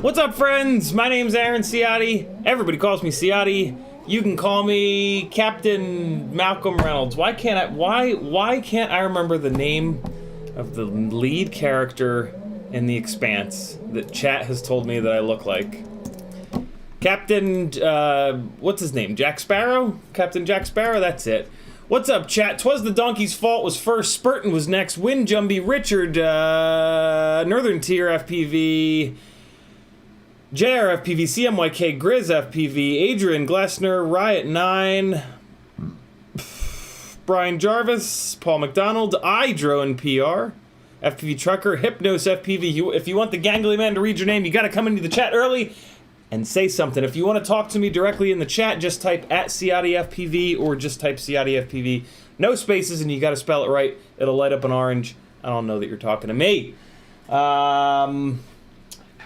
What's up, friends? My name's Aaron Ciotti. Everybody calls me Ciotti. You can call me Captain Malcolm Reynolds. Why can't I remember the name of the lead character in The Expanse that chat has told me that I look like? Captain, what's his name? Jack Sparrow? Captain Jack Sparrow, that's it. What's up, chat? 'Twas the donkey's fault was first, Spurtin was next, Windjumby, Richard, Northern Tier FPV, JR FPV, CMYK, Grizz FPV, Adrian Glessner, Riot 9, Brian Jarvis, Paul McDonald, iDrone PR, FPV Trucker, Hypnos FPV. If you want the gangly man to read your name, you gotta come into the chat early and say something. If you want to talk to me directly in the chat, just type @CiottiFPV or just type CiottiFPV. No spaces, and you gotta spell it right. It'll light up an orange. I don't know that you're talking to me.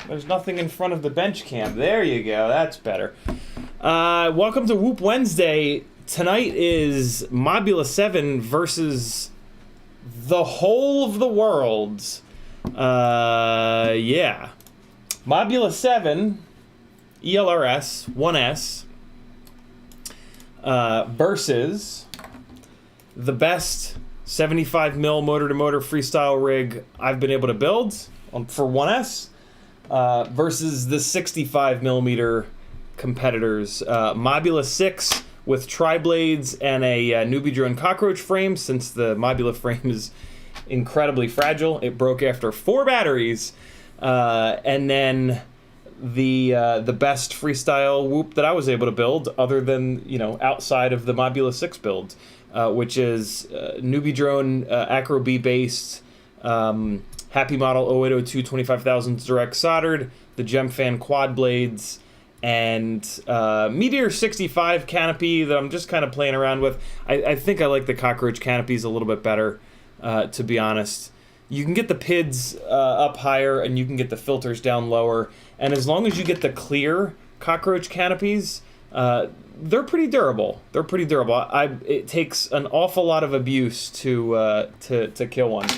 There's nothing in front of the bench cam. There you go. That's better. Welcome to Whoop Wednesday. Tonight is Mobula 7 versus the whole of the world. Yeah. Mobula 7, ELRS, 1S, versus the best 75mm motor-to-motor freestyle rig I've been able to build for 1S. Versus the 65mm competitors. Mobula 6 with TriBlades and a newbie drone cockroach frame, since the Mobula frame is incredibly fragile. It broke after 4 batteries. And then the best freestyle whoop that I was able to build, other than, you know, outside of the Mobula 6 build, which is newbie drone Acro B based, Happy Model 0802 25,000 direct soldered, the Gemfan quad blades, and Meteor 65 canopy that I'm just kind of playing around with. I think I like the cockroach canopies a little bit better, to be honest. You can get the PIDs up higher and you can get the filters down lower, and as long as you get the clear cockroach canopies, they're pretty durable. They're pretty durable. It takes an awful lot of abuse to kill one.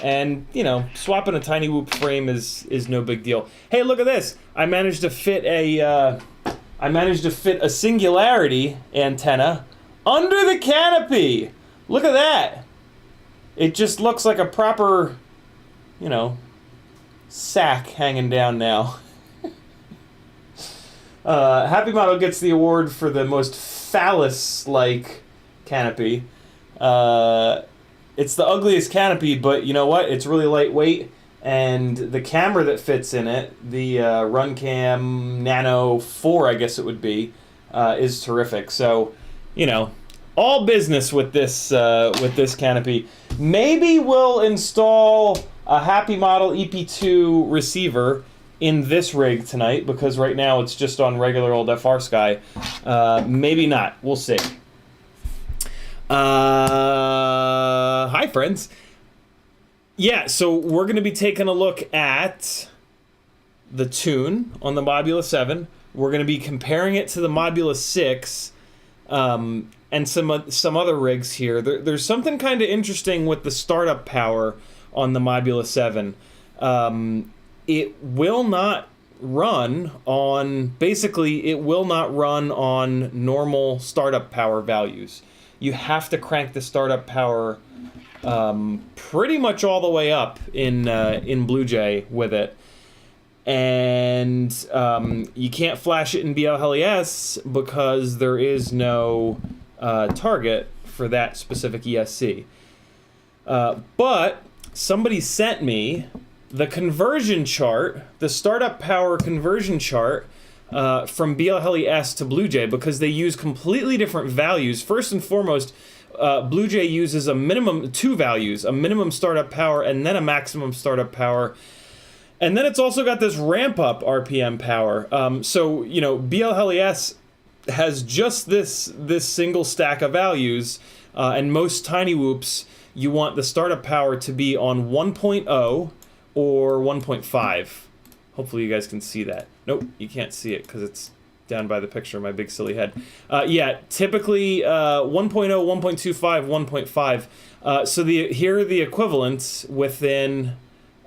And, you know, swapping a tiny whoop frame is no big deal. Hey, look at this! I managed to fit a singularity antenna under the canopy. Look at that! It just looks like a proper, you know, sack hanging down now. Happy Model gets the award for the most phallus-like canopy. It's the ugliest canopy, but you know what? It's really lightweight, and the camera that fits in it, the Runcam Nano 4, I guess it would be, is terrific. So, you know, all business with this canopy. Maybe we'll install a Happy Model EP2 receiver in this rig tonight, because right now it's just on regular old FR Sky. Maybe not. We'll see. Hi, friends. Yeah, so we're going to be taking a look at the tune on the Mobula 7. We're going to be comparing it to the Mobula 6, and some other rigs here. There's something kind of interesting with the startup power on the Mobula 7. It will not run on, basically, it will not run on normal startup power values. You have to crank the startup power pretty much all the way up in BlueJay with it. And you can't flash it in BLHES because there is no target for that specific ESC. But somebody sent me the conversion chart, the startup power conversion chart, from BLHES to BlueJay, because they use completely different values. First and foremost, BlueJay uses a minimum, 2 values, a minimum startup power and then a maximum startup power. And then it's also got this ramp up RPM power. So, you know, BLHES has just this single stack of values, and most tiny whoops, you want the startup power to be on 1.0 or 1.5. Hopefully you guys can see that. Nope, you can't see it because it's down by the picture of my big silly head. Yeah, typically 1.0, 1.25, 1.5. So here are the equivalents within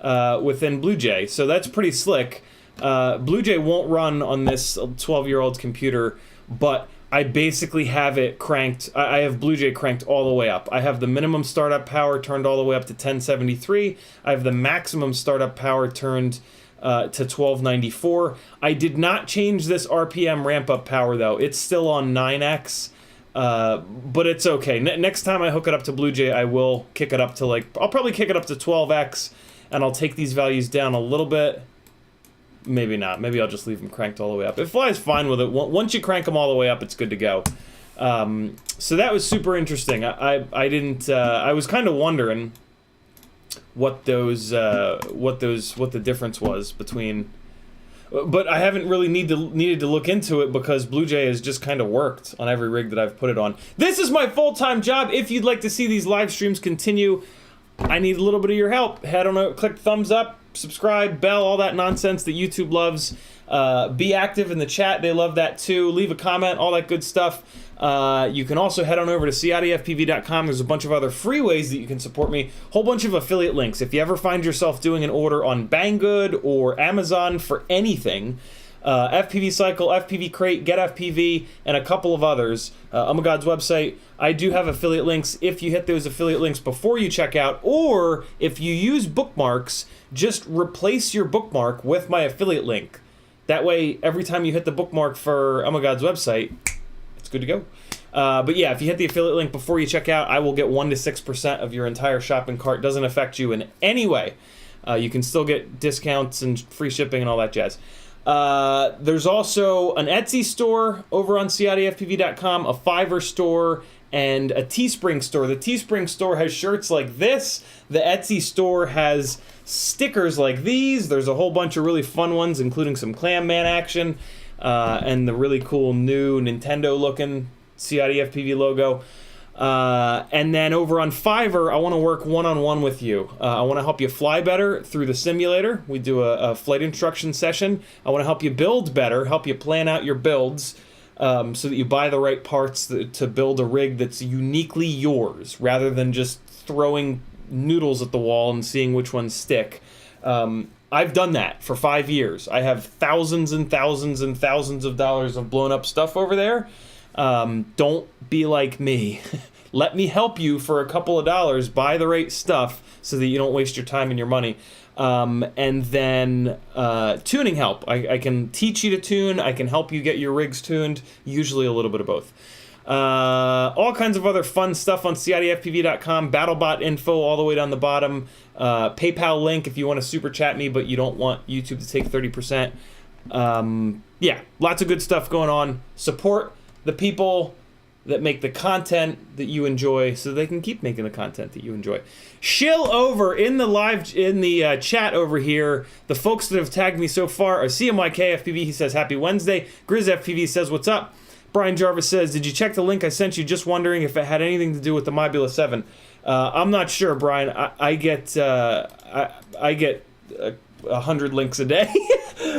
BlueJay. So that's pretty slick. BlueJay won't run on this 12-year-old's computer, but I basically have it cranked. I have BlueJay cranked all the way up. I have the minimum startup power turned all the way up to 1073. I have the maximum startup power turned to 1294. I did not change this RPM ramp-up power, though. It's still on 9x, but it's okay. Next time I hook it up to BlueJay, I will kick it up to, like, I'll probably kick it up to 12x, and I'll take these values down a little bit. Maybe not. Maybe I'll just leave them cranked all the way up. It flies fine with it. Once you crank them all the way up, it's good to go. So that was super interesting. I was kind of wondering what the difference was between, but I haven't really needed to look into it because BlueJay has just kind of worked on every rig that I've put it on. This is my full-time job. If you'd like to see these live streams continue, I need a little bit of your help. Head on over, click thumbs up, subscribe, bell, all that nonsense that YouTube loves. Be active in the chat. They love that too. Leave a comment, all that good stuff. You can also head on over to CiottiFPV.com. There's a bunch of other free ways that you can support me. Whole bunch of affiliate links. If you ever find yourself doing an order on Banggood or Amazon for anything, FPV Cycle, FPV Crate, Get FPV, and a couple of others. God's website. I do have affiliate links. If you hit those affiliate links before you check out, or if you use bookmarks, just replace your bookmark with my affiliate link. That way, every time you hit the bookmark for God's website, it's good to go. But yeah, if you hit the affiliate link before you check out, I will get 1 to 6% of your entire shopping cart. Doesn't affect you in any way. You can still get discounts and free shipping and all that jazz. There's also an Etsy store over on CiottiFPV.com, a Fiverr store, and a Teespring store. The Teespring store has shirts like this. The Etsy store has stickers like these. There's a whole bunch of really fun ones, including some Clam Man action, and the really cool new Nintendo-looking CiottiFPV logo. And then over on Fiverr, I want to work one-on-one with you. I want to help you fly better through the simulator. We do a flight instruction session. I want to help you build better, help you plan out your builds, so that you buy the right parts to build a rig that's uniquely yours, rather than just throwing noodles at the wall and seeing which ones stick. I've done that for 5 years. I have thousands and thousands and thousands of dollars of blown up stuff over there. Don't be like me. Let me help you for a couple of dollars, buy the right stuff so that you don't waste your time and your money. And then tuning help. I can teach you to tune. I can help you get your rigs tuned, usually a little bit of both. All kinds of other fun stuff on CiottiFPV.com, BattleBot info all the way down the bottom, PayPal link if you want to super chat me but you don't want YouTube to take 30%. Yeah, lots of good stuff going on. Support the people that make the content that you enjoy so they can keep making the content that you enjoy. Shill over in the chat over here. The folks that have tagged me so far are CMYKFPV. He says happy Wednesday. GrizzFPV says what's up. Brian Jarvis says, did you check the link I sent you? Just wondering if it had anything to do with the Mobula 7. I'm not sure, Brian. I get 100 links a day.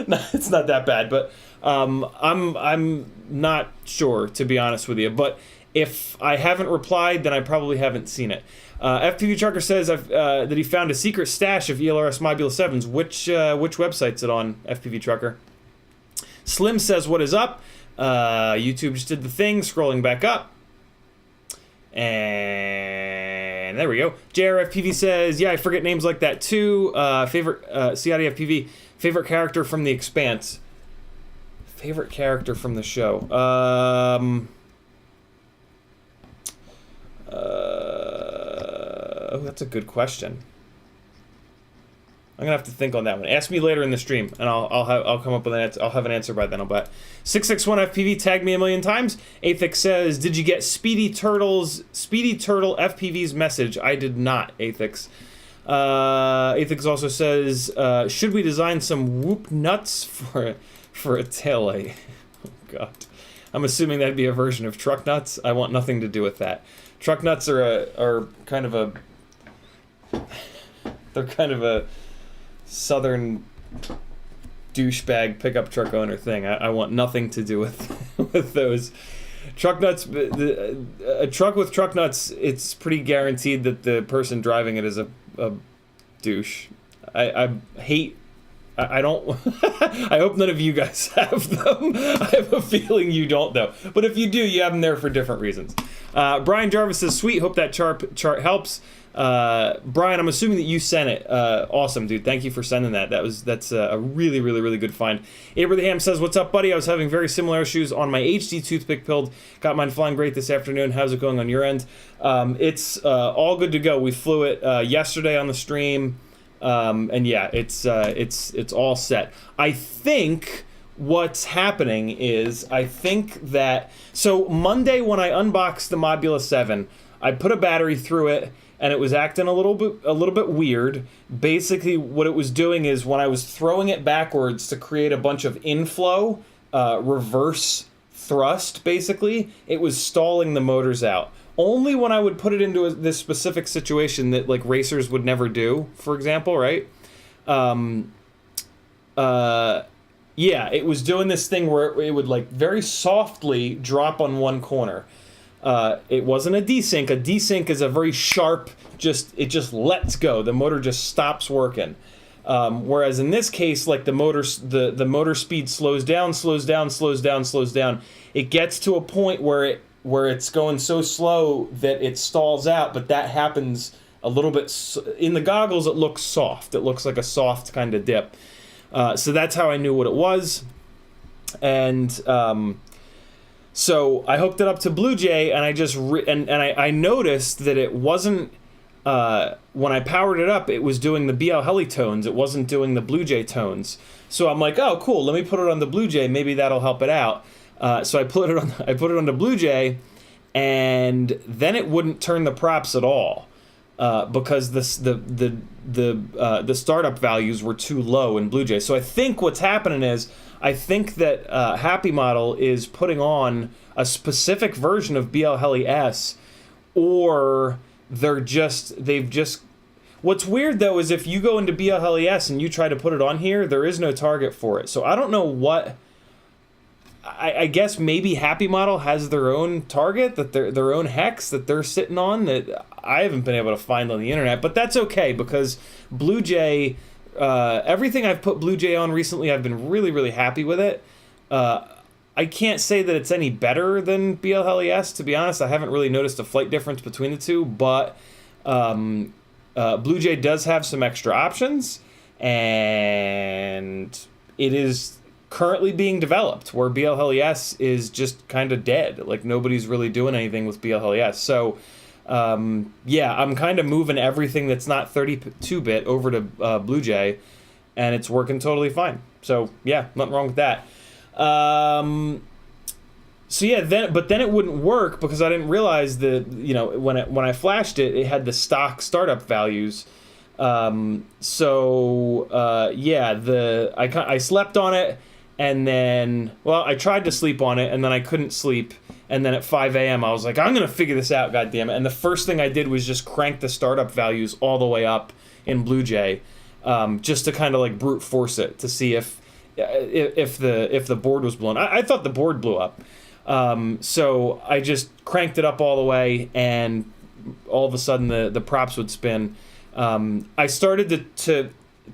No, it's not that bad, but I'm not sure, to be honest with you. But if I haven't replied, then I probably haven't seen it. FPV Trucker says that he found a secret stash of ELRS Mobula 7s. Which website's it on, FPV Trucker? Slim says, what is up? YouTube just did the thing, scrolling back up. And there we go. JRFPV says, yeah, I forget names like that too. Favorite CiottiFPV, favorite character from The Expanse. Favorite character from the show. Oh, that's a good question. I'm gonna have to think on that one. Ask me later in the stream, and I'll come up with an answer. I'll have an answer by then. I'll bet. 661 FPV tagged me a million times. Athix says, "Did you get Speedy Turtle FPV's message?" I did not, Athix. Athix also says, "Should we design some whoop nuts for a tail light?" Oh God, I'm assuming that'd be a version of truck nuts. I want nothing to do with that. Truck nuts are kind of a southern douchebag pickup truck owner thing. I want nothing to do with those. Truck nuts, a truck with truck nuts, it's pretty guaranteed that the person driving it is a douche. I hate I don't. I hope none of you guys have them. I have a feeling you don't, though. But if you do, you have them there for different reasons. Brian Jarvis says, "Sweet. Hope that chart helps." Brian, I'm assuming that you sent it. Awesome, dude. Thank you for sending that. That's a really, really, really good find. Abraham says, "What's up, buddy? I was having very similar issues on my HD toothpick build. Got mine flying great this afternoon. How's it going on your end?" It's all good to go. We flew it yesterday on the stream, and yeah, it's all set. I think what's happening is so Monday when I unboxed the Mobula 7, I put a battery through it. And it was acting a little bit weird. Basically, what it was doing is when I was throwing it backwards to create a bunch of inflow, reverse thrust, basically, it was stalling the motors out. Only when I would put it into this specific situation that like racers would never do, for example, right? Yeah, it was doing this thing where it would like very softly drop on one corner. It wasn't a desync. A desync is a very sharp, it just lets go. The motor just stops working. Whereas in this case, like the motor speed slows down. It gets to a point where it's going so slow that it stalls out, but that happens a little bit in the goggles. It looks soft. It looks like a soft kind of dip. So that's how I knew what it was. And so I hooked it up to Blue Jay, and I noticed that it wasn't when I powered it up, it was doing the BL Heli tones. It wasn't doing the Blue Jay tones. So I'm like, oh, cool. Let me put it on the Blue Jay. Maybe that'll help it out. So I put it on the Blue Jay, and then it wouldn't turn the props at all because the startup values were too low in Blue Jay. So I think what's happening is, I think that Happy Model is putting on a specific version of BL Heli S, or they've just. What's weird though is if you go into BL Heli S and you try to put it on here, there is no target for it. So I don't know what. I guess maybe Happy Model has their own target, that their own hex that they're sitting on that I haven't been able to find on the internet. But that's okay because Blue Jay. Everything I've put Blue Jay on recently, I've been really, really happy with it. I can't say that it's any better than BL Heli S, to be honest. I haven't really noticed a flight difference between the two, but Blue Jay does have some extra options, and it is currently being developed, where BL Heli S is just kind of dead. Like, nobody's really doing anything with BL Heli S. So, yeah, I'm kind of moving everything that's not 32-bit over to Blue Jay, and it's working totally fine. So yeah, nothing wrong with that. So yeah, then it wouldn't work because I didn't realize that, you know, when I flashed it, it had the stock startup values. So yeah, I slept on it, and then, well, I tried to sleep on it, and then I couldn't sleep. And then at 5 a.m., I was like, I'm going to figure this out, goddammit. And the first thing I did was just crank the startup values all the way up in Blue Jay, just to kind of like brute force it to see if the board was blown. I thought the board blew up. So I just cranked it up all the way, and all of a sudden the props would spin. I started to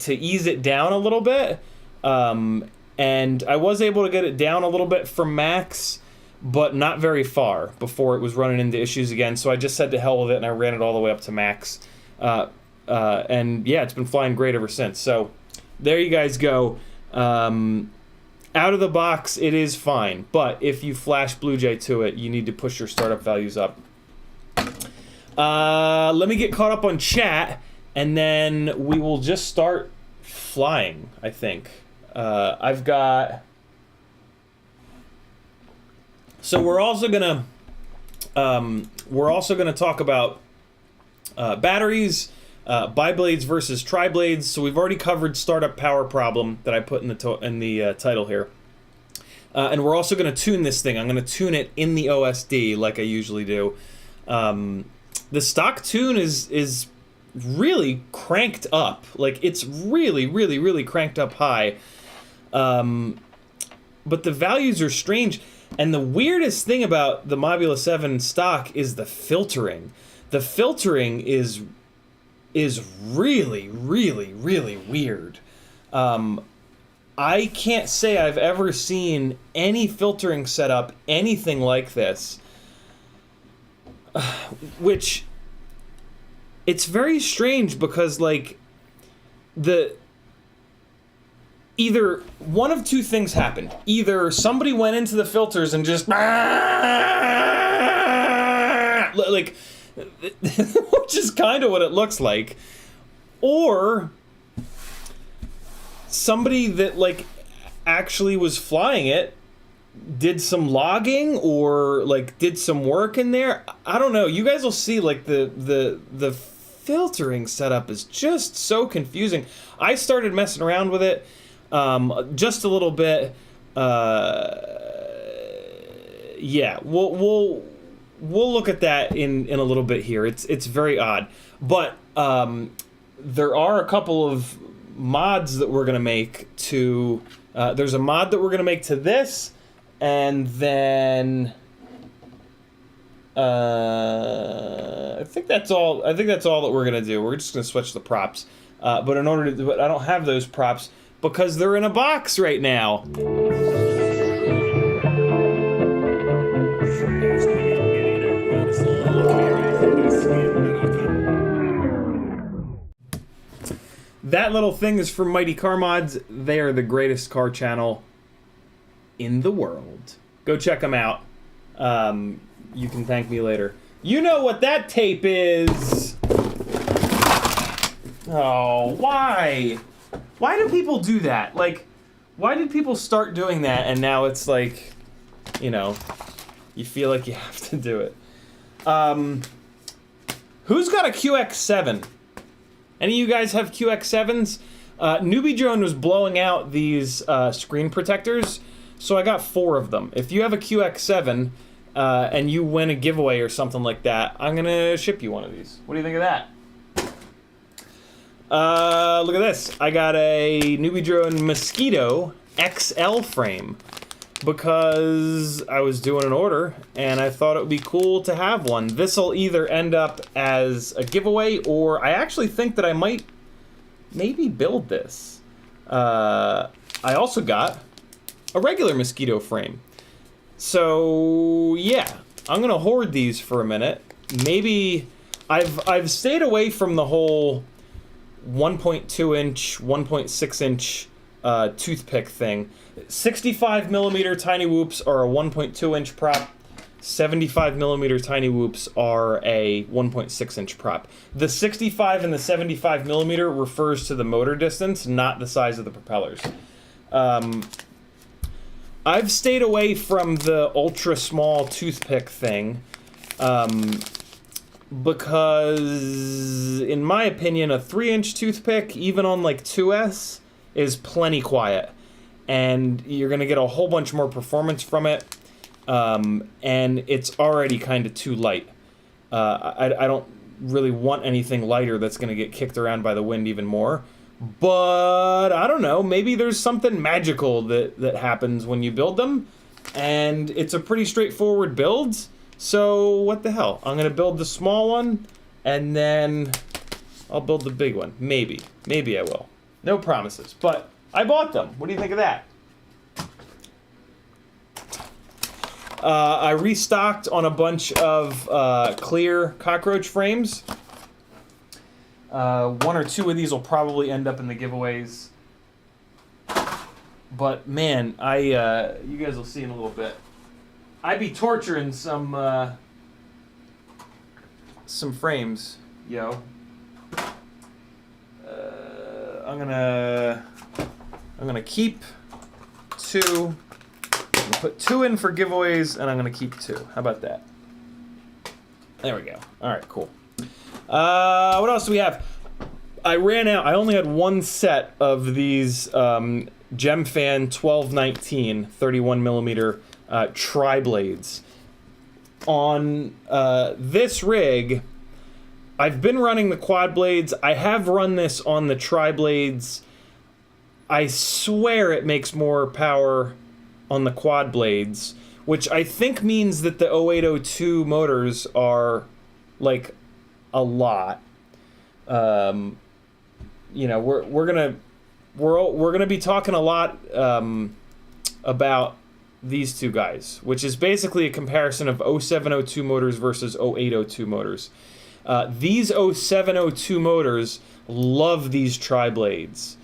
ease it down a little bit, and I was able to get it down a little bit from max, but not very far before it was running into issues again. So I just said to hell with it, and I ran it all the way up to max. And yeah, it's been flying great ever since. So there you guys go. Out of the box, it is fine. But if you flash Blue Jay to it, you need to push your startup values up. Let me get caught up on chat, and then we will just start flying, I think. I've got... So we're also gonna talk about batteries, BiBlades versus TriBlades. So we've already covered startup power problem that I put in the title here, and we're also gonna tune this thing. I'm gonna tune it in the OSD like I usually do. The stock tune is really cranked up. Like, it's really, really, really cranked up high. But the values are strange. And the weirdest thing about the Mobula 7 stock is the filtering. The filtering is really, really, really weird. I can't say I've ever seen any filtering setup, anything like this. Which, it's very strange because, like, either one of two things happened. Either somebody went into the filters and just like, which is kind of what it looks like, or somebody that, like, actually was flying it did some logging or, like, did some work in there. I don't know. You guys will see, like, the filtering setup is just so confusing. I started messing around with it just a little bit. Yeah, we'll look at that in a little bit here. It's very odd, but there are a couple of mods that we're gonna make to. There's a mod that we're gonna make to this, and then I think that's all. I think that's all that we're gonna do. We're just gonna switch the props, but in order to do it, I don't have those props because they're in a box right now. That little thing is from Mighty Car Mods. They are the greatest car channel in the world. Go check them out. You can thank me later. You know what that tape is. Oh, why? Why do people do that? Like, why did people start doing that and now it's like, you know, you feel like you have to do it. Who's got a QX7? Any of you guys have QX7s? Newbie Drone was blowing out these screen protectors, so I got 4 of them. If you have a QX7 and you win a giveaway or something like that, I'm gonna ship you one of these. What do you think of that? Look at this. I got a Newbie Drone Mosquito XL frame because I was doing an order and I thought it would be cool to have one. This will either end up as a giveaway or I actually think that I might maybe build this. I also got a regular Mosquito frame. So yeah, I'm gonna hoard these for a minute. Maybe I've stayed away from the whole 1.2 inch, 1.6 inch toothpick thing. 65 millimeter tiny whoops are a 1.2 inch prop. 75 millimeter tiny whoops are a 1.6 inch prop. The 65 and the 75 millimeter refers to the motor distance, not the size of the propellers. I've stayed away from the ultra small toothpick thing because, in my opinion, a 3-inch toothpick, even on like 2S, is plenty quiet. And you're going to get a whole bunch more performance from it. And it's already kind of too light. I don't really want anything lighter that's going to get kicked around by the wind even more. But I don't know, maybe there's something magical that happens when you build them. And it's a pretty straightforward build. So what the hell? I'm going to build the small one and then I'll build the big one. Maybe. Maybe I will. No promises. But I bought them. What do you think of that? I restocked on a bunch of clear cockroach frames. 1 or 2 of these will probably end up in the giveaways. But man, you guys will see in a little bit. I'd be torturing some frames, yo. I'm gonna keep 2. I'm gonna put 2 in for giveaways, and I'm gonna keep 2. How about that? There we go. All right, cool. What else do we have? I ran out. I only had 1 set of these Gemfan 1219 31 millimeter TriBlades. On this rig, I've been running the quad blades. I have run this on the TriBlades. I swear it makes more power on the quad blades, which I think means that the 0802 motors are like a lot. You know, we're gonna we're going to be talking a lot about these two guys, which is basically a comparison of 0702 motors versus 0802 motors. These 0702 motors love these TriBlades.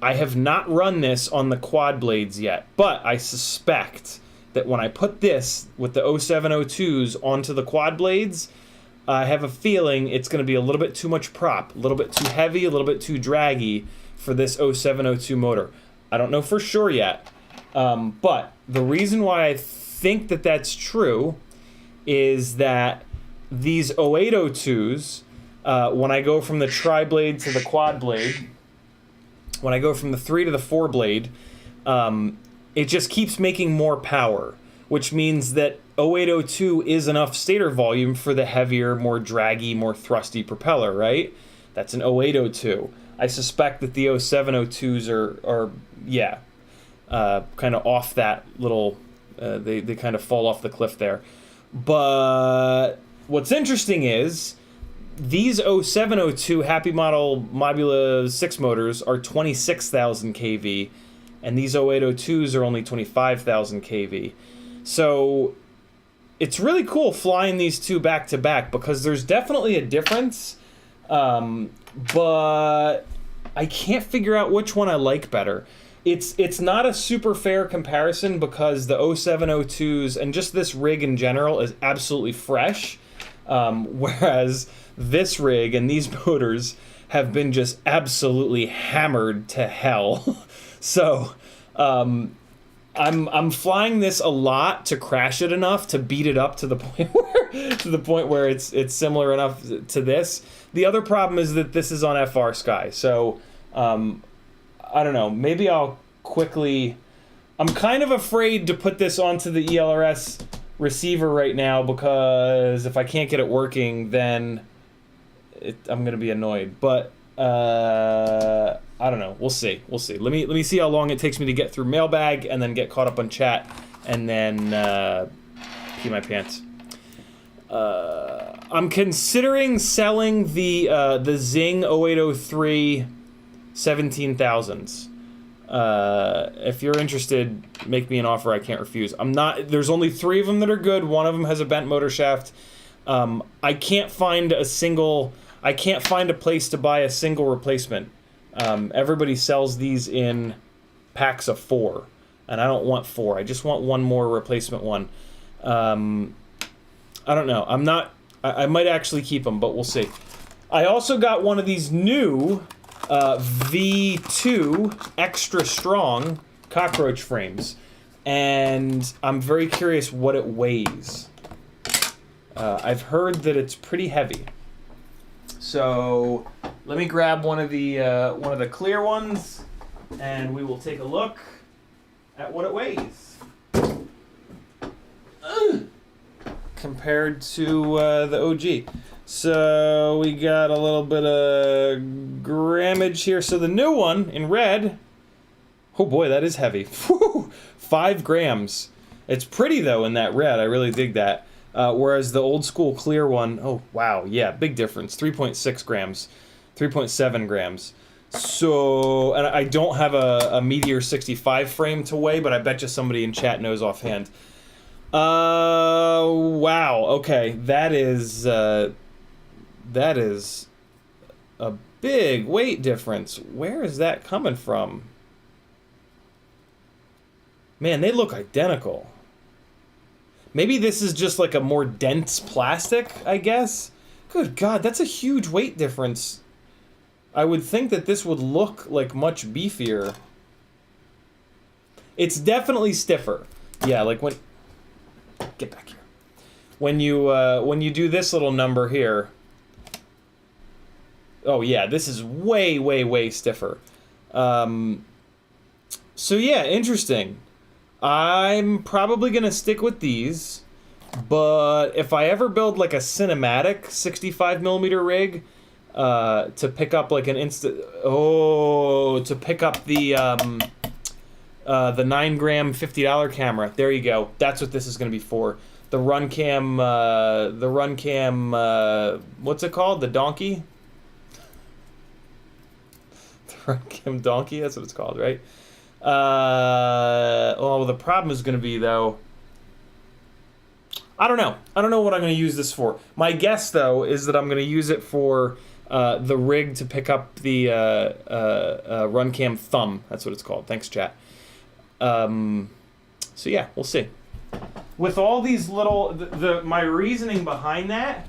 I have not run this on the quad blades yet, but I suspect that when I put this with the 0702s onto the quad blades, I have a feeling it's going to be a little bit too much prop, a little bit too heavy, a little bit too draggy for this 0702 motor. I don't know for sure yet, but the reason why I think that that's true is that these 0802s, when I go from the tri-blade to the quad blade, when I go from the 3 to the 4 blade, it just keeps making more power, which means that 0802 is enough stator volume for the heavier, more draggy, more thrusty propeller, right? That's an 0802. I suspect that the 0702s are kind of off that little, they kind of fall off the cliff there. But what's interesting is these 0702 Happy Model Mobula 6 motors are 26,000 kV, and these 0802s are only 25,000 kV. So it's really cool flying these two back to back because there's definitely a difference, but I can't figure out which one I like better. It's not a super fair comparison because the 0702s and just this rig in general is absolutely fresh, whereas this rig and these motors have been just absolutely hammered to hell. So I'm flying this a lot to crash it enough to beat it up to the point where it's similar enough to this. The other problem is that this is on FR Sky, so I don't know. Maybe I'll quickly. I'm kind of afraid to put this onto the ELRS receiver right now because if I can't get it working, then I'm gonna be annoyed. But I don't know. We'll see. We'll see. Let me see how long it takes me to get through mailbag and then get caught up on chat and then pee my pants. I'm considering selling the Zing 0803 17,000s. If you're interested, make me an offer I can't refuse. There's only 3 of them that are good. One of them has a bent motor shaft. I can't find a place to buy a single replacement. Everybody sells these in packs of 4, and I don't want 4. I just want one more replacement one. I don't know. I might actually keep them, but we'll see. I also got one of these new V2 extra strong cockroach frames, and I'm very curious what it weighs. I've heard that it's pretty heavy. So let me grab one of the clear ones, and we will take a look at what it weighs compared to the OG. So we got a little bit of grammage here. So the new one in red, oh boy, that is heavy. 5 grams. It's pretty though in that red. I really dig that. Whereas the old school clear one, oh wow, yeah, big difference. 3.6 grams, 3.7 grams. So, and I don't have a Meteor 65 frame to weigh, but I bet you somebody in chat knows offhand. Wow, okay, that is a big weight difference. Where is that coming from? Man, they look identical. Maybe this is just like a more dense plastic, I guess. Good God, that's a huge weight difference. I would think that this would look like much beefier. It's definitely stiffer. Yeah, like when... Get back here. When you do this little number here... Oh yeah, this is way, way, way stiffer. So yeah, interesting. I'm probably going to stick with these, but if I ever build like a cinematic 65mm rig to pick up like an to pick up the 9-gram $50 camera, there you go. That's what this is going to be for. The Runcam, what's it called? The Donkey? The Kim Donkey, that's what it's called, right? Well, the problem is going to be, though, I don't know. I don't know what I'm going to use this for. My guess, though, is that I'm going to use it for the rig to pick up the RunCam thumb. That's what it's called. Thanks, chat. So yeah, we'll see. With all these little, my reasoning behind that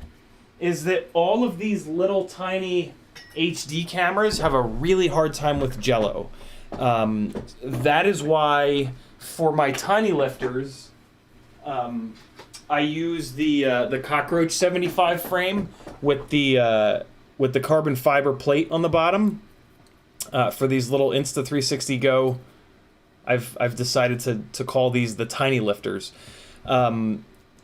is that all of these little tiny HD cameras have a really hard time with jello. That is why for my tiny lifters, I use the Cockroach 75 frame with the carbon fiber plate on the bottom. For these little Insta360 Go, I've decided to call these the tiny lifters.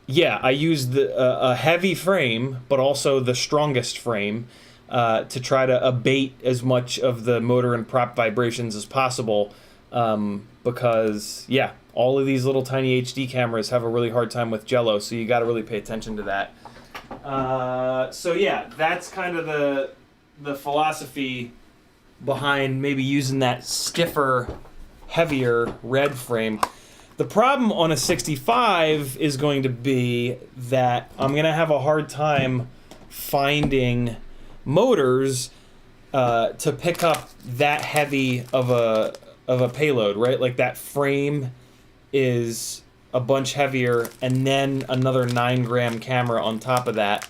Yeah, I use a heavy frame, but also the strongest frame to try to abate as much of the motor and prop vibrations as possible. Because, yeah, all of these little tiny HD cameras have a really hard time with jello, so you got to really pay attention to that. So yeah, that's kind of the philosophy behind maybe using that stiffer, heavier red frame. The problem on a 65 is going to be that I'm going to have a hard time finding motors to pick up that heavy of a payload, right? Like that frame is a bunch heavier, and then another 9-gram camera on top of that.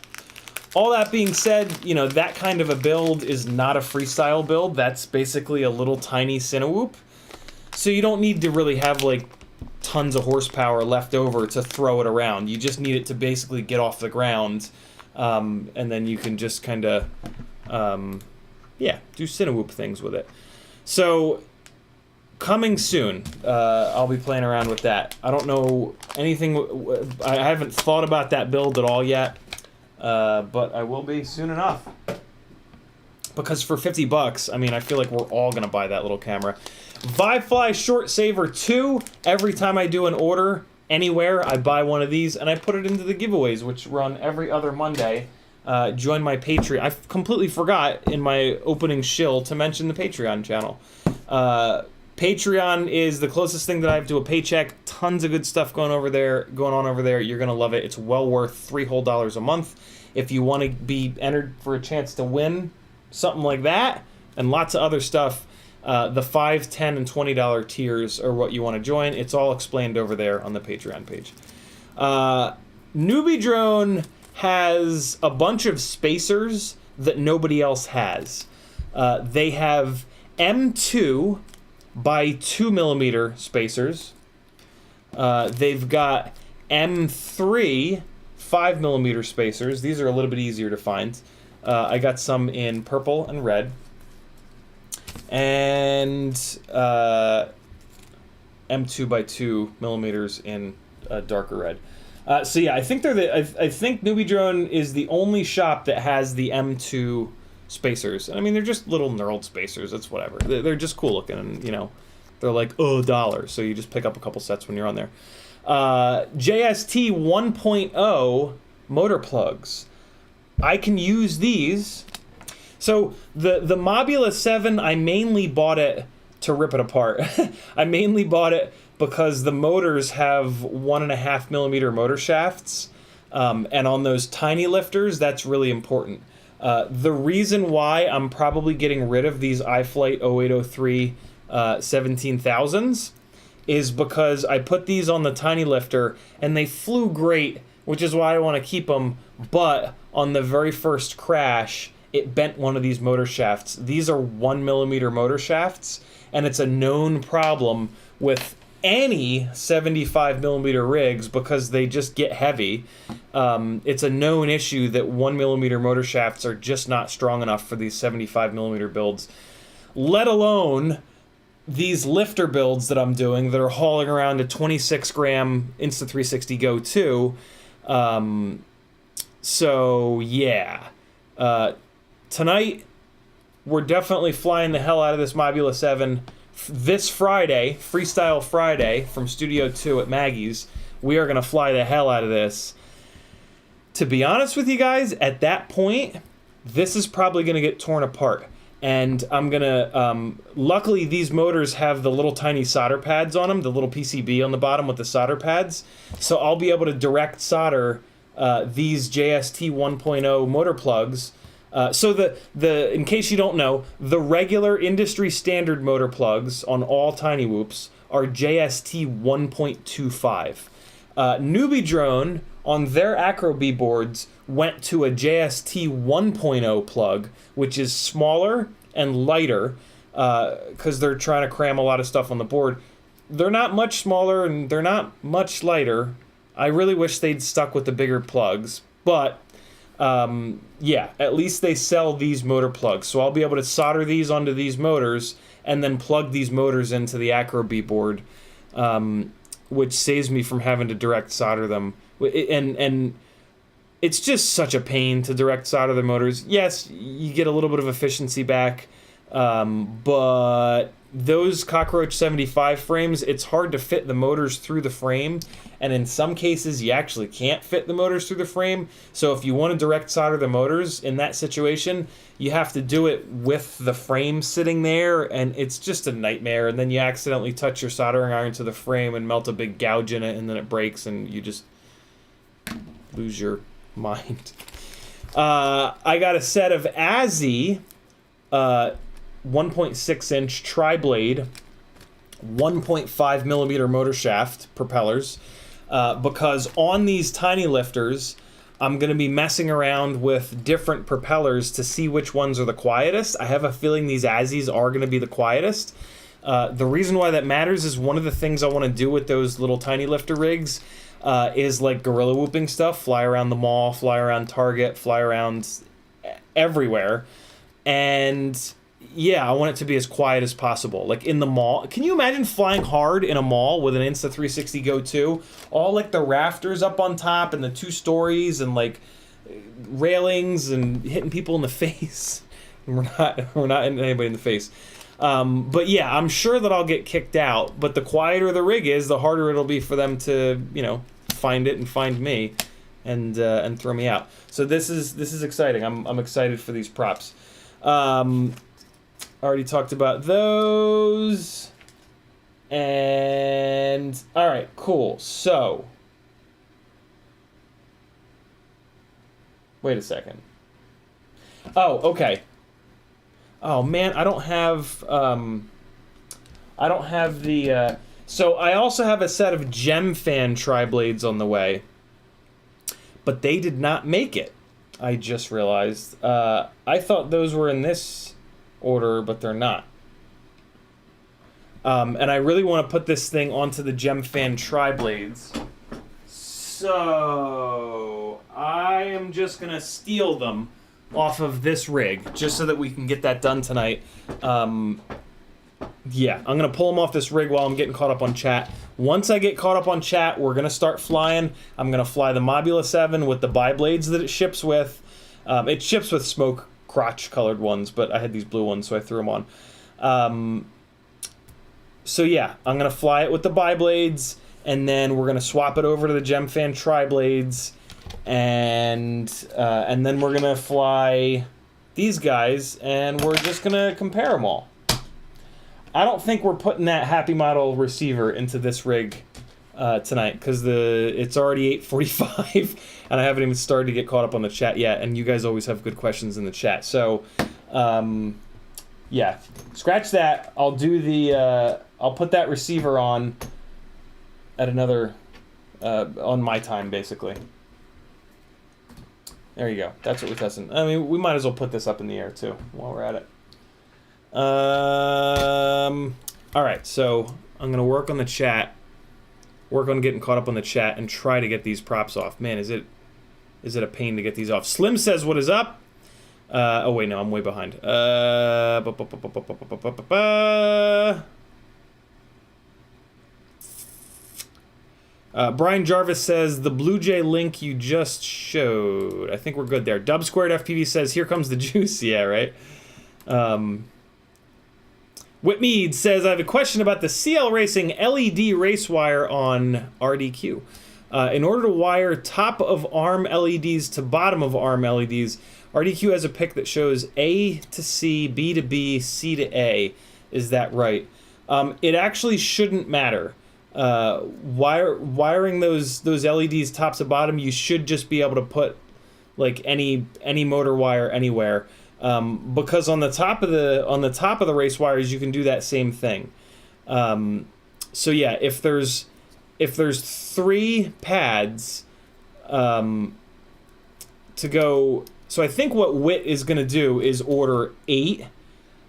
All that being said, you know, that kind of a build is not a freestyle build. That's basically a little tiny Cinewhoop. So you don't need to really have like tons of horsepower left over to throw it around. You just need it to basically get off the ground, and then you can just kind of, yeah, do Cinewhoop things with it. So coming soon, I'll be playing around with that. I don't know anything, I haven't thought about that build at all yet, but I will be soon enough. Because for $50, I mean, I feel like we're all gonna buy that little camera. ViFly Short Saver 2, every time I do an order anywhere, I buy one of these and I put it into the giveaways, which run every other Monday. Join my Patreon. I completely forgot in my opening shill to mention the Patreon channel. Patreon is the closest thing that I have to a paycheck. Tons of good stuff going on over there. You're gonna love it. It's well worth $3 whole a month. If you want to be entered for a chance to win something like that, and lots of other stuff, the $5, $10, and $20 tiers are what you want to join. It's all explained over there on the Patreon page. Newbie Drone has a bunch of spacers that nobody else has. They have M2 by 2mm spacers. They've got M3 5mm spacers. These are a little bit easier to find. I got some in purple and red. And M2 by 2mm in darker red. So yeah, I think I think Newbie Drone is the only shop that has the M2 spacers. I mean, they're just little knurled spacers. It's whatever. They're just cool looking, and you know, they're like $1. So you just pick up a couple sets when you're on there. JST 1.0 motor plugs. I can use these. So the Mobula 7, I mainly bought it to rip it apart. I mainly bought it because the motors have 1.5mm motor shafts, and on those tiny lifters, that's really important. The reason why I'm probably getting rid of these iFlight 0803 17,000s is because I put these on the tiny lifter and they flew great, which is why I want to keep them, but on the very first crash, it bent one of these motor shafts. These are 1mm motor shafts, and it's a known problem with any 75mm rigs because they just get heavy. It's a known issue that 1mm motor shafts are just not strong enough for these 75mm builds, let alone these lifter builds that I'm doing that are hauling around a 26-gram Insta360 Go 2. So yeah, tonight we're definitely flying the hell out of this Mobula 7. This Friday, Freestyle Friday from Studio 2 at Maggie's, we are going to fly the hell out of this. To be honest with you guys, at that point, this is probably going to get torn apart. And I'm gonna, luckily these motors have the little tiny solder pads on them, the little PCB on the bottom with the solder pads. So I'll be able to direct solder these JST 1.0 motor plugs. So in case you don't know, the regular industry standard motor plugs on all Tiny Whoops are JST 1.25. Newbie Drone on their Acro B boards went to a JST 1.0 plug, which is smaller and lighter because they're trying to cram a lot of stuff on the board. They're not much smaller and they're not much lighter. I really wish they'd stuck with the bigger plugs, but yeah, at least they sell these motor plugs. So I'll be able to solder these onto these motors and then plug these motors into the Acro B board, which saves me from having to direct solder them. And it's just such a pain to direct solder the motors. Yes, you get a little bit of efficiency back, but those Cockroach 75 frames, it's hard to fit the motors through the frame, and in some cases you actually can't fit the motors through the frame. So if you want to direct solder the motors in that situation, you have to do it with the frame sitting there, and it's just a nightmare. And then you accidentally touch your soldering iron to the frame and melt a big gouge in it, and then it breaks and you just lose your mind. I got a set of ASI 1.6 inch TriBlade 1.5 millimeter motor shaft propellers because on these tiny lifters I'm going to be messing around with different propellers to see which ones are the quietest. I have a feeling these ASIs are going to be the quietest. The reason why that matters is one of the things I want to do with those little tiny lifter rigs is like gorilla whooping stuff, fly around the mall, fly around Target, fly around everywhere. And yeah, I want it to be as quiet as possible. Like in the mall. Can you imagine flying hard in a mall with an Insta360 Go 2? All like the rafters up on top and the 2 stories and like railings and hitting people in the face. We're not hitting anybody in the face. But yeah, I'm sure that I'll get kicked out. But the quieter the rig is, the harder it'll be for them to, you know, find it and find me and throw me out. So this is exciting. I'm excited for these props. Already talked about those. And all right, cool. So wait a second. Oh, okay. Oh man, I don't have the so I also have a set of Gemfan TriBlades on the way. But they did not make it. I just realized. I thought those were in this order, but they're not. And I really want to put this thing onto the Gemfan TriBlades. So I am just going to steal them off of this rig, just so that we can get that done tonight. Yeah, I'm going to pull them off this rig while I'm getting caught up on chat. Once I get caught up on chat, we're going to start flying. I'm going to fly the Mobula 7 with the BiBlades that it ships with. It ships with smoke crotch colored ones, but I had these blue ones, so I threw them on. So yeah, I'm going to fly it with the BiBlades, and then we're going to swap it over to the Gemfan TriBlades, and then we're going to fly these guys, and we're just going to compare them all. I don't think we're putting that Happy Model receiver into this rig tonight, because it's already 8:45, and I haven't even started to get caught up on the chat yet, and you guys always have good questions in the chat. So, yeah, scratch that. I'll do the I'll put that receiver on at another on my time, basically. There you go. That's what we're testing. I mean, we might as well put this up in the air too while we're at it. All right, so I'm gonna work on the chat, work on getting caught up on the chat, and try to get these props off. Man, is it a pain to get these off? Slim says, "What is up?" Oh wait, no, I'm way behind. Brian Jarvis says, the Blue Jay link you just showed. I think we're good there. Dub Squared FPV says, here comes the juice. Yeah, right. Whitmead says, I have a question about the CL Racing LED race wire on RDQ. In order to wire top of arm LEDs to bottom of arm LEDs, RDQ has a pic that shows A to C, B to B, C to A. Is that right? It actually shouldn't matter. Wiring those LEDs tops to bottom, you should just be able to put like any motor wire anywhere, because on the top of the race wires you can do that same thing. So yeah, if there's 3 pads to go, so I think what WIT is going to do is order 8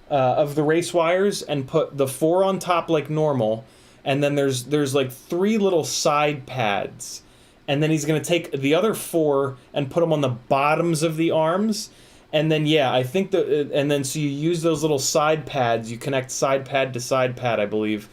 of the race wires and put the 4 on top like normal, and then there's like 3 little side pads, and then he's going to take the other 4 and put them on the bottoms of the arms, and then yeah, I think and then so you use those little side pads, you connect side pad to side pad, I believe.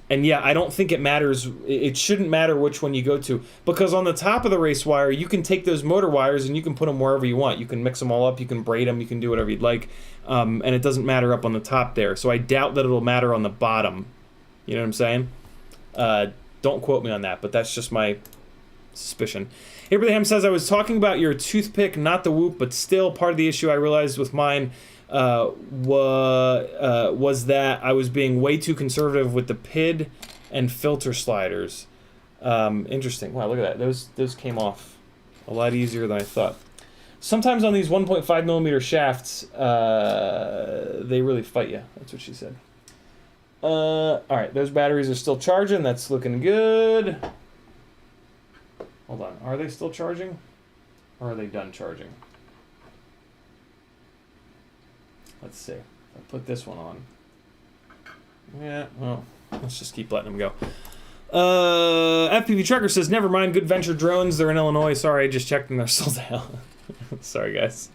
And yeah, I don't think it matters. It shouldn't matter which one you go to, because on the top of the race wire, you can take those motor wires and you can put them wherever you want. You can mix them all up, you can braid them, you can do whatever you'd like, and it doesn't matter up on the top there. So I doubt that it'll matter on the bottom. You know what I'm saying? Don't quote me on that, but that's just my suspicion. Abraham says, I was talking about your toothpick, not the whoop, but still part of the issue I realized with mine was that I was being way too conservative with the PID and filter sliders. Interesting. Wow, look at that. Those came off a lot easier than I thought. Sometimes on these 1.5 millimeter shafts, they really fight you. That's what she said. All right, those batteries are still charging. That's looking good. Hold on. Are they still charging? Or are they done charging? Let's see. I put this one on. Yeah, well, let's just keep letting them go. FPV Trucker says, never mind, Good Venture drones. They're in Illinois. Sorry, I just checked and they're sold out. Sorry, guys.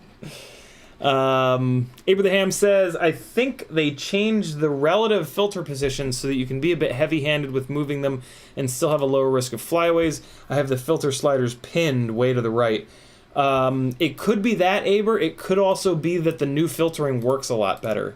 Abraham says, I think they changed the relative filter positions so that you can be a bit heavy-handed with moving them and still have a lower risk of flyaways. I have the filter sliders pinned way to the right. It could be that, Aber. It could also be that the new filtering works a lot better.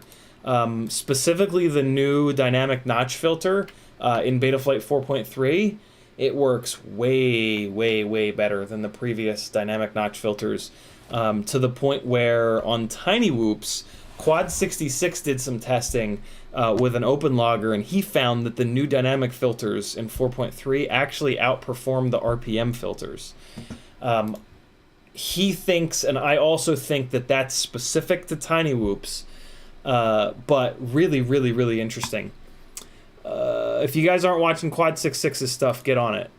Specifically, the new dynamic notch filter in Betaflight 4.3, it works way, way, way better than the previous dynamic notch filters, to the point where on Tiny Whoops, Quad 66 did some testing with an open logger, and he found that the new dynamic filters in 4.3 actually outperformed the RPM filters. He thinks, and I also think, that that's specific to Tiny Whoops, but really, really, really interesting. If you guys aren't watching Quad 66's stuff, get on it.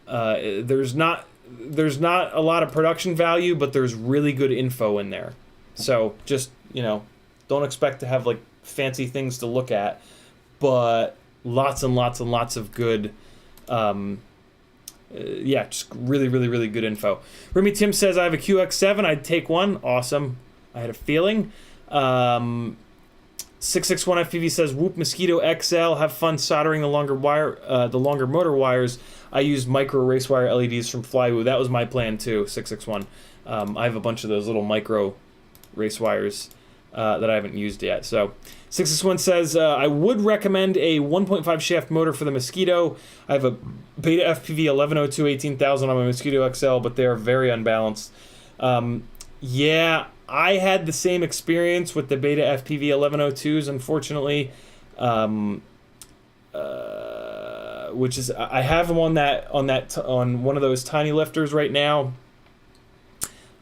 There's not a lot of production value, but there's really good info in there. So just, don't expect to have like fancy things to look at, but lots and lots and lots of good, just really, really, really good info. Remy Tim says, I have a QX7. I'd take one. Awesome. I had a feeling. 661 FPV says, Whoop Mosquito XL. Have fun soldering the longer motor wires. I use micro race wire LEDs from Flywoo. That was my plan too, 661. I have a bunch of those little micro race wires that I haven't used yet. So 661 says, I would recommend a 1.5 shaft motor for the Mosquito. I have a Beta FPV 1102 18,000 on my Mosquito XL, but they are very unbalanced. Yeah, I had the same experience with the Beta FPV 1102s, unfortunately. Which is, I have them on one of those tiny lifters right now.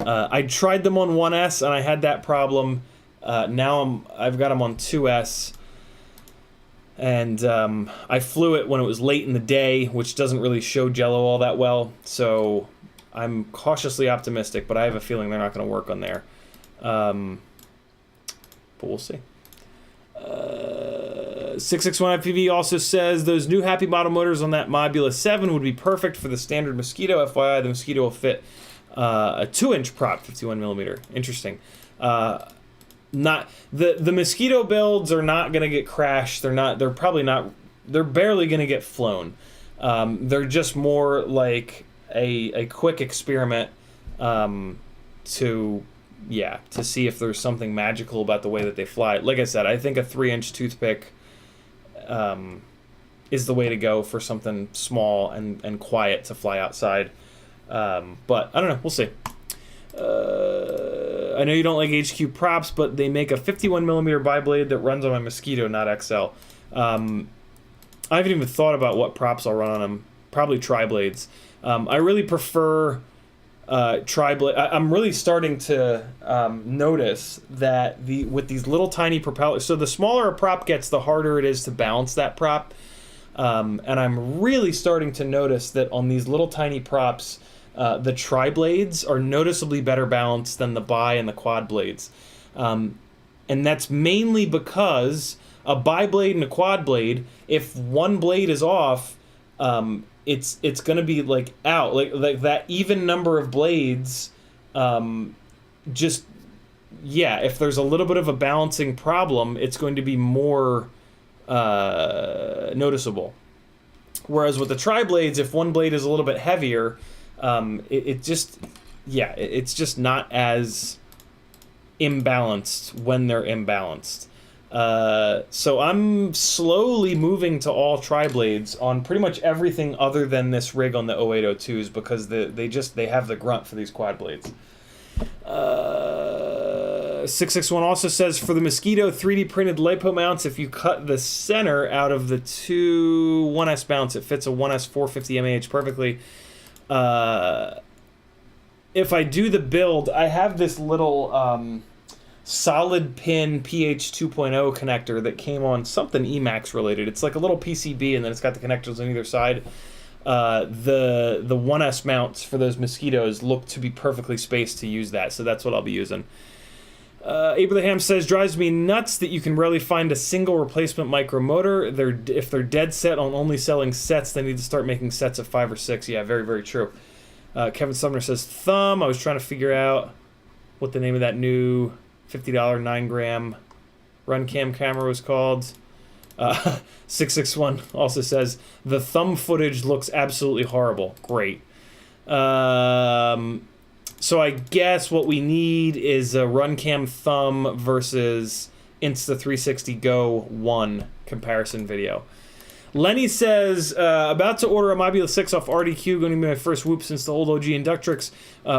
I tried them on 1S and I had that problem. Now I've got them on 2S, and I flew it when it was late in the day, which doesn't really show jello all that well. So I'm cautiously optimistic, but I have a feeling they're not going to work on there. But we'll see. 661 FPV also says, those new Happy Model motors on that Mobula 7 would be perfect for the standard Mosquito. FYI, the Mosquito will fit a 2-inch prop, 51 millimeter. Interesting. Not the Mosquito builds are not going to get crashed. They're barely going to get flown. They're just more like a quick experiment to see if there's something magical about the way that they fly. Like I said, I think a 3-inch toothpick is the way to go for something small and quiet to fly outside. But I don't know. We'll see. I know you don't like HQ props, but they make a 51mm BiBlade that runs on my Mosquito, not XL. I haven't even thought about what props I'll run on them. Probably TriBlades. I really prefer TriBlade. I'm really starting to notice that with these little tiny propellers. So the smaller a prop gets, the harder it is to balance that prop. And I'm really starting to notice that on these little tiny props, the TriBlades are noticeably better balanced than the bi and the quad blades. And that's mainly because a BiBlade and a quad blade, if one blade is off, it's gonna be like out, like that even number of blades, just, yeah, if there's a little bit of a balancing problem, it's going to be more noticeable. Whereas with the TriBlades, if one blade is a little bit heavier, it's just not as imbalanced when they're imbalanced. So I'm slowly moving to all TriBlades on pretty much everything other than this rig on the 0802s because they have the grunt for these quad blades. 661 also says, for the Mosquito 3D printed LiPo mounts, if you cut the center out of the two 1S mounts, it fits a 1S 450 mAh perfectly. If I do the build, I have this little solid pin PH 2.0 connector that came on something Emacs related. It's like a little PCB, and then it's got the connectors on either side. The 1S mounts for those Mosquitoes look to be perfectly spaced to use that, so that's what I'll be using. Abraham says, drives me nuts that you can rarely find a single replacement micro motor. If they're dead set on only selling sets, they need to start making sets of 5 or 6. Yeah, very, very true. Kevin Sumner says, thumb. I was trying to figure out what the name of that new $50 9-gram run cam camera was called. 661 also says, the thumb footage looks absolutely horrible. Great. So I guess what we need is a RunCam thumb versus Insta360 Go 1 comparison video. Lenny says, about to order a Mobula 6 off RDQ, going to be my first whoop since the old OG Inductrix.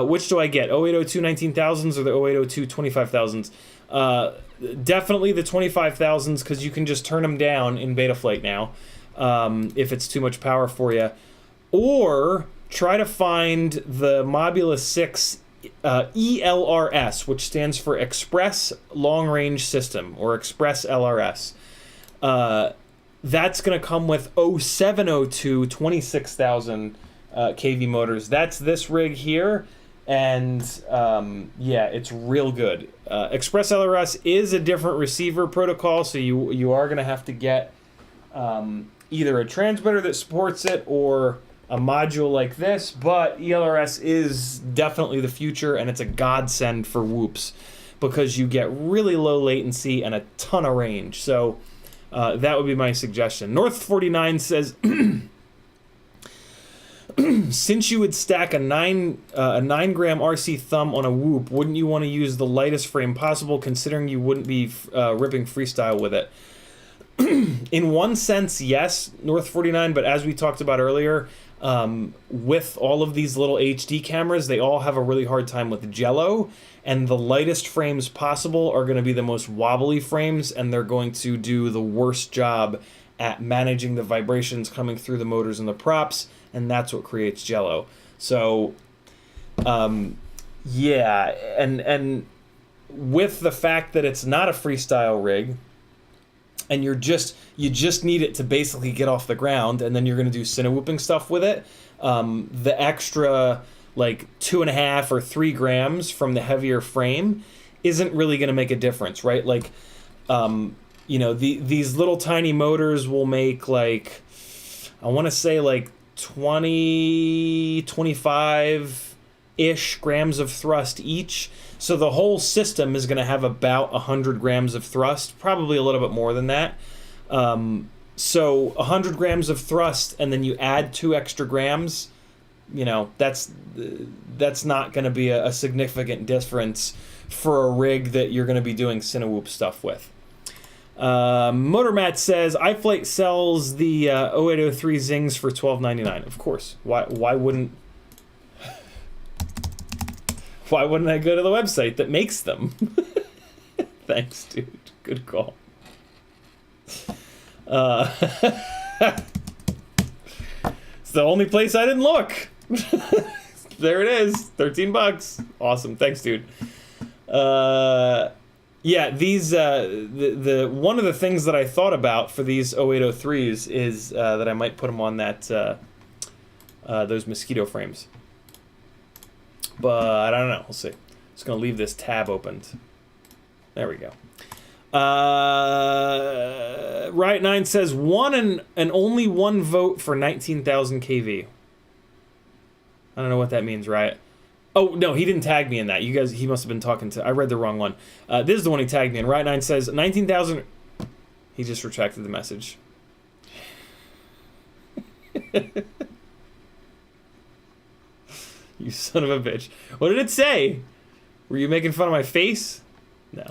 Which do I get, 0802 19,000s or the 0802 25,000s? Definitely the 25,000s, because you can just turn them down in Betaflight now if it's too much power for you. Or try to find the Mobula 6 ELRS, which stands for Express Long Range System, or Express LRS. That's going to come with 0702 26,000 kV motors. That's this rig here, and yeah, it's real good. Express LRS is a different receiver protocol, so you are going to have to get either a transmitter that supports it or a module like this, but ELRS is definitely the future, and it's a godsend for whoops because you get really low latency and a ton of range. So that would be my suggestion. North49 says, since you would stack a 9-gram RC thumb on a whoop, wouldn't you want to use the lightest frame possible, considering you wouldn't be ripping freestyle with it? In one sense, yes, North49, but as we talked about earlier, with all of these little HD cameras, they all have a really hard time with jello, and the lightest frames possible are going to be the most wobbly frames, and they're going to do the worst job at managing the vibrations coming through the motors and the props, and that's what creates jello. So yeah, and with the fact that it's not a freestyle rig, and you just need it to basically get off the ground, and then you're going to do cinewhooping stuff with it. The extra like 2.5 or 3 grams from the heavier frame isn't really going to make a difference, right? Like, you know, these little tiny motors will make like, I want to say like 20, 25-ish grams of thrust each. So the whole system is going to have about 100 grams of thrust, probably a little bit more than that. So 100 grams of thrust, and then you add 2 extra grams, you know, that's not going to be a significant difference for a rig that you're going to be doing cinewhoop stuff with. Motormat says, iFlight sells the 0803 Zings for $12.99. Of course. Why wouldn't Why wouldn't I go to the website that makes them? Thanks, dude. Good call. It's the only place I didn't look. There it is. 13 bucks. Awesome. Thanks, dude. Yeah, these the one of the things that I thought about for these 0803s is that I might put them on that those mosquito frames. But I don't know. We'll see. Just gonna leave this tab opened. There we go. Riot 9 says one and only one vote for 19,000 kV. I don't know what that means, Riot. Oh, no, he didn't tag me in that. You guys, he must have been talking to... I read the wrong one. This is the one he tagged me in. Riot 9 says 19,000... He just retracted the message. You son of a bitch. What did it say? Were you making fun of my face? No.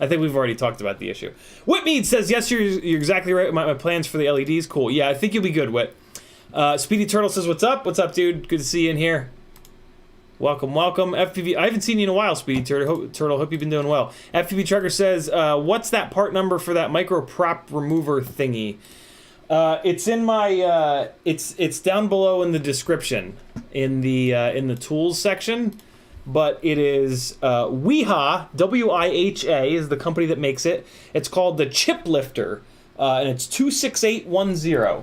I think we've already talked about the issue. Whitmead says, yes, you're exactly right. My plans for the LEDs, cool. Yeah, I think you'll be good, Whit. Speedy Turtle says, what's up? What's up, dude? Good to see you in here. Welcome, welcome. FPV, I haven't seen you in a while, Speedy Turtle. Hope you've been doing well. FPV Trucker says, what's that part number for that micro prop remover thingy? It's in my, it's down below in the description, in the tools section. But it is Wiha, W-I-H-A is the company that makes it. It's called the Chip Lifter, and it's 26810.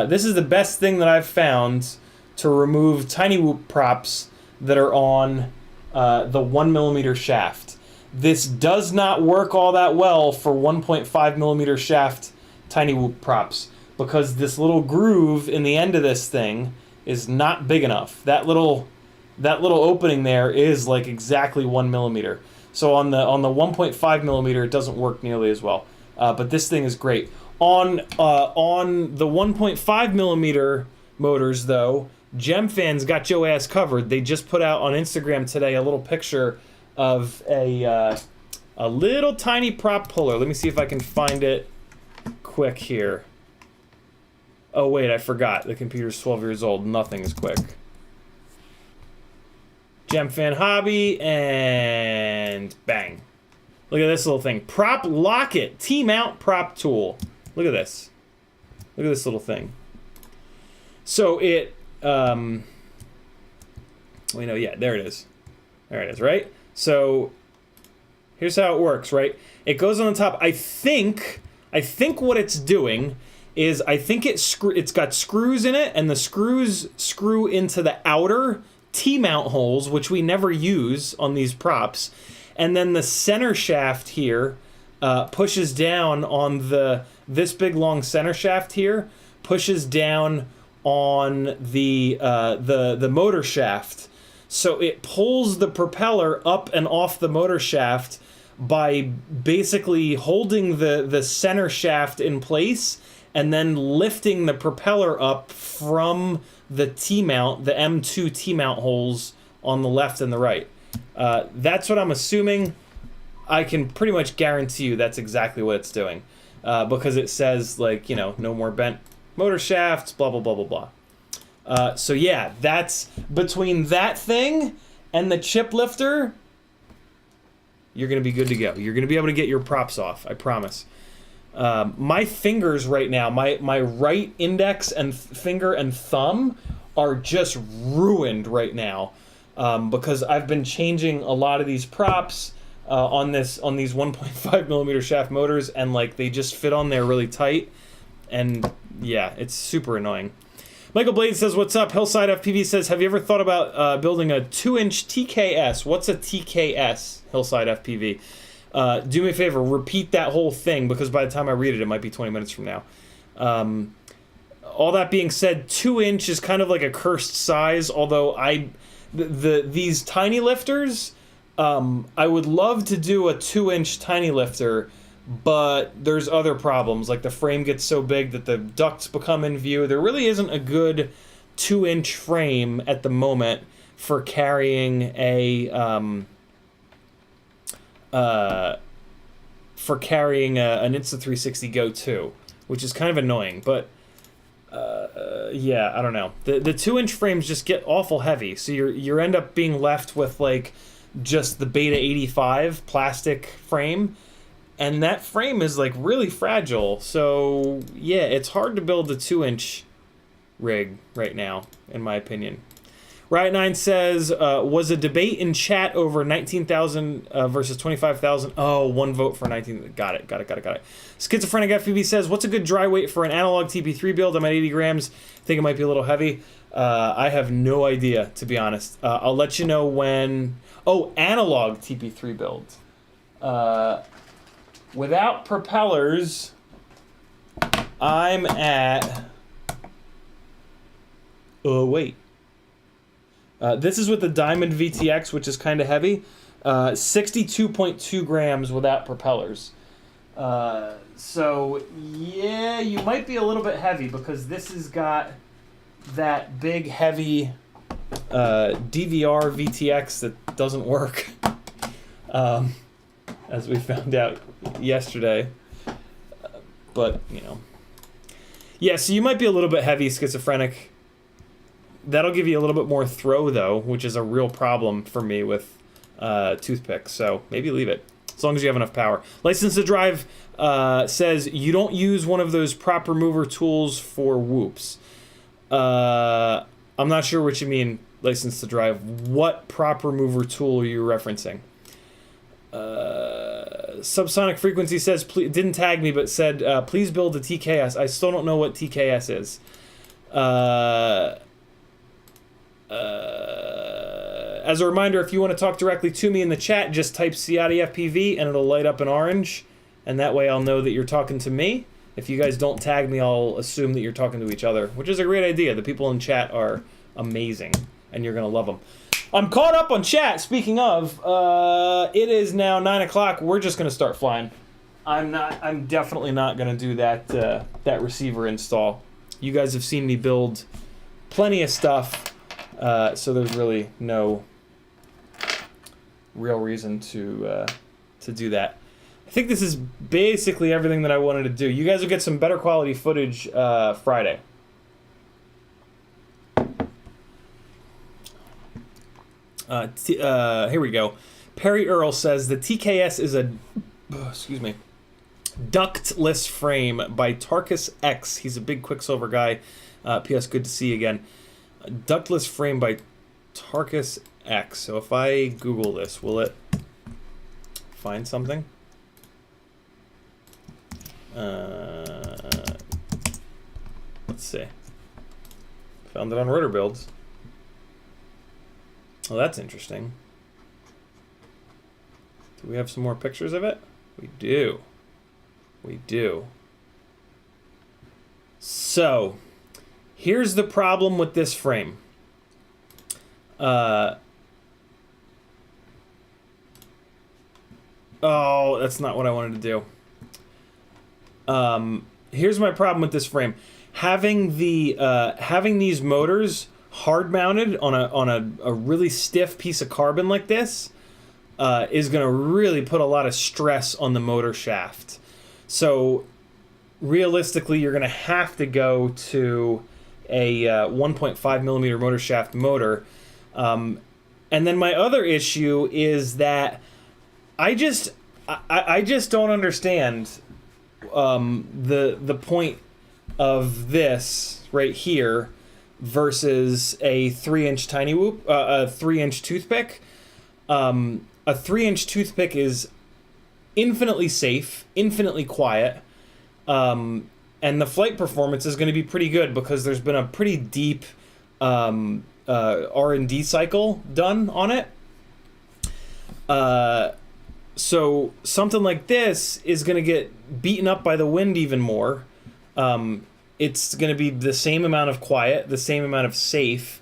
This is the best thing that I've found to remove tiny whoop props that are on the 1mm shaft. This does not work all that well for 1.5mm shaft tiny whoop props because this little groove in the end of this thing is not big enough. That little opening there is like exactly 1mm. So on the 1.5mm it doesn't work nearly as well. But this thing is great. On the 1.5mm motors though, Gemfan's got your ass covered. They just put out on Instagram today a little picture of a little tiny prop puller. Let me see if I can find it quick here. Oh wait, I forgot. The computer's 12 years old. Nothing is quick. Gemfan Hobby, and bang. Look at this little thing. Prop Locket T-mount prop tool. Look at this. Look at this little thing. So it, yeah, there it is. There it is, right? So here's how it works, right? It goes on the top. I think what it's doing is it's got screws in it, and the screws screw into the outer T-mount holes, which we never use on these props, and then the center shaft here pushes down on this big long center shaft here pushes down on the motor shaft, so it pulls the propeller up and off the motor shaft by basically holding the center shaft in place and then lifting the propeller up from the T-mount, the M2 T-mount holes on the left and the right. That's what I'm assuming. I can pretty much guarantee you that's exactly what it's doing. Because it says, like, you know, no more bent motor shafts, blah, blah, blah, blah, blah. So yeah, that's between that thing and the chip lifter, you're going to be good to go. You're going to be able to get your props off, I promise. My fingers right now, my right index and finger and thumb are just ruined right now because I've been changing a lot of these props on these 1.5mm shaft motors, and like they just fit on there really tight, and yeah, it's super annoying. Michael Blades says, what's up? Hillside FPV says, have you ever thought about building a 2-inch TKS? What's a TKS, Hillside FPV? Do me a favor, repeat that whole thing, because by the time I read it, it might be 20 minutes from now. All that being said, 2-inch is kind of like a cursed size, although these tiny lifters, I would love to do a 2-inch tiny lifter, but there's other problems, like the frame gets so big that the ducts become in view. There really isn't a good 2-inch frame at the moment for carrying an Insta360 Go 2, which is kind of annoying, but Yeah, I don't know. The 2-inch frames just get awful heavy, so you end up being left with like just the Beta 85 plastic frame, and that frame is like really fragile. So yeah, it's hard to build a 2-inch rig right now, in my opinion. Riot9 says, was a debate in chat over 19,000 versus 25,000. Oh, 1 vote for 19. Got it. Schizophrenic FPV says, what's a good dry weight for an analog TP3 build? I'm at 80 grams. Think it might be a little heavy. I have no idea, to be honest. I'll let you know when... Oh, analog TP3 build. Without propellers, I'm at... Oh, wait. This is with the Diamond VTX, which is kind of heavy. 62.2 grams without propellers. So, yeah, you might be a little bit heavy because this has got that big, heavy DVR VTX that doesn't work. As we found out yesterday. But, you know. Yeah, so you might be a little bit heavy, Schizophrenic. That'll give you a little bit more throw, though, which is a real problem for me with toothpicks. So maybe leave it, as long as you have enough power. License to Drive says you don't use one of those prop remover tools for whoops. I'm not sure what you mean, License to Drive. What prop remover tool are you referencing? Subsonic Frequency says, didn't tag me, but said, please build a TKS. I still don't know what TKS is. As a reminder, if you want to talk directly to me in the chat, just type CiottiFPV and it'll light up in orange, and that way I'll know that you're talking to me. If you guys don't tag me, I'll assume that you're talking to each other, which is a great idea. The people in chat are amazing, and you're going to love them. I'm caught up on chat. Speaking of, it is now 9 o'clock. We're just going to start flying. I'm definitely not going to do that receiver install. You guys have seen me build plenty of stuff, so there's really no real reason to do that. I think this is basically everything that I wanted to do. You guys will get some better quality footage Friday. Here we go. Perry Earl says the TKS is a ductless frame by Tarkus X. He's a big Quicksilver guy. P.S. Good to see you again. A ductless frame by Tarkus X. So if I Google this, will it find something? Let's see. Found it on Rotor Builds. Well, that's interesting. Do we have some more pictures of it? We do. We do. So, here's the problem with this frame. Oh, that's not what I wanted to do. Here's my problem with this frame. Having these motors hard mounted on a really stiff piece of carbon like this is going to really put a lot of stress on the motor shaft. So realistically, you're going to have to go to a 1.5 millimeter motor shaft motor. And then my other issue is that I just don't understand the point of this right here versus a 3-inch tiny whoop, a 3-inch toothpick. A 3-inch toothpick is infinitely safe, infinitely quiet, and the flight performance is going to be pretty good because there's been a pretty deep R&D cycle done on it. So something like this is going to get beaten up by the wind even more. It's going to be the same amount of quiet, the same amount of safe.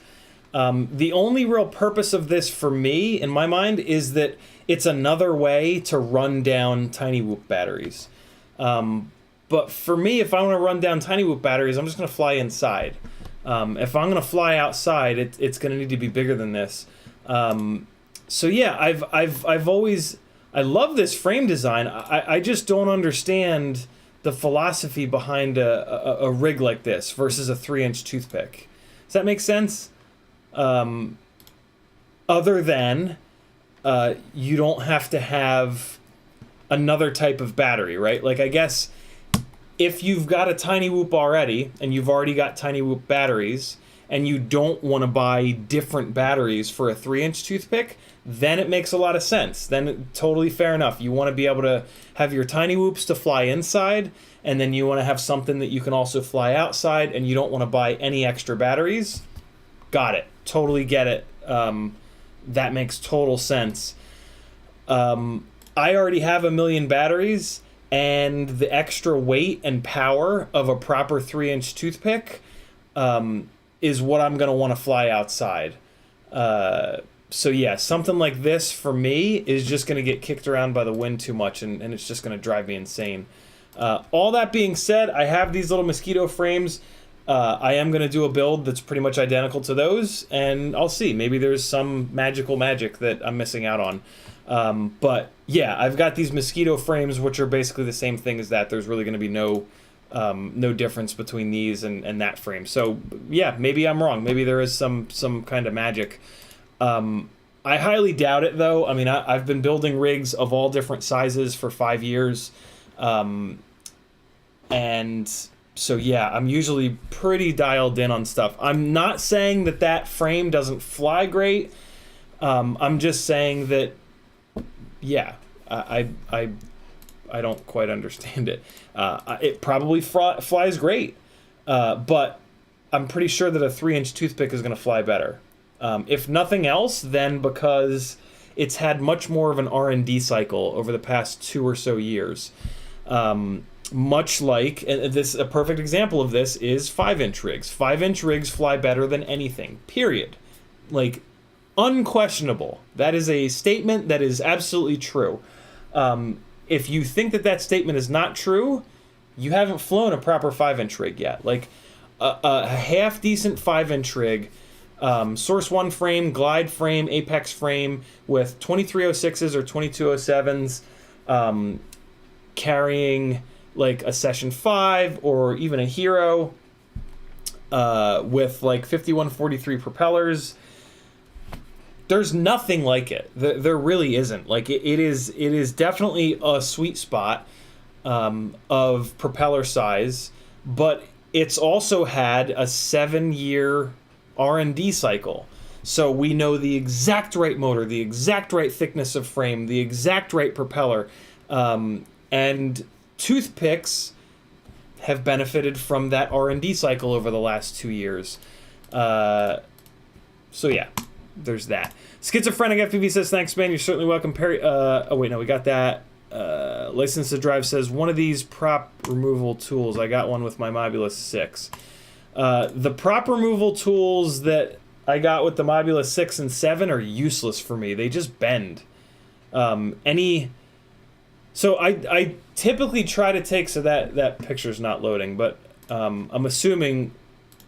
The only real purpose of this for me, in my mind, is that it's another way to run down tiny whoop batteries. But for me, if I want to run down tiny whoop batteries, I'm just going to fly inside. If I'm going to fly outside, it's going to need to be bigger than this. So yeah, I've always, I love this frame design. I just don't understand the philosophy behind a rig like this versus a 3-inch toothpick. Does that make sense? Other than you don't have to have another type of battery, right? Like, I guess if you've got a Tiny Whoop already and you've already got Tiny Whoop batteries and you don't want to buy different batteries for a 3-inch toothpick, then it makes a lot of sense. Then totally fair enough. You want to be able to have your Tiny Whoops to fly inside, and then you want to have something that you can also fly outside, and you don't want to buy any extra batteries. Got it. Totally get it. That makes total sense. I already have 1 million batteries, and the extra weight and power of a proper 3-inch toothpick is what I'm going to want to fly outside. So yeah, something like this for me is just going to get kicked around by the wind too much, and it's just going to drive me insane. All that being said, I have these little mosquito frames. I am going to do a build that's pretty much identical to those, and I'll see. Maybe there's some magical magic that I'm missing out on. But yeah, I've got these mosquito frames, which are basically the same thing as that. There's really going to be no difference between these and that frame. So yeah, maybe I'm wrong. Maybe there is some kind of magic. I highly doubt it, though. I mean, I've been building rigs of all different sizes for 5 years. And so, yeah, I'm usually pretty dialed in on stuff. I'm not saying that frame doesn't fly great. I'm just saying that, yeah, I don't quite understand it. It probably flies great, but I'm pretty sure that a 3-inch toothpick is going to fly better. If nothing else, then because it's had much more of an R&D cycle over the past 2 or so years. Much like, and a perfect example of this is 5-inch rigs. 5-inch rigs fly better than anything, period. Like, unquestionable. That is a statement that is absolutely true. If you think that statement is not true, you haven't flown a proper 5-inch rig yet. Like, a half-decent 5-inch rig, Source 1 frame, glide frame, apex frame with 2306s or 2207s, carrying like a Session 5 or even a Hero, with like 5143 propellers. There's nothing like it. There really isn't. Like it is definitely a sweet spot of propeller size, but it's also had a 7-year R&D cycle. So we know the exact right motor, the exact right thickness of frame, the exact right propeller, and toothpicks have benefited from that R&D cycle over the last 2 years. So yeah, there's that. Schizophrenic FPV says, thanks, man. You're certainly welcome. Perry. Oh, wait, no, we got that. License to Drive says, one of these prop removal tools. I got one with my Mobula 6. The prop removal tools that I got with the Mobula 6 and 7 are useless for me. They just bend. So I typically try to take, so that picture's not loading, but I'm assuming,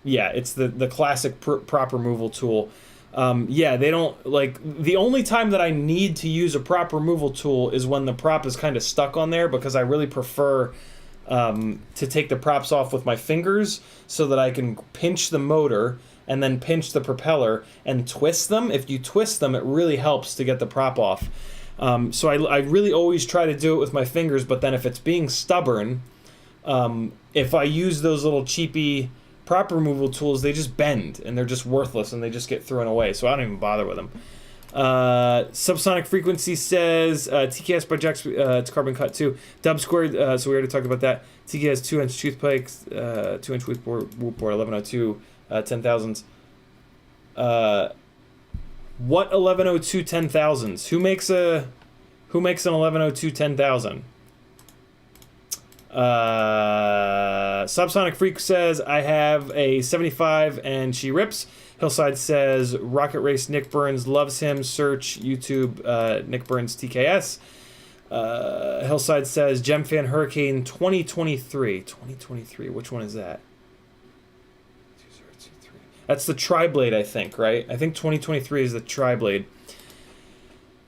yeah, it's the classic prop removal tool. Yeah, they don't, like, the only time that I need to use a prop removal tool is when the prop is kind of stuck on there, because I really prefer to take the props off with my fingers so that I can pinch the motor and then pinch the propeller and twist them. If you twist them, it really helps to get the prop off. So I really always try to do it with my fingers, but then if it's being stubborn, if I use those little cheapy prop removal tools, they just bend and they're just worthless and they just get thrown away, so I don't even bother with them. Subsonic Frequency says, TKS by Jack's, it's carbon cut too. Dub squared, so we already talked about that. TKS 2-inch toothpicks, 2-inch whoop board, 1102, 10,000s. What 1102 10,000s? Who makes an 1102 10,000? Subsonic Freak says, I have a 75 and she rips. Hillside says, Rocket Race Nick Burns loves him. Search YouTube Nick Burns TKS. Hillside says, Gemfan Hurricane 2023. 2023, which one is that? That's the TriBlade, I think, right? I think 2023 is the TriBlade.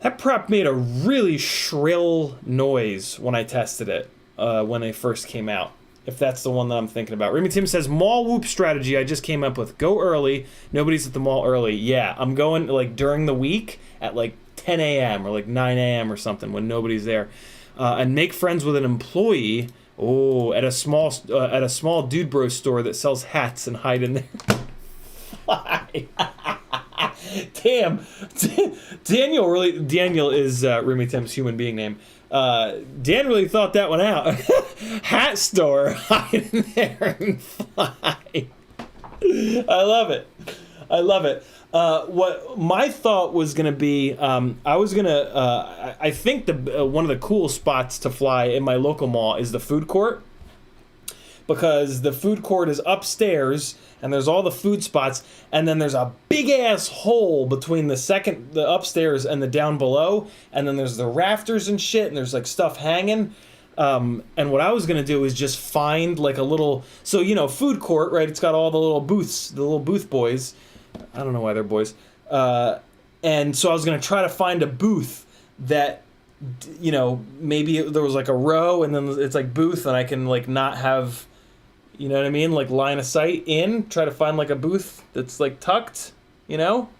That prop made a really shrill noise when I tested it. when they first came out, if that's the one that I'm thinking about. Remy Tim says, mall whoop strategy I just came up with. Go early. Nobody's at the mall early. Yeah, I'm going like during the week at like 10 a.m. or like 9 a.m. or something when nobody's there. And make friends with an employee at a small dude bro store that sells hats and hide in there. Damn. Daniel is Remy Tim's human being name. Dan really thought that one out. Hat store, hide in there and fly. I love it. What my thought was going to be, I think one of the cool spots to fly in my local mall is the food court, because the food court is upstairs and there's all the food spots, and then there's a big ass hole between the upstairs and the down below, and then there's the rafters and shit, and there's like stuff hanging. And what I was gonna do is just find like a little, so food court, right? It's got all the little booths, the little booth boys. I don't know why they're boys. And so I was gonna try to find a booth that, maybe there was like a row, and then it's like booth, and I can like not have, you know what I mean? Like line of sight in, try to find like a booth that's like tucked, All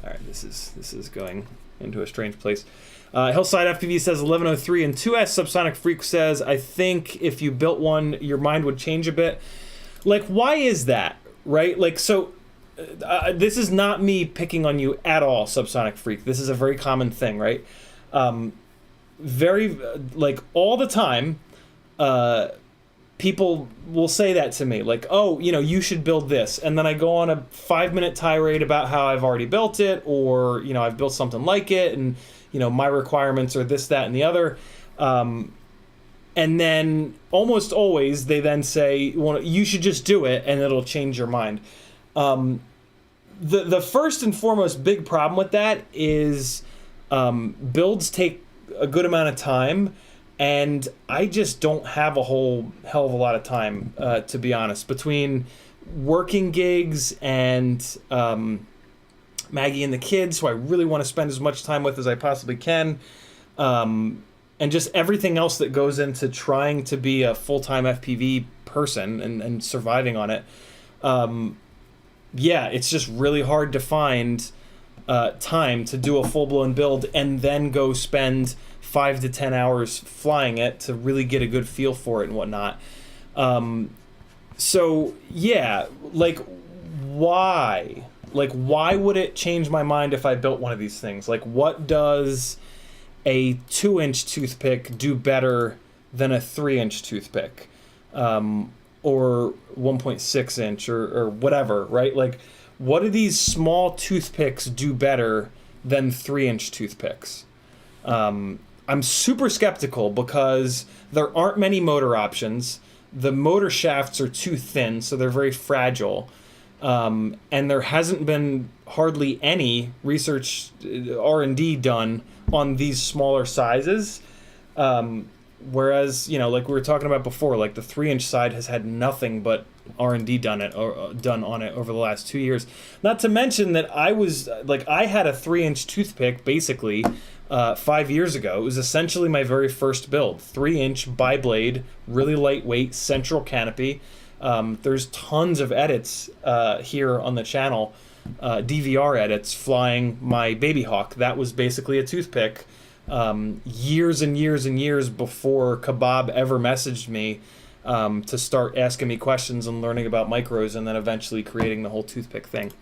right, this is going into a strange place. Hillside FPV says 1103 and 2S. Subsonic Freak says, I think if you built one, your mind would change a bit. Like, why is that, right? Like, so this is not me picking on you at all, Subsonic Freak. This is a very common thing, right? Very, like, all the time, people will say that to me, like, oh, you should build this. And then I go on a 5-minute tirade about how I've already built it, or, I've built something like it, and, my requirements are this, that, and the other. And then almost always they then say, well, you should just do it and it'll change your mind. The first and foremost big problem with that is builds take a good amount of time, and I just don't have a whole hell of a lot of time, to be honest, between working gigs and Maggie and the kids, who I really want to spend as much time with as I possibly can, and just everything else that goes into trying to be a full-time FPV person and surviving on it. It's just really hard to find time to do a full-blown build and then go spend 5 to 10 hours flying it to really get a good feel for it and whatnot. So yeah, like, why? Like, why would it change my mind if I built one of these things? Like, what does a 2-inch toothpick do better than a 3-inch toothpick? Or 1.6 inch or whatever, right? Like, what do these small toothpicks do better than 3-inch toothpicks? I'm super skeptical because there aren't many motor options. The motor shafts are too thin, so they're very fragile. And there hasn't been hardly any research, R&D done on these smaller sizes. Whereas, like we were talking about before, like the 3-inch side has had nothing but R&D done on it over the last 2 years. Not to mention that I had a 3-inch toothpick basically 5 years ago. It was essentially my very first build. 3-inch BiBlade, really lightweight, central canopy. There's tons of edits here on the channel, DVR edits flying my Baby Hawk. That was basically a toothpick. Years and years and years before Kebab ever messaged me to start asking me questions and learning about micros, and then eventually creating the whole toothpick thing.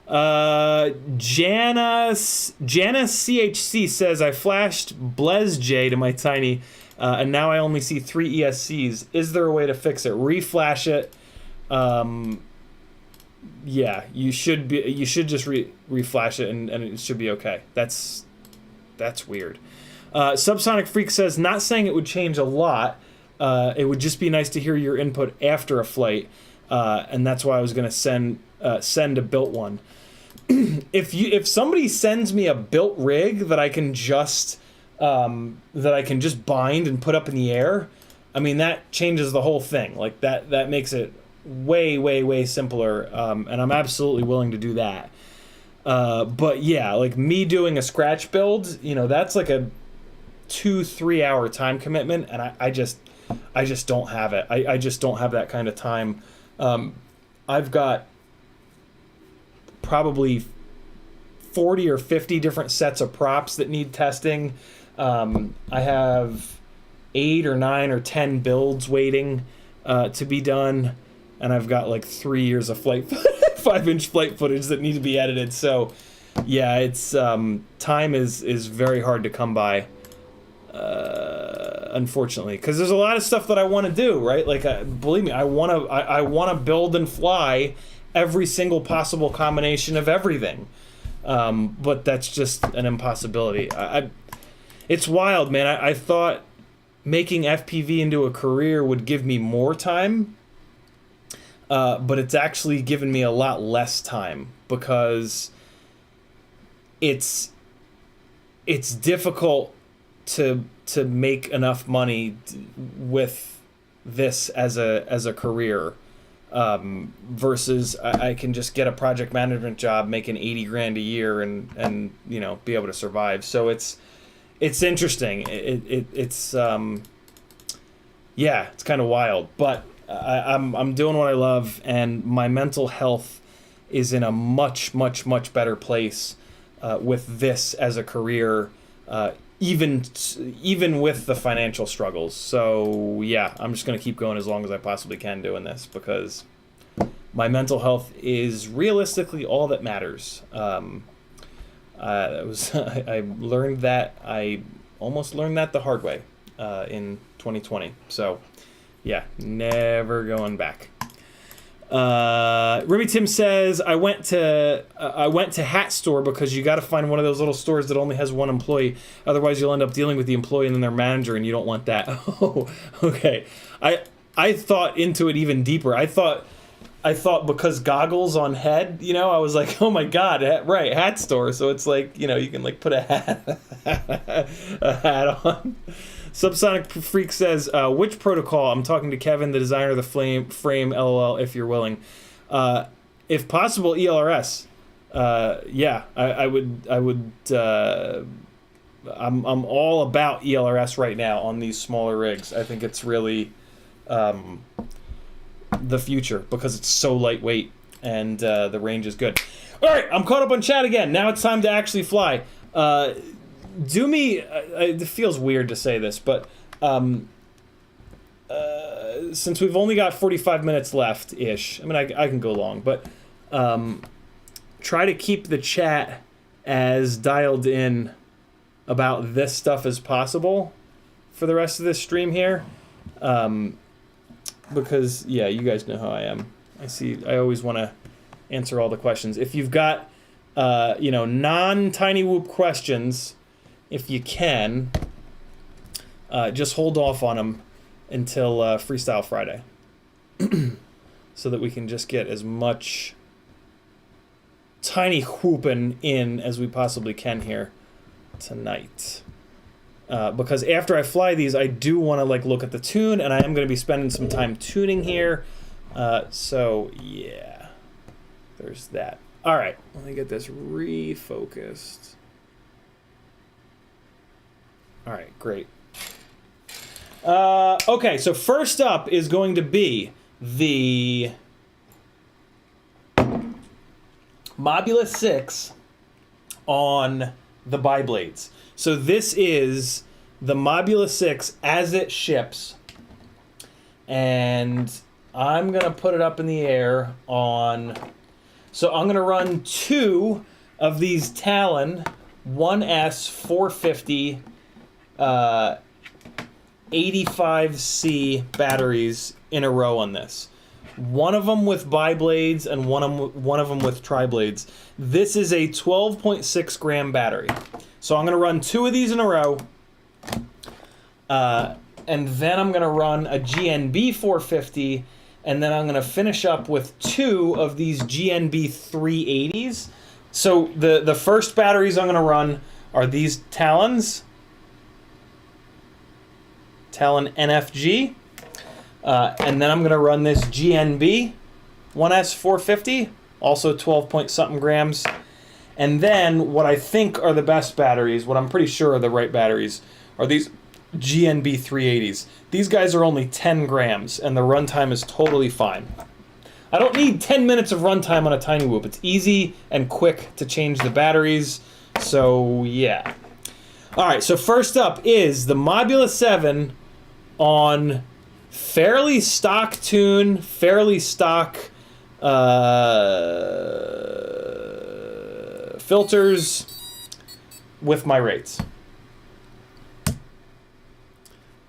Jana CHC says, I flashed Blez J to my Tiny, and now I only see 3 ESCs. Is there a way to fix it? Reflash it. Yeah, you should just reflash it, and it should be okay. That's weird. Subsonic Freak says, not saying it would change a lot. It would just be nice to hear your input after a flight, and that's why I was going to send a built one. If somebody sends me a built rig that I can just bind and put up in the air, I mean, that changes the whole thing. Like that makes it way, way, way simpler, and I'm absolutely willing to do that. But yeah, like me doing a scratch build, that's like a 2-3 hour time commitment, and I just don't have it. I just don't have that kind of time. I've got probably 40 or 50 different sets of props that need testing. I have 8 or 9 or 10 builds waiting to be done, and I've got like 3 years of flight 5-inch flight footage that need to be edited. So yeah, it's time is very hard to come by, unfortunately, because there's a lot of stuff that I want to do, right? Like, believe me, I want to build and fly every single possible combination of everything, but that's just an impossibility. It's wild, man. I thought making FPV into a career would give me more time, but it's actually given me a lot less time, because it's difficult to make enough money with this as a career, versus I can just get a project management job making 80 grand a year and you know, be able to survive. So it's interesting. It's yeah, it's kind of wild, but I'm doing what I love, and my mental health is in a much better place with this as a career, even with the financial struggles. So yeah, I'm just gonna keep going as long as I possibly can doing this, because my mental health is realistically all that matters. I learned that. I almost learned that the hard way in 2020. So yeah, never going back. Remy Tim says, I went to Hat Store because you got to find one of those little stores that only has one employee. Otherwise, you'll end up dealing with the employee and then their manager, and you don't want that. Oh, okay. I thought into it even deeper. I thought because goggles on head, you know, I was like, oh my God, right, Hat Store. So it's like, you know, you can like put a hat on. Subsonic Freak says, which protocol? I'm talking to Kevin, the designer of the frame, LOL, if you're willing. If possible, ELRS. Yeah, I would. I'm all about ELRS right now on these smaller rigs. I think it's really the future, because it's so lightweight and the range is good. All right, I'm caught up on chat again. Now it's time to actually fly. Do me, it feels weird to say this, but since we've only got 45 minutes left-ish, I mean, I can go long, but try to keep the chat as dialed in about this stuff as possible for the rest of this stream here. Because, yeah, you guys know how I am. I always want to answer all the questions. If you've got, you know, non-Tiny Whoop questions, if you can, just hold off on them until Freestyle Friday, so that we can just get as much tiny whooping in as we possibly can here tonight. Because after I fly these, I do want to like look at the tune, and I am going to be spending some time tuning here. So yeah, there's that. All right, let me get this refocused. All right, great. Okay, so first up is going to be the Mobula 6 on the BiBlades. So this is the Mobula 6 as it ships, and I'm going to put it up in the air on... So I'm going to run 2 of these Talon 1S 450 85C batteries in a row on this. One of them with BiBlades and one of them with TriBlades. This is a 12.6 gram battery. So I'm going to run 2 of these in a row. And then I'm going to run a GNB 450. And then I'm going to finish up with 2 of these GNB 380s. So the first batteries I'm going to run are these Talons. Talon NFG. And then I'm going to run this GNB 1S 450, also 12-point-something grams. And then what I think are the best batteries, what I'm pretty sure are the right batteries, are these GNB 380s. These guys are only 10 grams, and the runtime is totally fine. I don't need 10 minutes of runtime on a tiny whoop. It's easy and quick to change the batteries, so yeah. Alright, so first up is the Mobula 7 on fairly stock tune, fairly stock filters with my rates.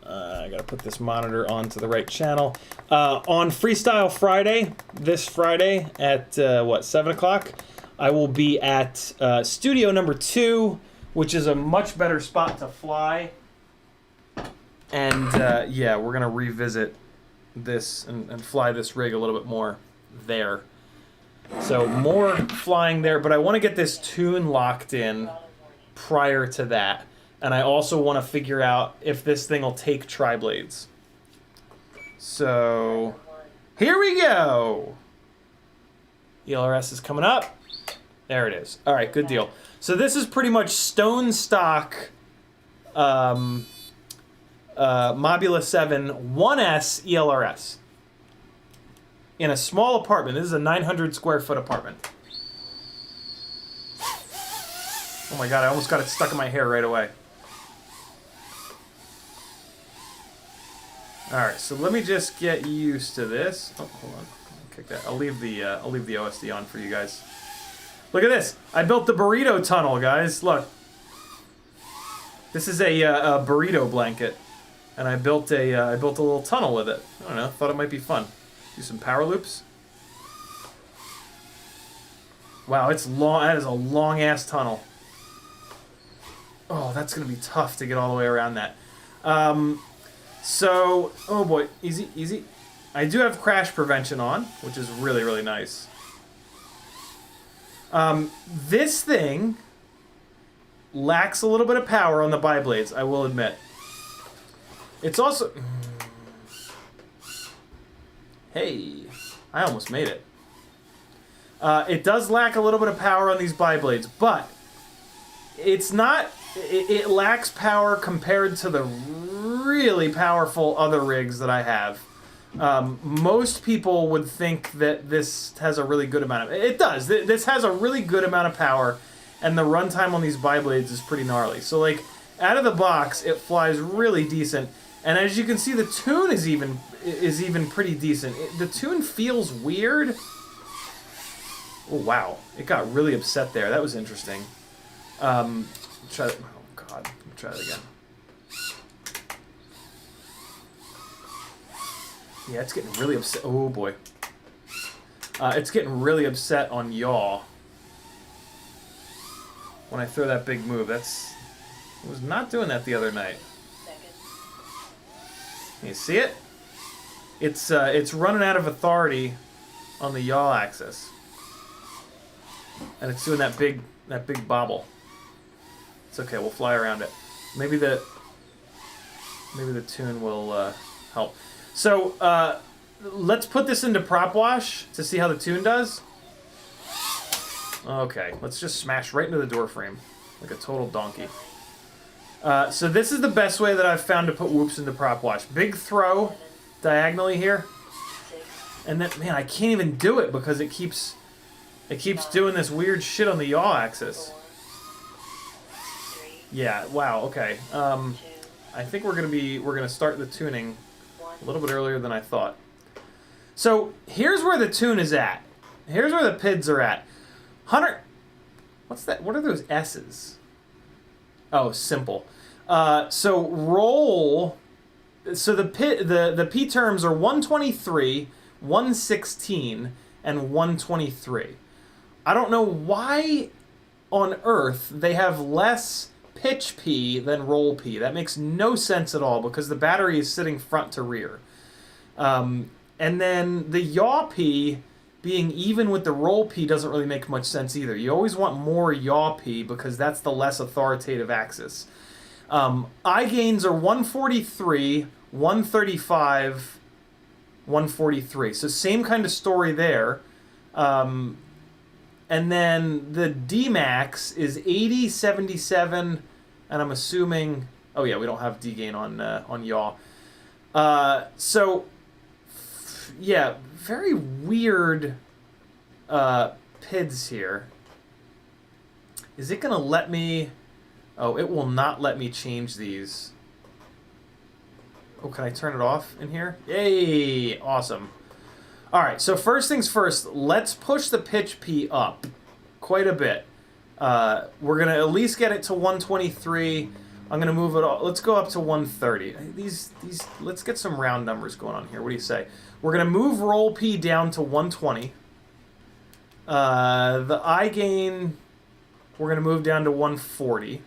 I gotta put this monitor onto the right channel. On Freestyle Friday, this Friday at, 7 o'clock, I will be at studio number 2, which is a much better spot to fly. And, yeah, we're gonna revisit this and fly this rig a little bit more there. So, more flying there, but I want to get this tune locked in prior to that. And I also want to figure out if this thing will take TriBlades. So, here we go! ELRS is coming up. There it is. Alright, good deal. So this is pretty much stone stock Mobula 7 1S ELRS. In a small apartment. This is a 900 square foot apartment. Oh my god, I almost got it stuck in my hair right away. Alright, so let me just get used to this. Oh, hold on. Kick that. I'll leave the OSD on for you guys. Look at this. I built the burrito tunnel, guys. Look. This is a burrito blanket. And I built a little tunnel with it. I don't know, thought it might be fun. Do some power loops. Wow, it's long. That is a long ass tunnel. Oh, that's gonna be tough to get all the way around that. So, oh boy, easy, easy. I do have crash prevention on, which is really, really nice. This thing lacks a little bit of power on the BiBlades, I will admit. It's also... Hey, I almost made it. It does lack a little bit of power on these BiBlades, but it's not... It lacks power compared to the really powerful other rigs that I have. Most people would think that this has a really good amount of... It does. This has a really good amount of power, and the runtime on these BiBlades is pretty gnarly. So, like, out of the box, it flies really decent. And as you can see, the tune is even pretty decent. The tune feels weird. Oh, wow. It got really upset there. That was interesting. Try that. Oh, God. Let me try that again. Yeah, it's getting really upset. Oh, boy. It's getting really upset on yaw. When I throw that big move. It was not doing that the other night. You see it? It's running out of authority on the yaw axis. And it's doing that big bobble. It's okay, we'll fly around it. Maybe the tune will help. So let's put this into prop wash to see how the tune does. Okay, let's just smash right into the door frame like a total donkey. So this is the best way that I've found to put whoops into prop wash. Big throw diagonally here. And then, man, I can't even do it because it keeps doing this weird shit on the yaw axis. Yeah, wow, okay. I think we're gonna start the tuning a little bit earlier than I thought. So here's where the tune is at. Here's where the PIDs are at. What's that? What are those S's? Oh, simple. So roll. So the P terms are 123, 116, and 123. I don't know why on earth they have less pitch P than roll P. That makes no sense at all because the battery is sitting front to rear. And then the yaw P being even with the roll P doesn't really make much sense either. You always want more yaw P because that's the less authoritative axis. I gains are 143, 135, 143. So same kind of story there. And then the D max is 80, 77, and I'm assuming Oh yeah, we don't have D gain on yaw. So yeah, very weird PIDs here. Is it gonna let me? Oh, it will not let me change these. Oh, can I turn it off in here? Yay! Awesome. All right, so first things first, let's push the pitch P up quite a bit. We're gonna at least get it to 123. I'm gonna move it all. Let's go up to 130. Let's get some round numbers going on here. What do you say? We're gonna move roll P down to 120. The I gain, we're gonna move down to 140.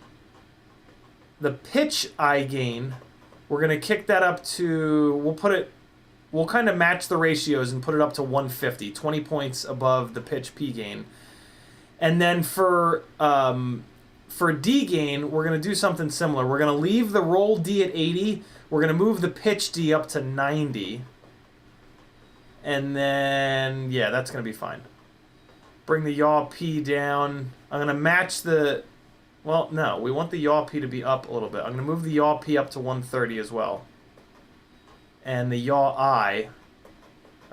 The pitch I gain, we're gonna kick that up to. We'll kind of match the ratios and put it up to 150, 20 points above the pitch P gain. And then for D gain, we're going to do something similar. We're going to leave the roll D at 80. We're going to move the pitch D up to 90. And then, yeah, that's going to be fine. Bring the yaw P down. I'm going to match the... Well, no, we want the yaw P to be up a little bit. I'm going to move the yaw P up to 130 as well. And the yaw I...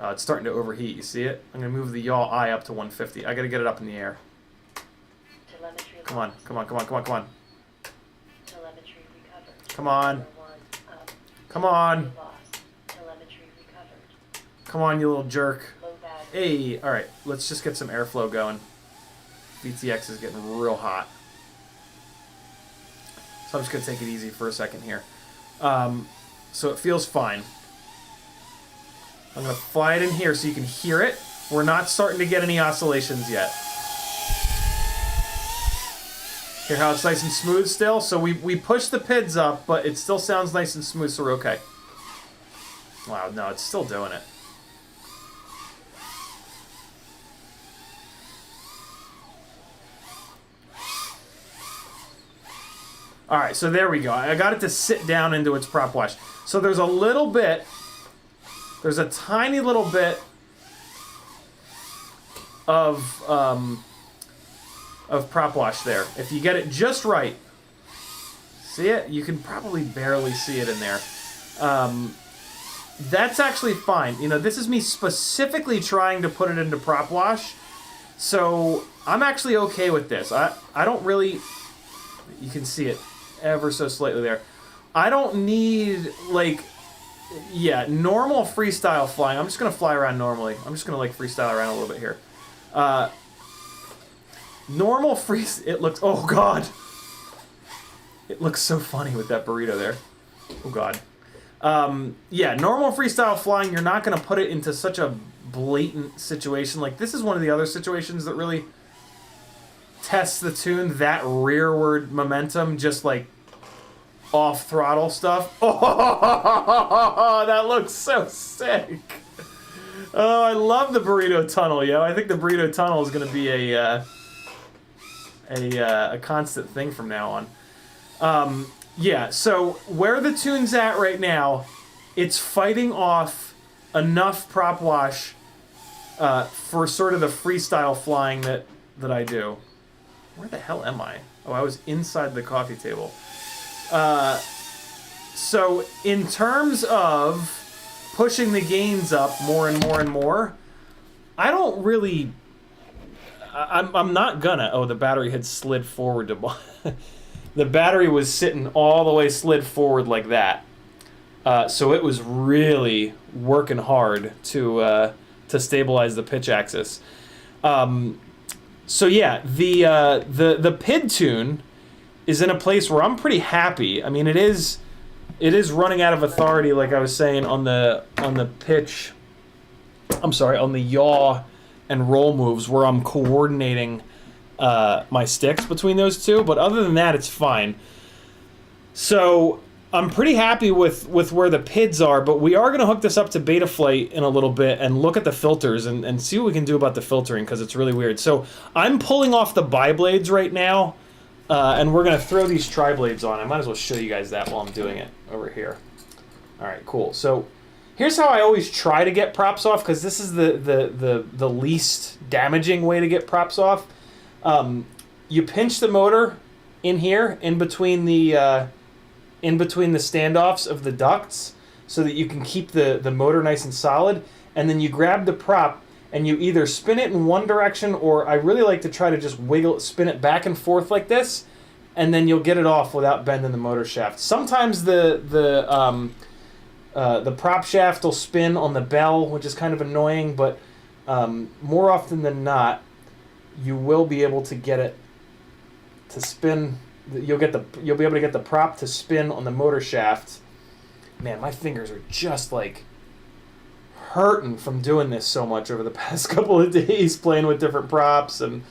it's starting to overheat, you see it? I'm going to move the yaw I up to 150. I got to get it up in the air. Come on, come on, come on, come on, come on. Telemetry recovered. Come on. Come on. Telemetry recovered. Come on, you little jerk. Low battery. Hey, alright, let's just get some airflow going. VTX is getting real hot. So I'm just going to take it easy for a second here. So it feels fine. I'm going to fly it in here so you can hear it. We're not starting to get any oscillations yet. Hear how it's nice and smooth still? So we push the PIDs up, but it still sounds nice and smooth, so we're okay. Wow, no, it's still doing it. Alright, so there we go. I got it to sit down into its prop wash. So there's a little bit, there's a tiny little bit of prop wash there. If you get it just right, see it? You can probably barely see it in there. That's actually fine. You know, this is me specifically trying to put it into prop wash, so I'm actually okay with this. I don't really, you can see it ever so slightly there. I don't need, like, yeah, normal freestyle flying. I'm just going to fly around normally. I'm just going to, like, freestyle around a little bit here. Normal free... It looks... Oh, God. It looks so funny with that burrito there. Oh, God. Yeah, normal freestyle flying, you're not going to put it into such a blatant situation. Like, this is one of the other situations that really tests the tune. That rearward momentum, just, like, off-throttle stuff. Oh, that looks so sick. Oh, I love the burrito tunnel, yo. I think the burrito tunnel is going to be a constant thing from now on. Yeah, so where the tune's at right now, it's fighting off enough prop wash for sort of the freestyle flying that I do. Where the hell am I? Oh, I was inside the coffee table. So in terms of pushing the gains up more and more and more, I don't really... I'm not gonna... Oh, the battery had slid forward to... The battery was sitting all the way slid forward like that. So it was really working hard to stabilize the pitch axis. So yeah, the PID tune is in a place where I'm pretty happy. I mean, it is running out of authority, like I was saying, on the pitch. I'm sorry, on the yaw and roll moves where I'm coordinating my sticks between those two. But other than that, it's fine. So I'm pretty happy with where the PIDs are, but we are going to hook this up to Betaflight in a little bit and look at the filters and see what we can do about the filtering, because it's really weird. So I'm pulling off the BiBlades right now, and we're going to throw these TriBlades on. I might as well show you guys that while I'm doing it over here. All right, cool. So here's how I always try to get props off, because this is the least damaging way to get props off. You pinch the motor in here, in between the in between the standoffs of the ducts so that you can keep the motor nice and solid. And then you grab the prop and you either spin it in one direction, or I really like to try to just spin it back and forth like this, and then you'll get it off without bending the motor shaft. Sometimes the prop shaft will spin on the bell, which is kind of annoying, but more often than not, you will be able to get it to spin. You'll be able to get the prop to spin on the motor shaft. Man, my fingers are just like hurting from doing this so much over the past couple of days, playing with different props. And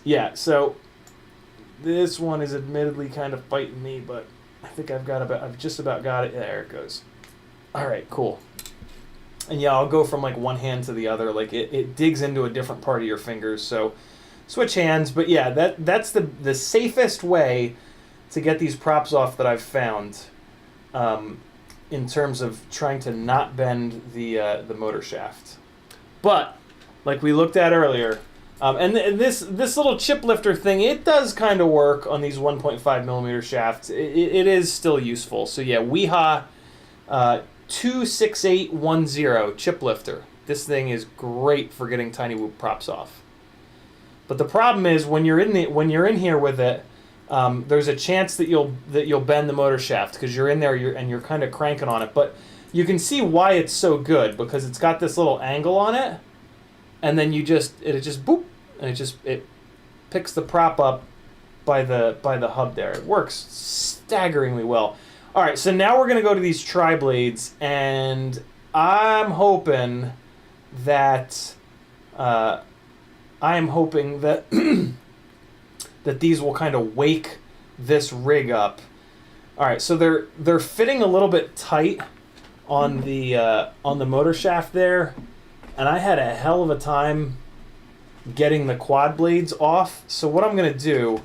yeah, so this one is admittedly kind of fighting me, but I think I've just about got it. There it goes. All right, cool. And yeah, I'll go from like one hand to the other. Like it digs into a different part of your fingers, so switch hands. But yeah, that's the safest way to get these props off that I've found, in terms of trying to not bend the motor shaft. But like we looked at earlier, and this little chip lifter thing, it does kind of work on these 1.5 millimeter shafts. It is still useful. So yeah, Weha 26810 chip lifter. This thing is great for getting tiny whoop props off. But the problem is when you're in here with it, there's a chance that you'll bend the motor shaft because you're in there and you're kind of cranking on it. But you can see why it's so good, because it's got this little angle on it, and then it just boop, and it picks the prop up by the hub there. It works staggeringly well. All right, so now we're gonna go to these TriBlades, and I'm hoping that that these will kind of wake this rig up. All right, so they're fitting a little bit tight on the motor shaft there, and I had a hell of a time getting the quad blades off. So what I'm gonna do,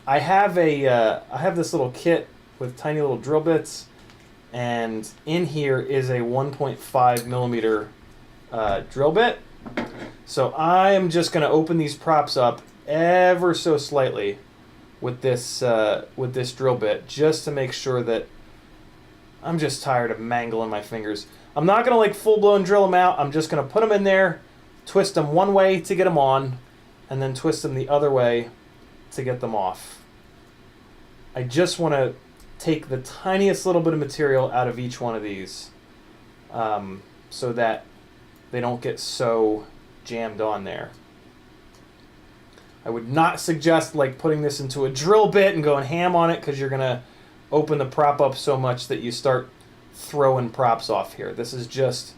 I have this little kit with tiny little drill bits, and in here is a 1.5 millimeter drill bit. So I am just gonna open these props up ever so slightly with this drill bit, just to make sure that I'm just tired of mangling my fingers. I'm not gonna like full-blown drill them out. I'm just gonna put them in there, twist them one way to get them on, and then twist them the other way to get them off. I just want to take the tiniest little bit of material out of each one of these, so that they don't get so jammed on there. I would not suggest like putting this into a drill bit and going ham on it, because you're gonna open the prop up so much that you start throwing props off here. This is just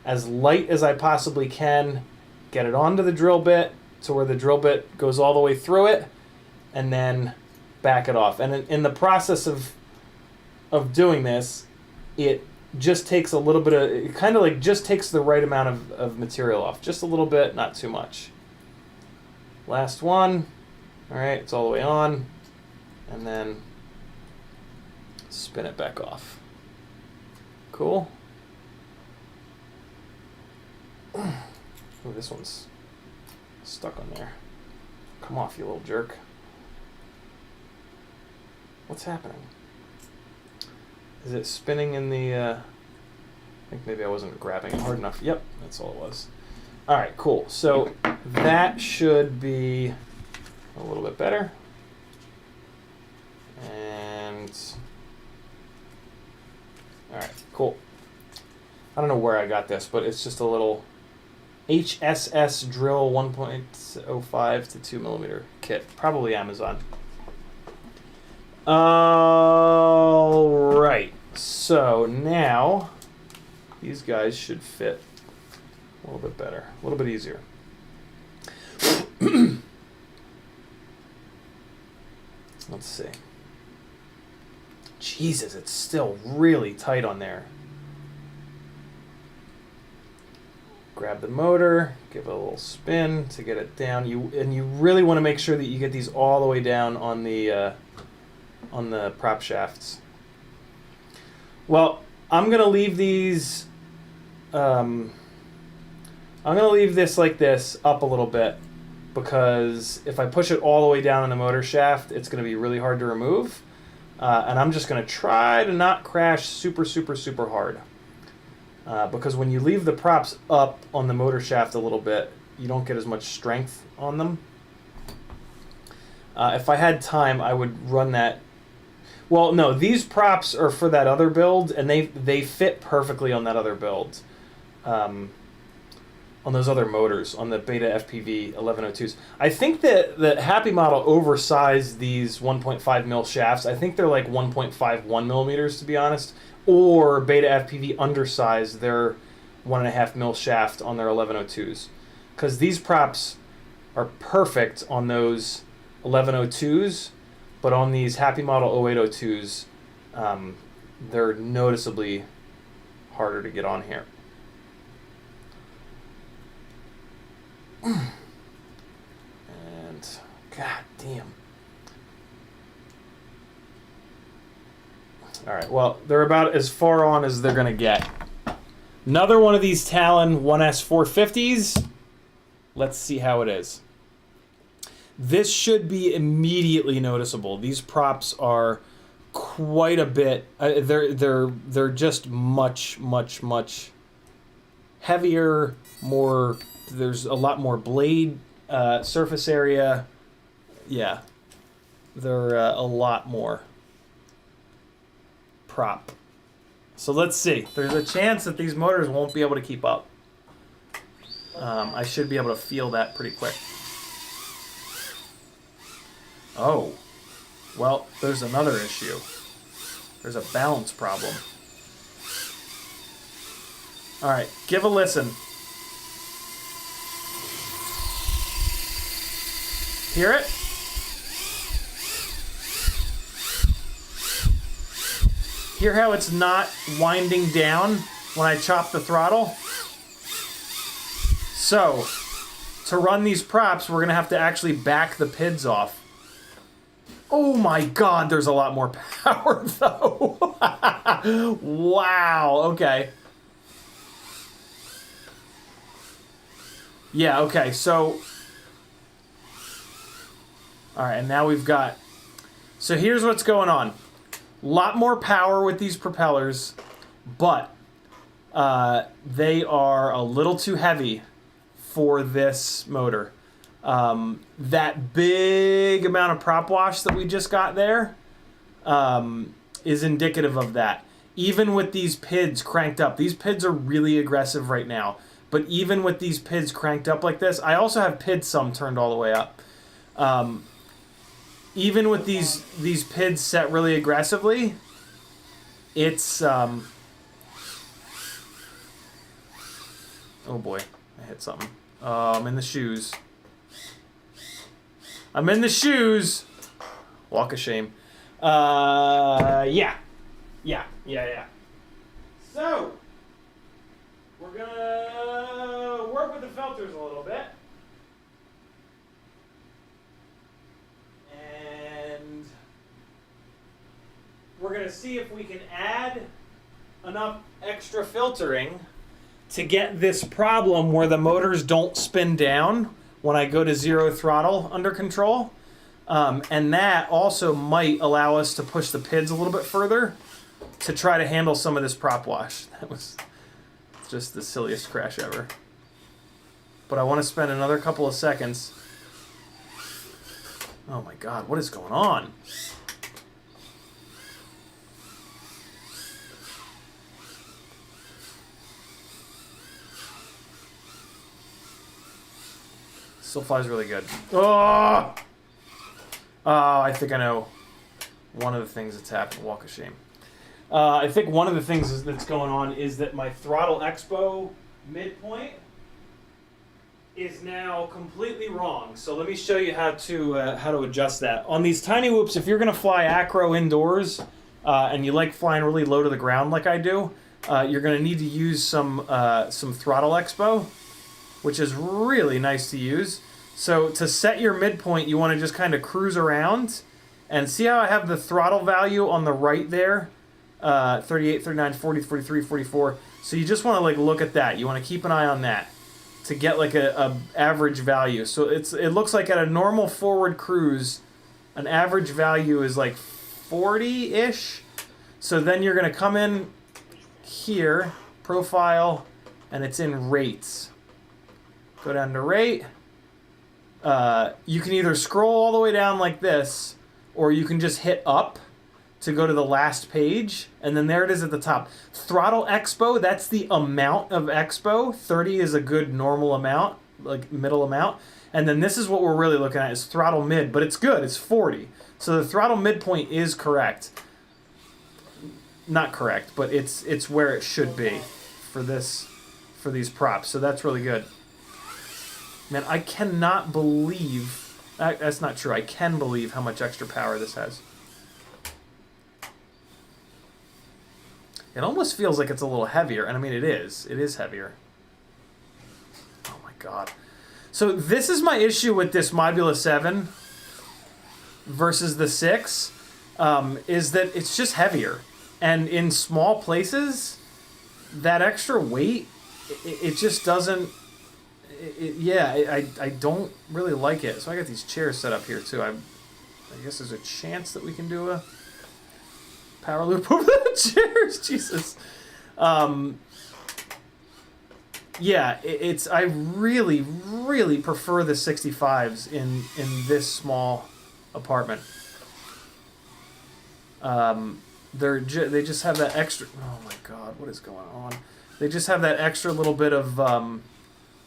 as light as I possibly can. Get it onto the drill bit to where the drill bit goes all the way through it, and then back it off. And in the process of doing this, it just takes a little bit of, it kind of like just takes the right amount of material off. Just a little bit, not too much. Last one. All right, it's all the way on. And then spin it back off. Cool. Oh, this one's stuck on there. Come off, you little jerk. What's happening? Is it spinning in the... I think maybe I wasn't grabbing it hard enough. Yep, that's all it was. All right, cool. So that should be a little bit better. And... all right, cool. I don't know where I got this, but it's just a little HSS drill 1.05 to 2 millimeter kit. Probably Amazon. All right. So now these guys should fit a little bit better, a little bit easier. Let's see. Jesus, it's still really tight on there. Grab the motor, give it a little spin to get it down. You really want to make sure that you get these all the way down on the prop shafts. Well, I'm gonna leave these. I'm gonna leave this like this up a little bit, because if I push it all the way down on the motor shaft, it's gonna be really hard to remove. And I'm just going to try to not crash super, super, super hard. Because when you leave the props up on the motor shaft a little bit, you don't get as much strength on them. If I had time, I would run that. Well, no, these props are for that other build, and they fit perfectly on that other build. On those other motors, on the Beta FPV 1102s. I think that the Happy model oversized these 1.5 mil shafts. I think they're like 1.51 millimeters, to be honest. Or Beta FPV undersized their 1.5 mil shaft on their 1102s. Because these props are perfect on those 1102s, but on these Happy model 0802s, they're noticeably harder to get on here. And god damn. Alright, well, they're about as far on as they're gonna get. Another one of these Talon 1S450s. Let's see how it is. This should be immediately noticeable. These props are quite a bit. They're just much heavier, more. There's a lot more blade surface area. Yeah, they're a lot more prop. So let's see. There's a chance that these motors won't be able to keep up. I should be able to feel that pretty quick. Oh, well, there's another issue. There's a balance problem. All right, give a listen. Hear it? Hear how it's not winding down when I chop the throttle? So, to run these props, we're going to have to actually back the PIDs off. Oh my god, there's a lot more power, though. Wow, okay. Yeah, okay, so... Alright, and now we've got... So here's what's going on. A lot more power with these propellers, but they are a little too heavy for this motor. That big amount of prop wash that we just got there is indicative of that. Even with these PIDs cranked up, these PIDs are really aggressive right now, but even with these PIDs cranked up like this, I also have PID sum turned all the way up. Even with these PIDs set really aggressively, it's oh boy, I hit something. I'm in the shoes. I'm in the shoes. Walk of shame. Yeah. So, we're gonna work with the filters a little bit. And we're gonna see if we can add enough extra filtering to get this problem where the motors don't spin down when I go to zero throttle under control. And that also might allow us to push the PIDs a little bit further to try to handle some of this prop wash. That was just the silliest crash ever. But I want to spend another couple of seconds. Oh my god, what is going on? Still flies really good. Oh! Oh, I think I know one of the things that's happened. Walk of shame. I think one of the things that's going on is that my throttle expo midpoint is now completely wrong. So let me show you how to adjust that. On these tiny whoops, if you're going to fly acro indoors and you like flying really low to the ground like I do, you're going to need to use some throttle expo, which is really nice to use. So to set your midpoint, you want to just kind of cruise around and see how I have the throttle value on the right there, 38, 39, 40, 43, 44. So you just want to like look at that. You want to keep an eye on that to get like a average value. So it looks like at a normal forward cruise, an average value is like 40-ish. So then you're going to come in here, profile, and it's in rates. Go down to rate. You can either scroll all the way down like this, or you can just hit up to go to the last page, and then there it is at the top. Throttle expo, that's the amount of expo. 30 is a good normal amount, like middle amount. And then this is what we're really looking at, is throttle mid, but it's good, it's 40. So the throttle midpoint is correct. Not correct, but it's where it should be for these props. So that's really good. Man, I cannot believe, that's not true. I can believe how much extra power this has. It almost feels like it's a little heavier, and I mean it is. It is heavier. Oh my god. So this is my issue with this Mobula 7 versus the 6, is that it's just heavier. And in small places, that extra weight, it just doesn't... I don't really like it. So I got these chairs set up here too. I guess there's a chance that we can do a power loop over the chairs. Jesus. I really, really prefer the 65s in this small apartment. They just have that extra... Oh my god, what is going on? They just have that extra little bit of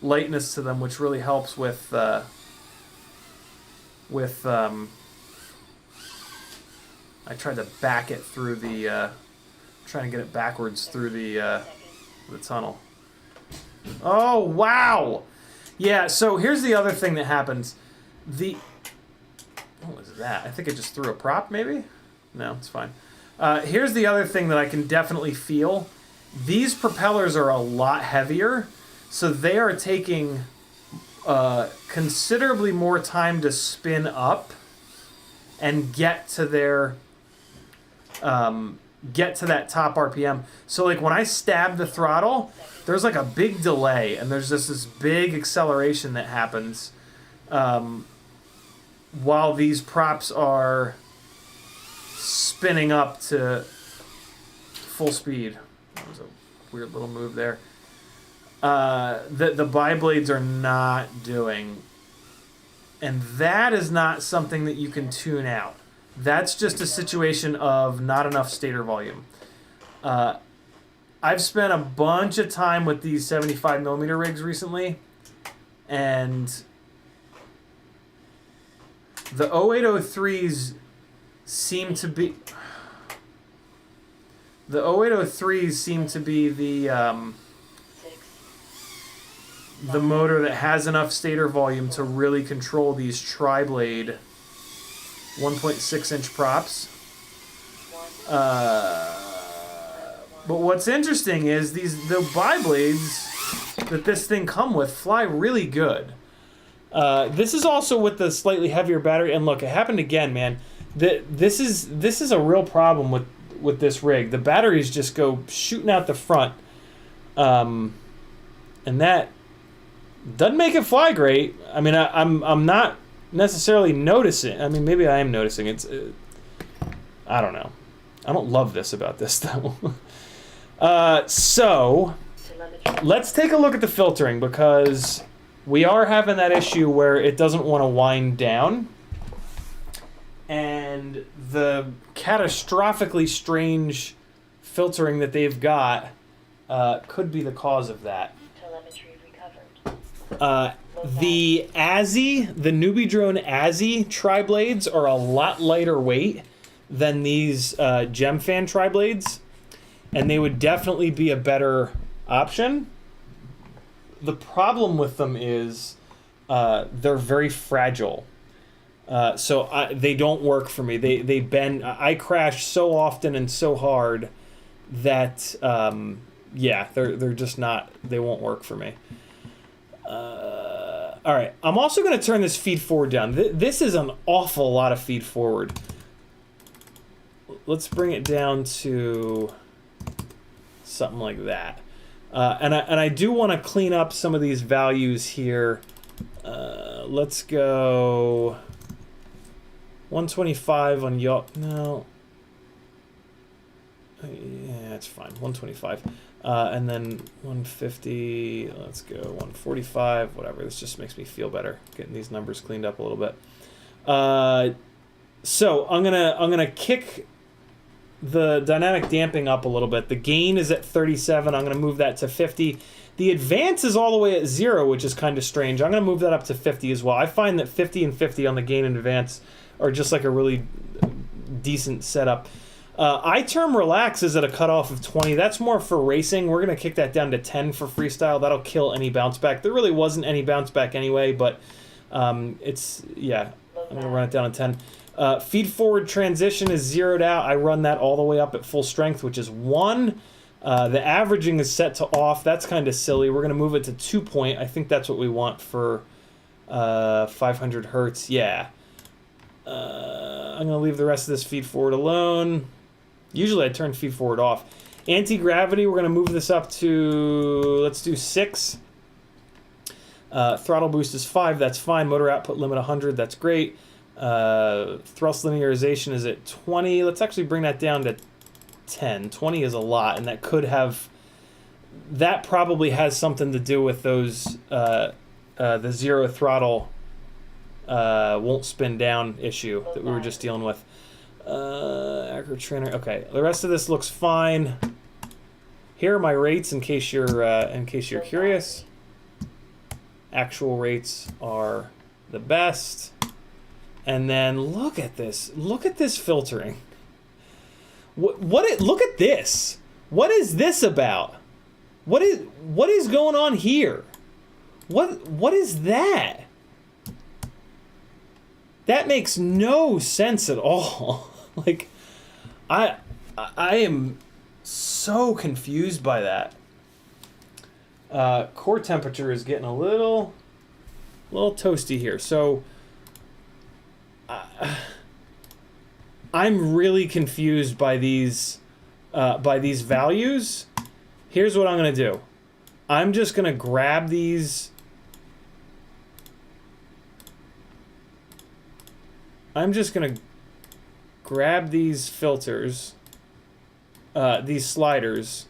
lightness to them, which really helps with I tried to back it through the trying to get it backwards through the tunnel. Oh wow! Yeah, so here's the other thing that happens. What was that? I think I just threw a prop, maybe? No, it's fine. Here's the other thing that I can definitely feel. These propellers are a lot heavier, so they are taking considerably more time to spin up and get to their get to that top RPM. So like when I stab the throttle, there's like a big delay, and there's just this big acceleration that happens while these props are spinning up to full speed. That was a weird little move there. The BiBlades are not doing, and that is not something that you can tune out. That's just a situation of not enough stator volume. I've spent a bunch of time with these 75mm rigs recently, and the 0803s seem to be... The 0803s seem to be the motor that has enough stator volume to really control these TriBlade 1.6-inch props. But what's interesting is the BiBlades that this thing come with fly really good. This is also with the slightly heavier battery, and look, it happened again, man. This is a real problem with this rig. The batteries just go shooting out the front, and that doesn't make it fly great. I mean, I'm not necessarily noticing. I mean, maybe I am noticing. It's I don't know. I don't love this about this though. So let's take a look at the filtering, because we are having that issue where it doesn't want to wind down, and the catastrophically strange filtering that they've got could be the cause of that. Telemetry recovered. The Azzy, the Newbie Drone Azzy TriBlades are a lot lighter weight than these Gemfan TriBlades, and they would definitely be a better option. The problem with them is they're very fragile. So they don't work for me. They bend. I crash so often and so hard that yeah, they're just not. They won't work for me. All right, I'm also going to turn this feed forward down. This is an awful lot of feed forward. Let's bring it down to something like that. And I do want to clean up some of these values here. Let's go 125 on yacht. No, Yeah, it's fine. 125. And then 150. Let's go 145. Whatever. This just makes me feel better. Getting these numbers cleaned up a little bit. So I'm gonna kick the dynamic damping up a little bit. The gain is at 37. I'm gonna move that to 50. The advance is all the way at 0, which is kind of strange. I'm gonna move that up to 50 as well. I find that 50 and 50 on the gain and advance are just like a really decent setup. I-term relax is at a cutoff of 20. That's more for racing. We're going to kick that down to 10 for freestyle. That'll kill any bounce back. There really wasn't any bounce back anyway, but it's, yeah, I'm going to run it down to 10. Feed forward transition is zeroed out. I run that all the way up at full strength, which is 1. The averaging is set to off. That's kind of silly. We're going to move it to 2 point. I think that's what we want for 500 hertz. Yeah. I'm going to leave the rest of this feed forward alone. Usually I turn feed forward off. Anti-gravity, we're going to move this up to, let's do 6. Throttle boost is 5, that's fine. Motor output limit 100, that's great. Thrust linearization is at 20. Let's actually bring that down to 10. 20 is a lot, and that could have, that probably has something to do with those, the zero throttle won't spin down issue that we were just dealing with. Acro trainer. Okay, the rest of this looks fine. Here are my rates in case you're curious. Actual rates are the best. And then look at this. Look at this filtering. Look at this. What is this about? What is going on here? What is that? That makes no sense at all. Like, I am so confused by that. Core temperature is getting a little toasty here. So I'm really confused by these values. Here's what I'm gonna do. I'm just gonna grab these. I'm just gonna grab these filters, these sliders.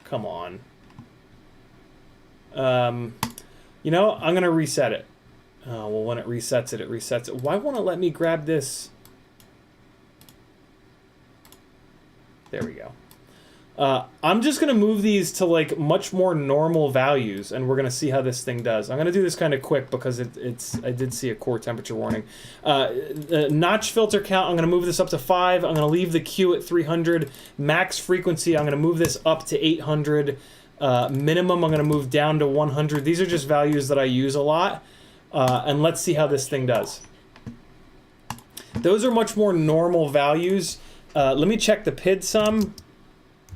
Come on. You know, I'm gonna reset it. Oh, well, when it resets it, it resets it. Why won't it let me grab this? There we go. I'm just going to move these to like much more normal values, and we're going to see how this thing does. I'm going to do this kind of quick because I did see a core temperature warning. Notch filter count, I'm going to move this up to 5. I'm going to leave the Q at 300. Max frequency, I'm going to move this up to 800. Minimum, I'm going to move down to 100. These are just values that I use a lot. And let's see how this thing does. Those are much more normal values. Let me check the PID sum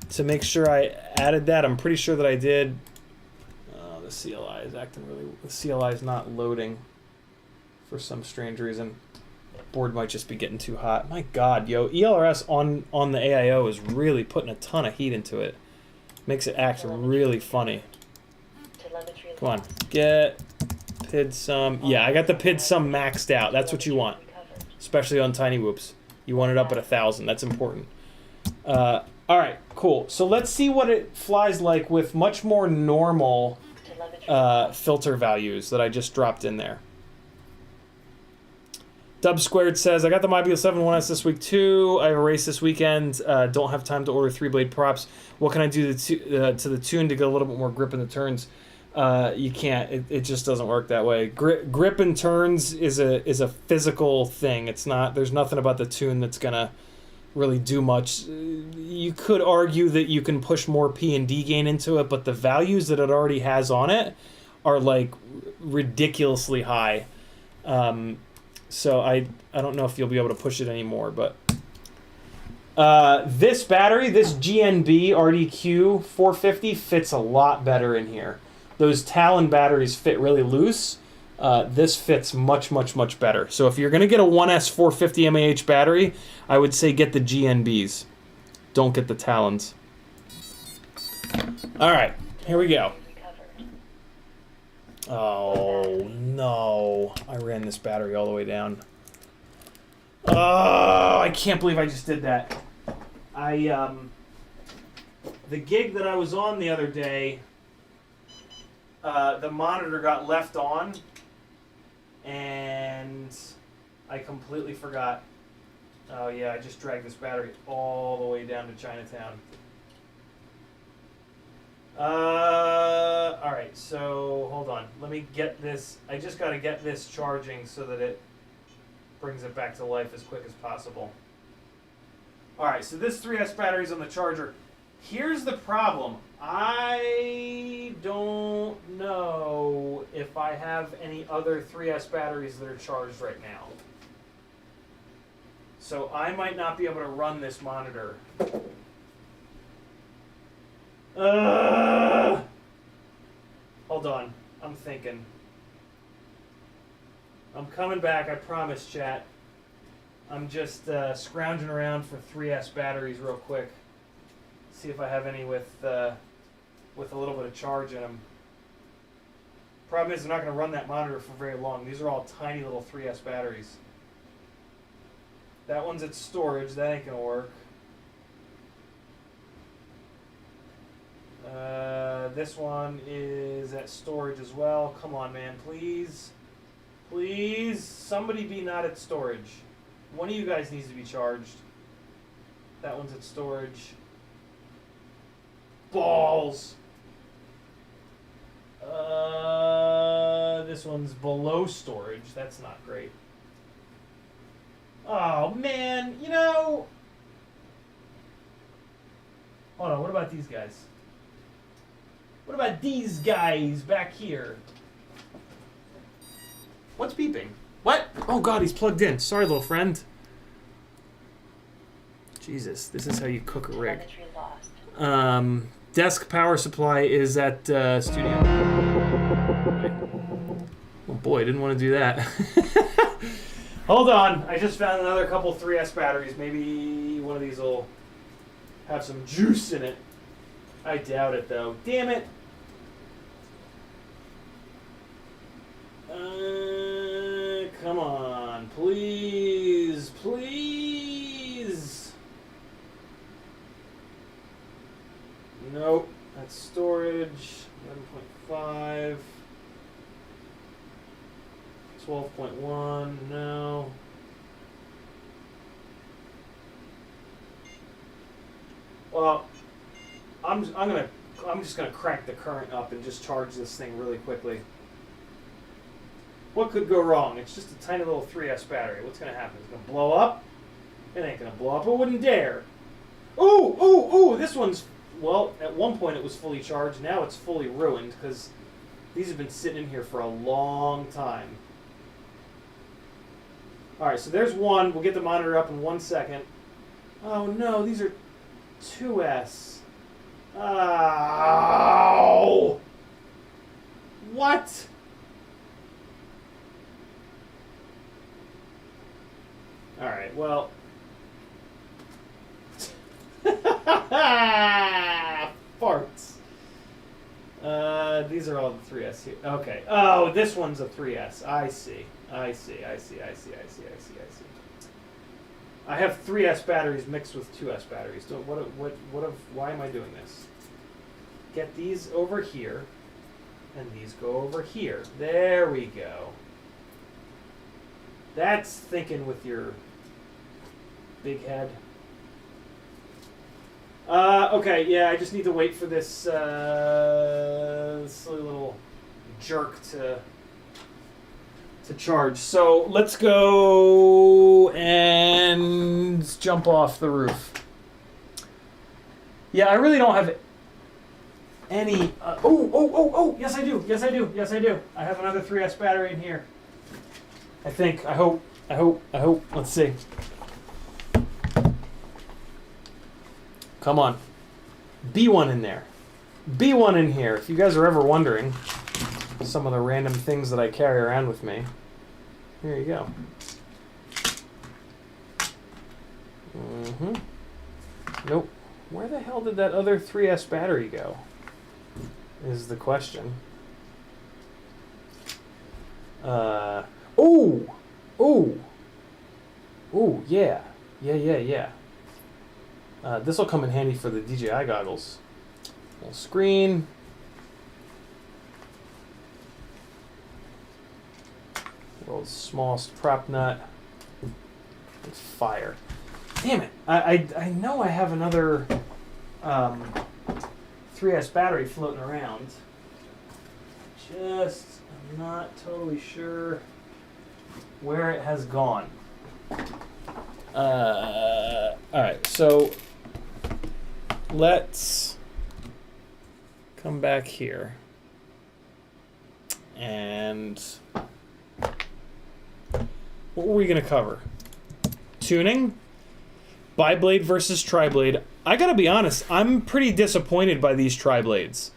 to make sure I added that. I'm pretty sure that I did. Oh, the CLI is acting really... The CLI is not loading for some strange reason. Board might just be getting too hot. My God, yo. ELRS on the AIO is really putting a ton of heat into it. Makes it act really funny. Come on. Get PID sum. Yeah, I got the PID sum maxed out. That's what you want. Especially on Tiny Whoops. You want it up at 1,000. That's important. All right, cool. So let's see what it flies like with much more normal filter values that I just dropped in there. Dub Squared says, I got the Mobula 7 1S this week too. I have a race this weekend. Don't have time to order 3-blade props. What can I do to the tune to get a little bit more grip in the turns? You can't. It just doesn't work that way. Grip and turns is a physical thing. It's not. There's nothing about the tune that's gonna really do much. You could argue that you can push more P and D gain into it, but the values that it already has on it are like ridiculously high. So I don't know if you'll be able to push it anymore, but this battery, this GNB RDQ 450 fits a lot better in here. Those Talon batteries fit really loose. This fits much, much, much better. So if you're going to get a 1S 450 mAh battery, I would say get the GNBs. Don't get the Talons. All right, here we go. Oh, no. I ran this battery all the way down. Oh, I can't believe I just did that. The gig that I was on the other day, the monitor got left on, and I completely forgot. Oh yeah, I just dragged this battery all the way down to Chinatown. Alright, so hold on. Let me get this. I just got to get this charging so that it brings it back to life as quick as possible. Alright, so this 3S battery's on the charger. Here's the problem. I don't know if I have any other 3S batteries that are charged right now. So I might not be able to run this monitor. Hold on. I'm thinking. I'm coming back, I promise, chat. I'm just scrounging around for 3S batteries real quick. See if I have any with a little bit of charge in them. Problem is, I'm not going to run that monitor for very long. These are all tiny little 3S batteries. That one's at storage. That ain't going to work. This one is at storage as well. Come on, man. Please. Please. Somebody be not at storage. One of you guys needs to be charged. That one's at storage. Balls. This one's below storage. That's not great. Oh, man. You know. Hold on. What about these guys? What about these guys back here? What's beeping? What? Oh, God, he's plugged in. Sorry, little friend. Jesus, this is how you cook a rig. Desk power supply is at studio. Oh, boy, I didn't want to do that. Hold on. I just found another couple 3S batteries. Maybe one of these will have some juice in it. I doubt it, though. Damn it. Come on. Please. Please. Nope. That's storage. 11.5. 12.1. No. Well, I'm just gonna crank the current up and just charge this thing really quickly. What could go wrong? It's just a tiny little 3S battery. What's gonna happen? It's gonna blow up? It ain't gonna blow up. I wouldn't dare. Ooh! This one's, well, at one point it was fully charged. Now it's fully ruined because these have been sitting in here for a long time. All right, so there's one. We'll get the monitor up in 1 second. Oh no, these are 2S. Oh! What? All right, well. Farts. These are all the 3S here. Okay. Oh, this one's a 3S. I see. I have 3S batteries mixed with 2S batteries. So why am I doing this? Get these over here, and these go over here. There we go. That's thinking with your big head. Okay, yeah, I just need to wait for this silly little jerk to charge. So let's go and jump off the roof. Yeah, I really don't have any. Oh! Yes, I do. I have another 3S battery in here. I think. I hope. Let's see. Come on. Be one in there. Be one in here. If you guys are ever wondering some of the random things that I carry around with me, here you go. Nope. Where the hell did that other 3S battery go? Is the question. Yeah. This will come in handy for the DJI goggles. Full screen. World's smallest prop nut. It's fire. Damn it! I know I have another 3S battery floating around. I'm not totally sure where it has gone. Alright, so let's come back here. And what were we going to cover? Tuning? BiBlade versus TriBlade. I gotta be honest, I'm pretty disappointed by these TriBlades.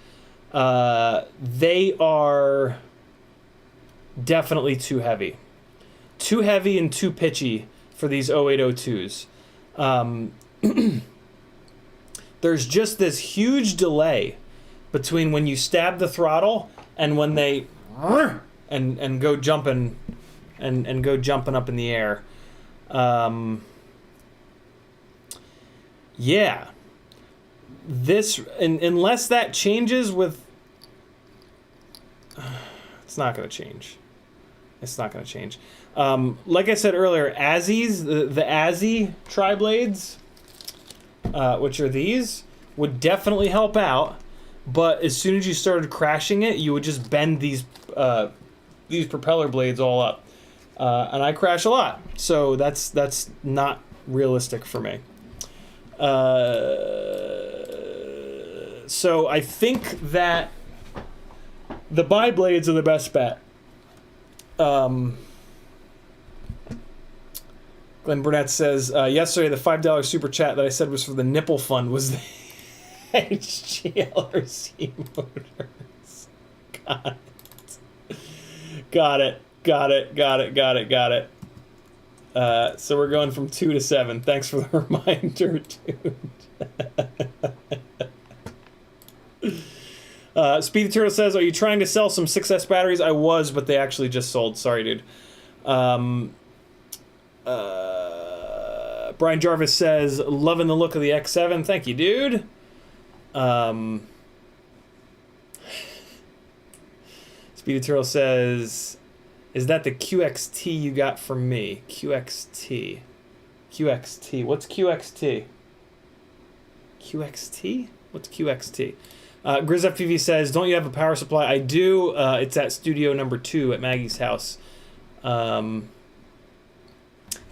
They are definitely too heavy. Too heavy and too pitchy for these 0802s. There's just this huge delay between when you stab the throttle and when they and go jumping and go jumping up in the air. Yeah. This, unless that changes with... It's not going to change. It's not going to change. Like I said earlier, Azzies, the Azzi TriBlades, which are these, would definitely help out. But as soon as you started crashing it, you would just bend these propeller blades all up. And I crash a lot. So that's not realistic for me. So I think that the BiBlades are the best bet. Glenn Burnett says, yesterday the $5 super chat that I said was for the nipple fund was the HGLRC motors. Got it. So we're going from 2 to 7. Thanks for the reminder, dude. Speedy Turtle says, are you trying to sell some 6S batteries? I was, but they actually just sold. Sorry, dude. Brian Jarvis says, loving the look of the X7. Thank you, dude. Speedy Turtle says, is that the QXT you got from me? QXT. What's QXT? QXT? What's QXT? GrizzFPV says, don't you have a power supply? I do. It's at studio number 2 at Maggie's house.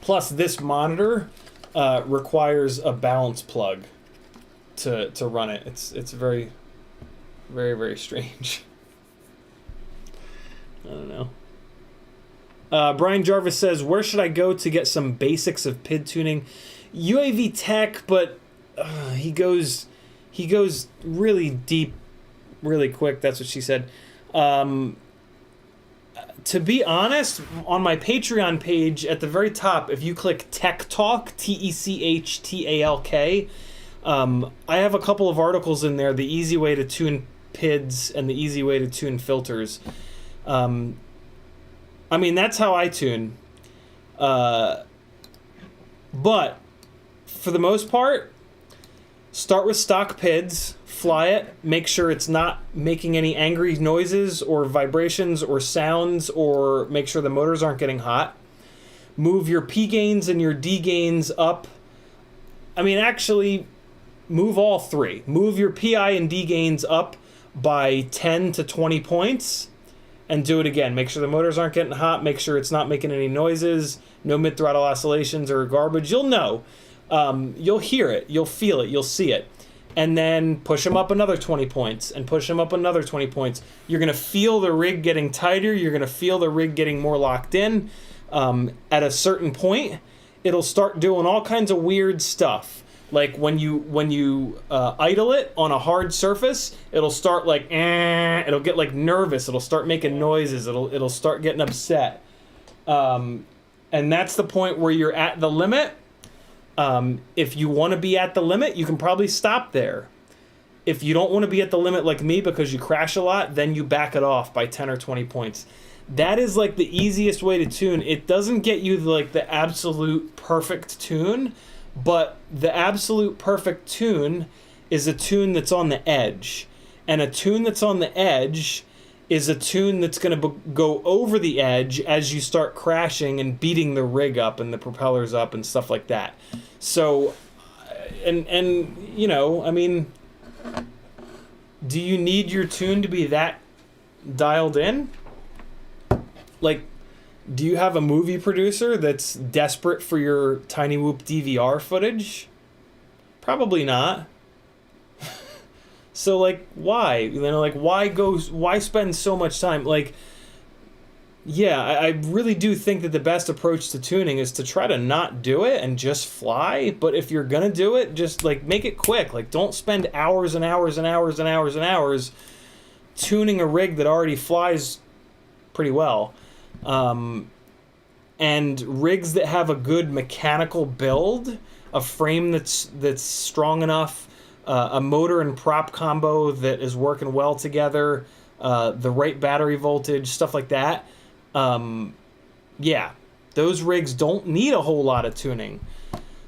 Plus, this monitor requires a balance plug to run it. It's very, very, very strange. I don't know. Brian Jarvis says, where should I go to get some basics of PID tuning? UAV Tech, but he goes really deep, really quick. That's what she said. To be honest, on my Patreon page at the very top, if you click Tech Talk, TECHTALK, I have a couple of articles in there, the easy way to tune PIDs and the easy way to tune filters. I mean, that's how I tune. But for the most part, start with stock PIDs, fly it, make sure it's not making any angry noises or vibrations or sounds, or make sure the motors aren't getting hot. Move your P gains and your D gains up. I mean, actually, move all three. Move your PI and D gains up by 10 to 20 points and do it again. Make sure the motors aren't getting hot. Make sure it's not making any noises, no mid-throttle oscillations or garbage. You'll know. You'll hear it. You'll feel it. You'll see it. And then push them up another 20 points and push them up another 20 points. You're going to feel the rig getting tighter. You're going to feel the rig getting more locked in. At a certain point, it'll start doing all kinds of weird stuff. Like when you idle it on a hard surface, it'll start like, it'll get like nervous. It'll start making noises. It'll start getting upset. And that's the point where you're at the limit. If you want to be at the limit, you can probably stop there. If you don't want to be at the limit like me because you crash a lot, then you back it off by 10 or 20 points. That is like the easiest way to tune. It doesn't get you like the absolute perfect tune, but the absolute perfect tune is a tune that's on the edge. And a tune that's on the edge is a tune that's going to go over the edge as you start crashing and beating the rig up and the propellers up and stuff like that. So, and you know, I mean, do you need your tune to be that dialed in? Like, do you have a movie producer that's desperate for your Tiny Whoop DVR footage? Probably not. So, like, why? You know, like, why spend so much time? Like, yeah, I really do think that the best approach to tuning is to try to not do it and just fly. But if you're gonna do it, just, like, make it quick. Like, don't spend hours and hours and hours and hours and hours tuning a rig that already flies pretty well. And rigs that have a good mechanical build, a frame that's strong enough, a motor and prop combo that is working well together, the right battery voltage, stuff like that. Yeah, those rigs don't need a whole lot of tuning.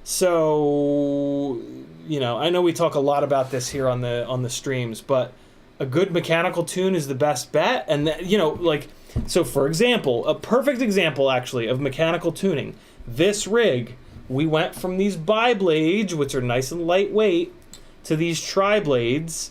So, you know, I know we talk a lot about this here on the streams, but a good mechanical tune is the best bet. And you know, like, so for example, a perfect example actually of mechanical tuning. This rig, we went from these BiBlades, which are nice and lightweight, to these TriBlades,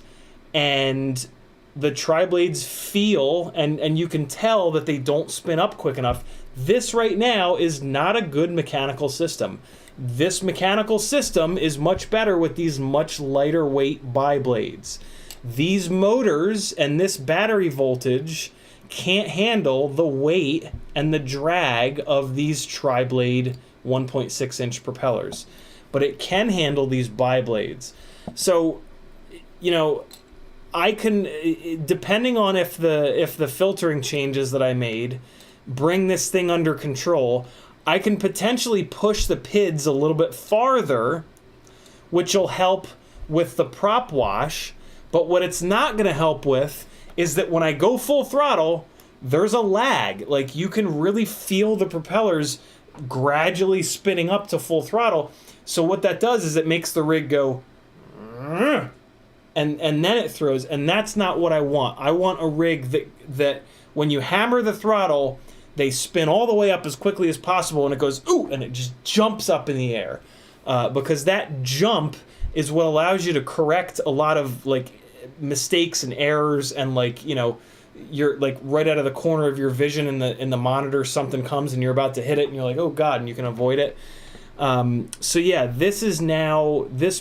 and the TriBlades feel, and you can tell that they don't spin up quick enough. This right now is not a good mechanical system. This mechanical system is much better with these much lighter weight BiBlades. These motors and this battery voltage can't handle the weight and the drag of these TriBlade 1.6 inch propellers, but it can handle these BiBlades. So, you know, I can, depending on if the filtering changes that I made bring this thing under control, I can potentially push the PIDs a little bit farther, which will help with the prop wash. But what it's not going to help with is that when I go full throttle, there's a lag. Like, you can really feel the propellers gradually spinning up to full throttle. So what that does is it makes the rig go, and then it throws, and that's not what I want. I want a rig that when you hammer the throttle, they spin all the way up as quickly as possible, and it goes, ooh, and it just jumps up in the air. Because that jump is what allows you to correct a lot of, like, mistakes and errors, and, like, you know, you're, like, right out of the corner of your vision in the monitor, something comes and you're about to hit it, and you're like, oh God, and you can avoid it. So yeah, this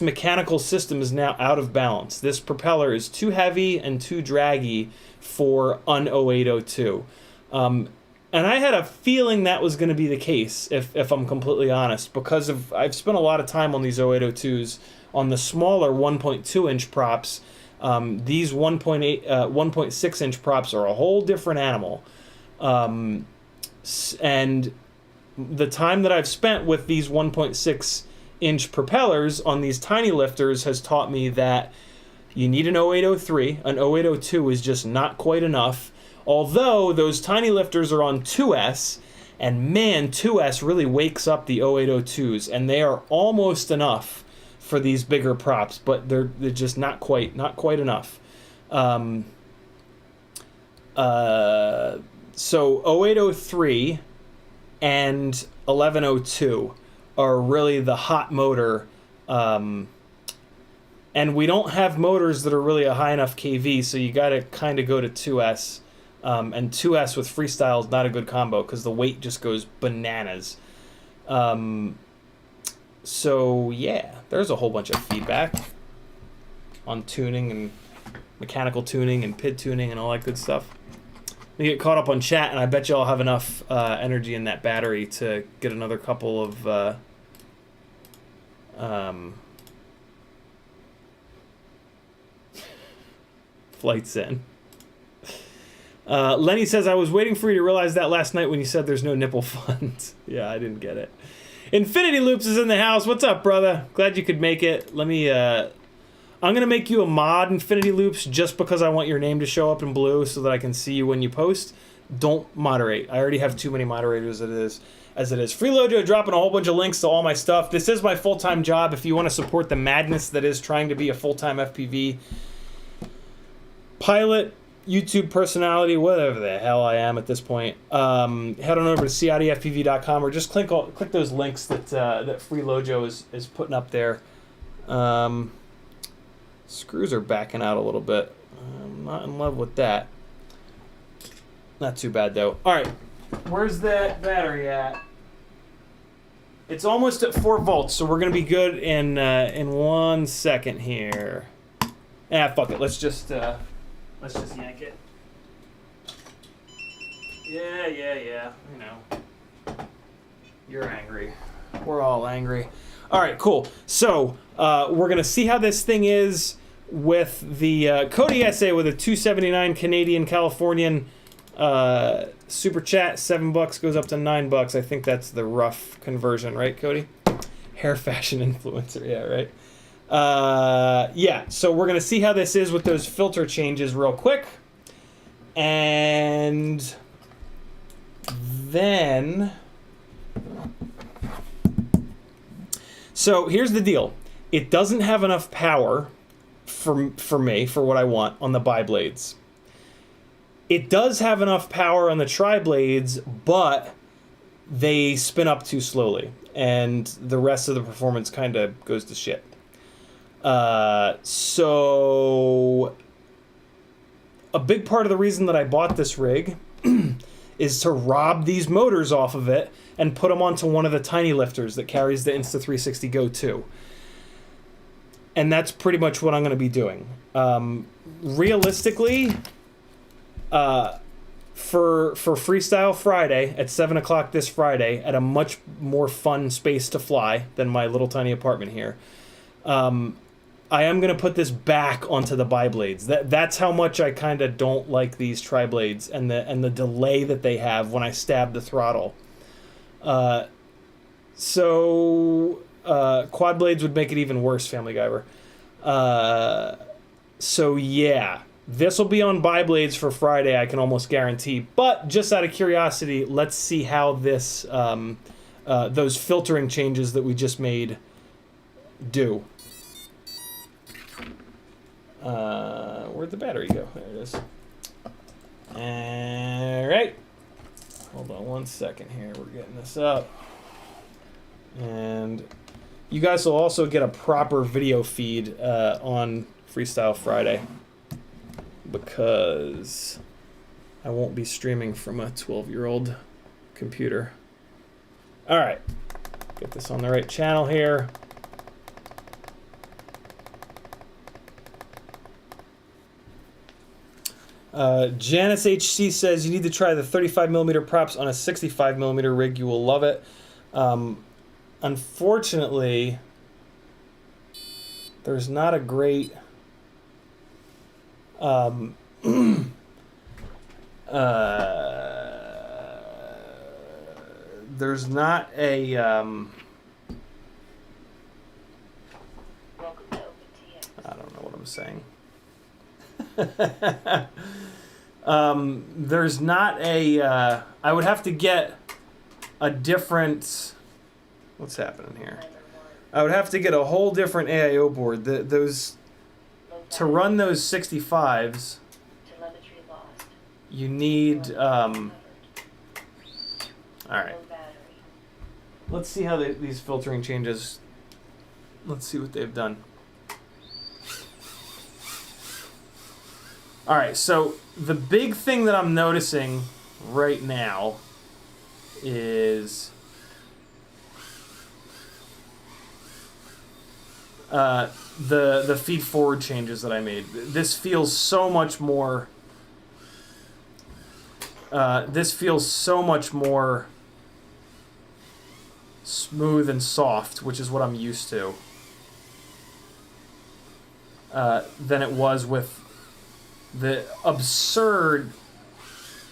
mechanical system is now out of balance. This propeller is too heavy and too draggy for an 0802. And I had a feeling that was going to be the case, if I'm completely honest, because I've spent a lot of time on these 0802s on the smaller 1.2 inch props. These 1.6 inch props are a whole different animal. And the time that I've spent with these 1.6 inch propellers on these tiny lifters has taught me that you need an 0803. An 0802 is just not quite enough. Although those tiny lifters are on 2S, and man, 2S really wakes up the 0802s, and they are almost enough for these bigger props, but they're just not quite enough. So 0803 and 1102 are really the hot motor, and we don't have motors that are really a high enough KV, so you got to kind of go to 2S, and 2S with freestyle is not a good combo because the weight just goes bananas. So yeah, there's a whole bunch of feedback on tuning and mechanical tuning and PID tuning and all that good stuff. We get caught up on chat, and I bet you all have enough energy in that battery to get another couple of flights in. Lenny says, I was waiting for you to realize that last night when you said there's no nipple funds. Yeah, I didn't get it. Infinity Loops is in the house. What's up, brother? Glad you could make it. Let me, I'm going to make you a mod, Infinity Loops, just because I want your name to show up in blue so that I can see you when you post. don't moderate. I already have too many moderators as it is. Freelojo dropping a whole bunch of links to all my stuff. This is my full-time job. If you want to support the madness that is trying to be a full-time FPV pilot, YouTube personality, whatever the hell I am at this point, head on over to CiottiFPV.com or just click those links that Freelojo is putting up there. Screws are backing out a little bit. I'm not in love with that. Not too bad though. All right, where's that battery at? It's almost at 4 volts, so we're gonna be good in 1 second here. Fuck it. Let's just yank it. Yeah. You know, you're angry. We're all angry. All right, cool. So we're gonna see how this thing is with the Cody SA with a 279 Canadian Californian super chat. $7 goes up to $9. I think that's the rough conversion, right, Cody? Hair fashion influencer, yeah, right. Yeah. So we're gonna see how this is with those filter changes real quick, and then. So here's the deal. It doesn't have enough power for me, for what I want on the BiBlades. It does have enough power on the TriBlades, but they spin up too slowly, and the rest of the performance kind of goes to shit. So a big part of the reason that I bought this rig is to rob these motors off of it and put them onto one of the tiny lifters that carries the Insta360 Go 2. And that's pretty much what I'm going to be doing. Realistically, for Freestyle Friday at 7 o'clock this Friday at a much more fun space to fly than my little tiny apartment here, I am going to put this back onto the BiBlades. That's how much I kind of don't like these TriBlades and the delay that they have when I stab the throttle. So quad blades would make it even worse, Family Guyver. So yeah, this will be on BiBlades for Friday, I can almost guarantee. But just out of curiosity, let's see how this those filtering changes that we just made do. Where'd the battery go? There it is. All right. Hold on 1 second here. We're getting this up. And you guys will also get a proper video feed on Freestyle Friday, because I won't be streaming from a 12-year-old computer. All right. Get this on the right channel here. Janice HC says you need to try the 35mm props on a 65mm rig. You will love it. Unfortunately, there's not a great there's not a I don't know what I'm saying. There's not a I would have to get a different, what's happening here? I would have to get a whole different AIO board. Those to run those 65s, you need all right. Let's see how these filtering changes, let's see what they've done. All right, so the big thing that I'm noticing right now is the feed forward changes that I made. This feels so much more. This feels so much more smooth and soft, which is what I'm used to, than it was with the absurd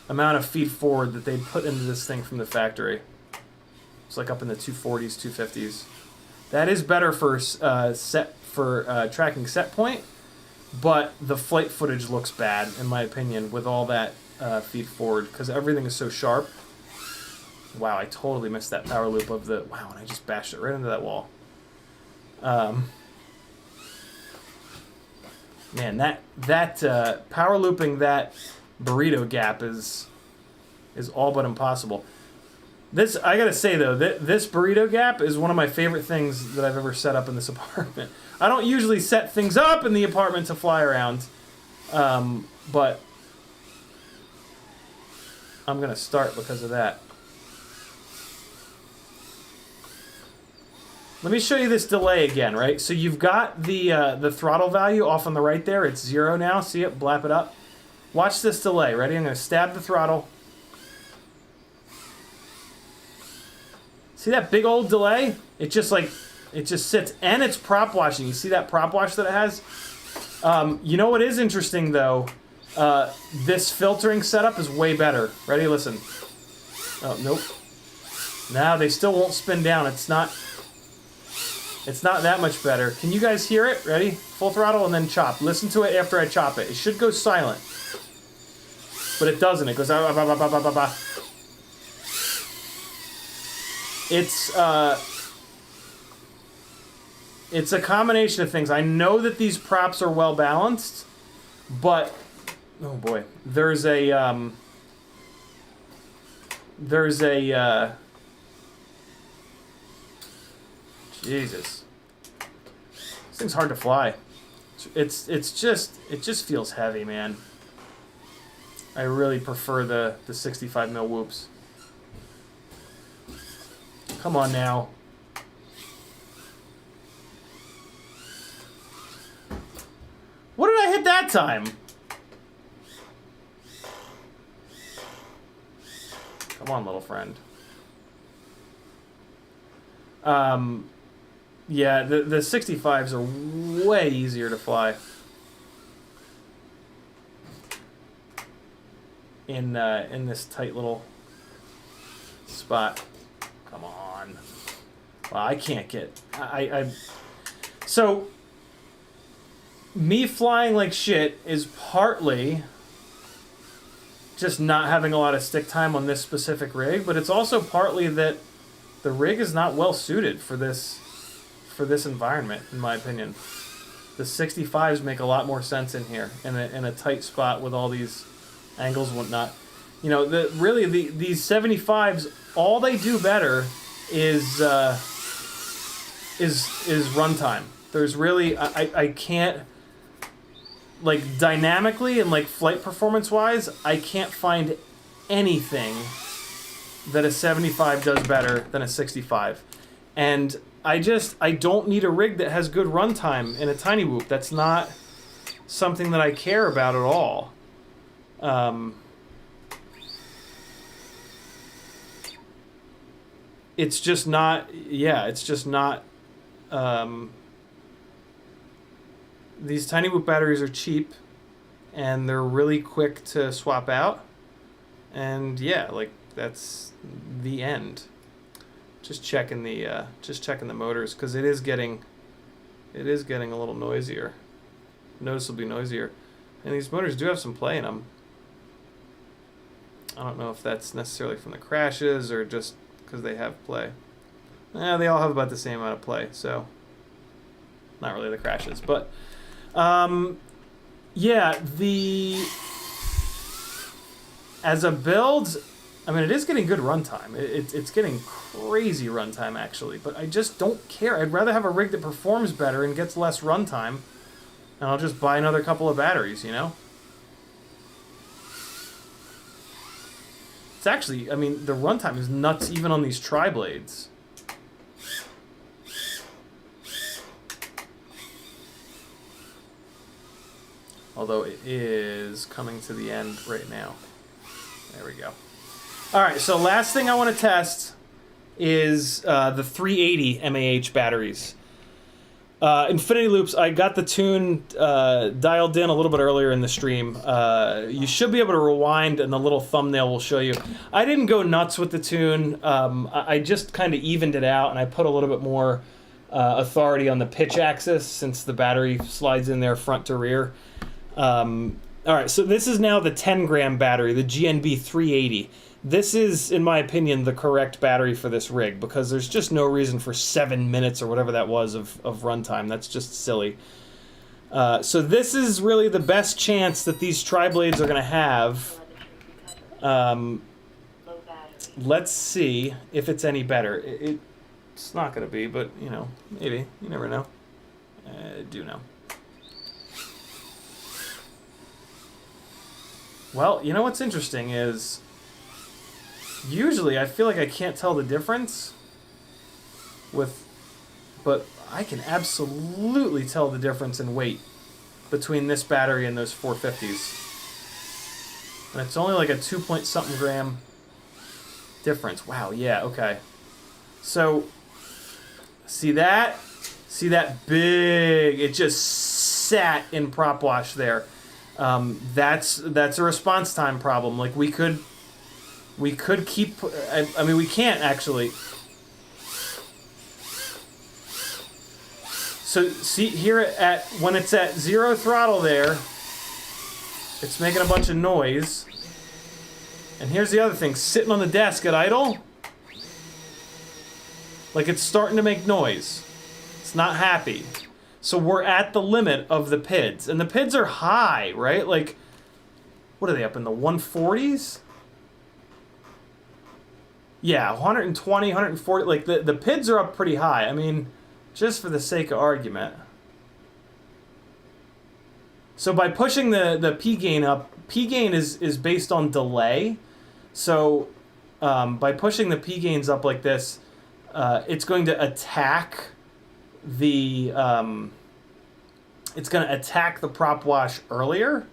amount of feed forward that they put into this thing from the factory. It's like up in the 240s, 250s. That is better for tracking set point, but the flight footage looks bad, in my opinion, with all that feed forward because everything is so sharp. Wow, I totally missed that power loop of the... Wow, and I just bashed it right into that wall. Man, that power looping that burrito gap is all but impossible. This, I gotta say though, this burrito gap is one of my favorite things that I've ever set up in this apartment. I don't usually set things up in the apartment to fly around, but I'm gonna start because of that. Let me show you this delay again, right? So you've got the throttle value off on the right there. It's 0 now. See it? Blap it up. Watch this delay. Ready? I'm going to stab the throttle. See that big old delay? It just sits, and it's prop washing. You see that prop wash that it has? You know what is interesting though? This filtering setup is way better. Ready? Listen. Oh, nope. Now they still won't spin down. It's not that much better. Can you guys hear it? Ready? Full throttle and then chop. Listen to it after I chop it. It should go silent. But it doesn't. It goes... It's a combination of things. I know that these props are well balanced, but... Oh boy. There's a... Jesus. This thing's hard to fly. It just feels heavy, man. I really prefer the 65 mil whoops. Come on now. What did I hit that time? Come on, little friend. Yeah, the 65s are way easier to fly in this tight little spot. Come on. Well, I can't get... So, me flying like shit is partly just not having a lot of stick time on this specific rig, but it's also partly that the rig is not well suited for this environment, in my opinion. The 65s make a lot more sense in here, in a tight spot with all these angles and whatnot. You know, these 75s, all they do better is runtime. There's really I can't, like, dynamically and like flight performance wise, I can't find anything that a 75 does better than a 65. And I don't need a rig that has good runtime in a tiny whoop. That's not something that I care about at all. It's just not, yeah, it's just not, these tiny whoop batteries are cheap and they're really quick to swap out. And yeah, like, that's the end. Just checking the motors, because it is getting a little noisier, noticeably noisier, and these motors do have some play in them. I don't know if that's necessarily from the crashes or just because they have play. They all have about the same amount of play, so not really the crashes, but yeah, as a build, I mean, it is getting good runtime. It's getting crazy runtime, actually. But I just don't care. I'd rather have a rig that performs better and gets less runtime. And I'll just buy another couple of batteries, you know? It's actually, I mean, the runtime is nuts even on these TriBlades. Although it is coming to the end right now. There we go. All right, so last thing I want to test is the 380 mAh batteries. Infinity loops, I got the tune dialed in a little bit earlier in the stream. You should be able to rewind, and the little thumbnail will show you. I didn't go nuts with the tune. I just kind of evened it out, and I put a little bit more authority on the pitch axis since the battery slides in there front to rear. All right, so this is now the 10-gram battery, the GNB 380. This is, in my opinion, the correct battery for this rig because there's just no reason for 7 minutes or whatever that was of runtime. That's just silly. So this is really the best chance that these TriBlades are going to have. Let's see if it's any better. It's not going to be, but, you know, maybe. You never know. I do know. Well, you know what's interesting is usually I feel like I can't tell the difference but I can absolutely tell the difference in weight between this battery and those 450s. And it's only like a 2-point-something gram difference. Wow, yeah, okay. So, see that? See that big, it just sat in prop wash there. That's a response time problem. Like we could keep, I mean we can't actually. So see here when it's at 0 throttle there, it's making a bunch of noise. And here's the other thing, sitting on the desk at idle, like it's starting to make noise. It's not happy. So we're at the limit of the PIDs. And the PIDs are high, right? Like, what are they, up in the 140s? Yeah, 120, 140. Like, the PIDs are up pretty high. I mean, just for the sake of argument. So by pushing the P gain up, P gain is based on delay. So by pushing the P gains up like this, it's going to attack the prop wash earlier,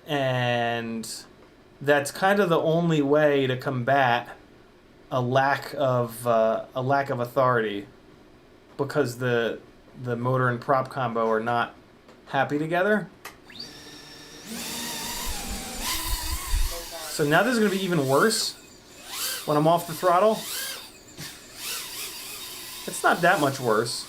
and that's kind of the only way to combat a lack of authority, because the motor and prop combo are not happy together. So now this is going to be even worse when I'm off the throttle. It's not that much worse.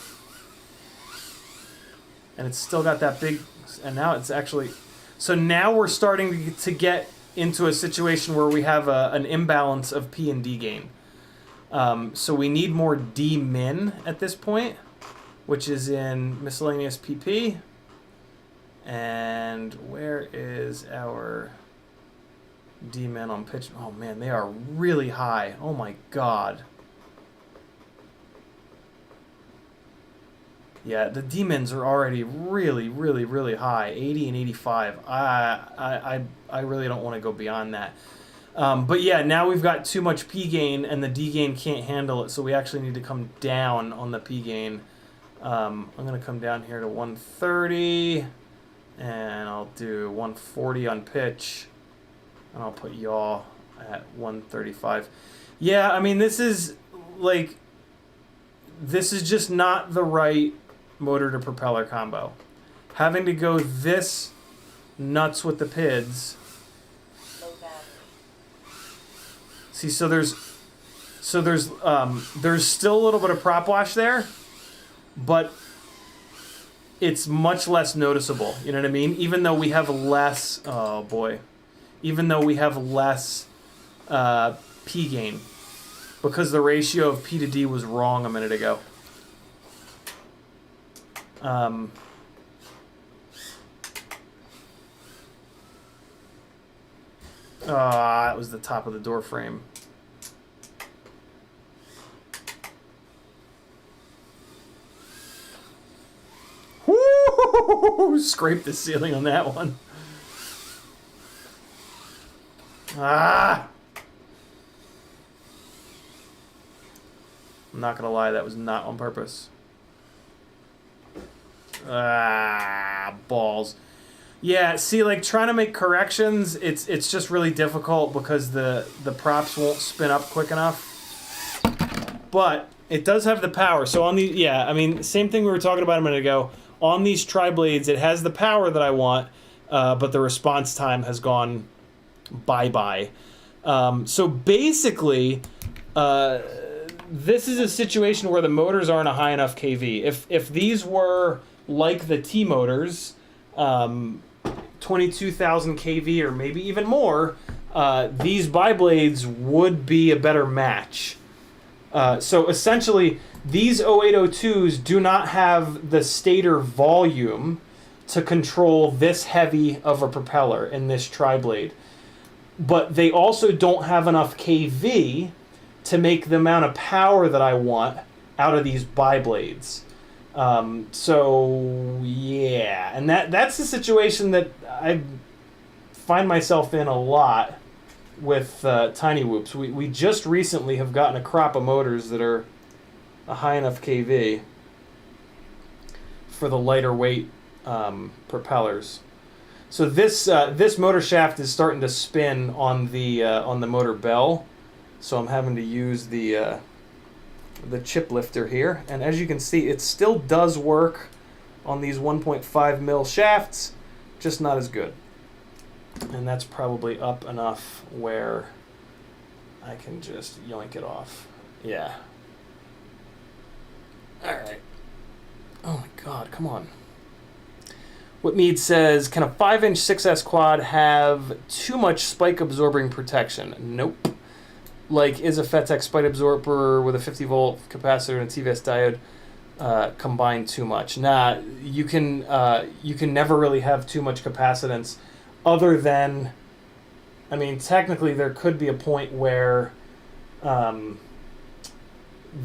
And it's still got that big, and now it's actually, so now we're starting to get into a situation where we have an imbalance of P and D gain. So we need more D min at this point, which is in miscellaneous PP. And where is our D min on pitch? Oh man, they are really high. Oh my god. Yeah, the D-mins are already really, really, really high, 80 and 85. I really don't want to go beyond that. But yeah, now we've got too much P gain, and the D gain can't handle it, so we actually need to come down on the P gain. I'm going to come down here to 130, and I'll do 140 on pitch, and I'll put yaw at 135. Yeah, I mean, this is just not the right motor to propeller combo. Having to go this nuts with the PIDs. See, so there's still a little bit of prop wash there, but it's much less noticeable. You know what I mean? Even though we have less, oh boy, even though we have less P gain, because the ratio of P to D was wrong a minute ago. That was the top of the door frame. Woo! Scraped the ceiling on that one. Ah! I'm not gonna lie, that was not on purpose. Ah, balls. Yeah, see, like trying to make corrections, it's just really difficult because the props won't spin up quick enough. But it does have the power. So on the, yeah, I mean, same thing we were talking about a minute ago. On these TriBlades, it has the power that I want, but the response time has gone bye-bye. So basically, this is a situation where the motors aren't a high enough kV. If these were like the T motors, 12 22,000 kV or maybe even more, these BiBlades would be a better match. So essentially, these 0802s do not have the stator volume to control this heavy of a propeller in this TriBlade. But they also don't have enough kV to make the amount of power that I want out of these BiBlades. So yeah, and that's the situation that I find myself in a lot with Tiny Whoops. We just recently have gotten a crop of motors that are a high enough kV for the lighter weight propellers. So this motor shaft is starting to spin on the motor bell, so I'm having to use the chip lifter here, and as you can see, it still does work on these 1.5 mil shafts, just not as good. And that's probably up enough where I can just yoink it off. Yeah. All right. Oh my God, come on. Whitmead says, can a 5-inch 6S quad have too much spike absorbing protection? Nope. Like, is a FETEC spike absorber with a 50 volt capacitor and a TVS diode combined too much? Nah, you can never really have too much capacitance, other than, I mean, technically there could be a point where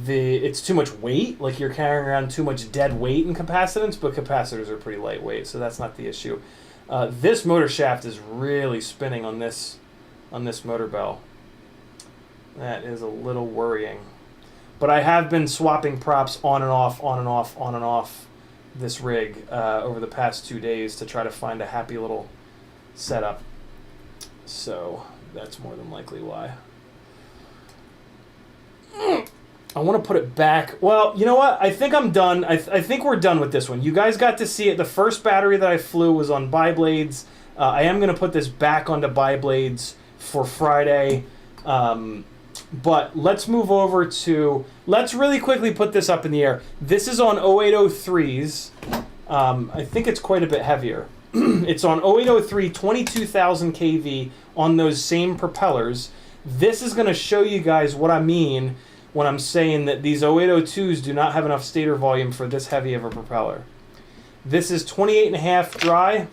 it's too much weight, like you're carrying around too much dead weight in capacitance, but capacitors are pretty lightweight, so that's not the issue. This motor shaft is really spinning on this motor bell. That is a little worrying. But I have been swapping props on and off this rig over the past 2 days to try to find a happy little setup. So that's more than likely why. I want to put it back. Well, you know what? I think I'm done. I think we're done with this one. You guys got to see it. The first battery that I flew was on BiBlades. I am going to put this back onto BiBlades for Friday. But let's move over to... Let's really quickly put this up in the air. This is on 0803s. I think it's quite a bit heavier. It's on 0803, 22,000 kV on those same propellers. This is going to show you guys what I mean when I'm saying that these 0802s do not have enough stator volume for this heavy of a propeller. This is 28.5 dry.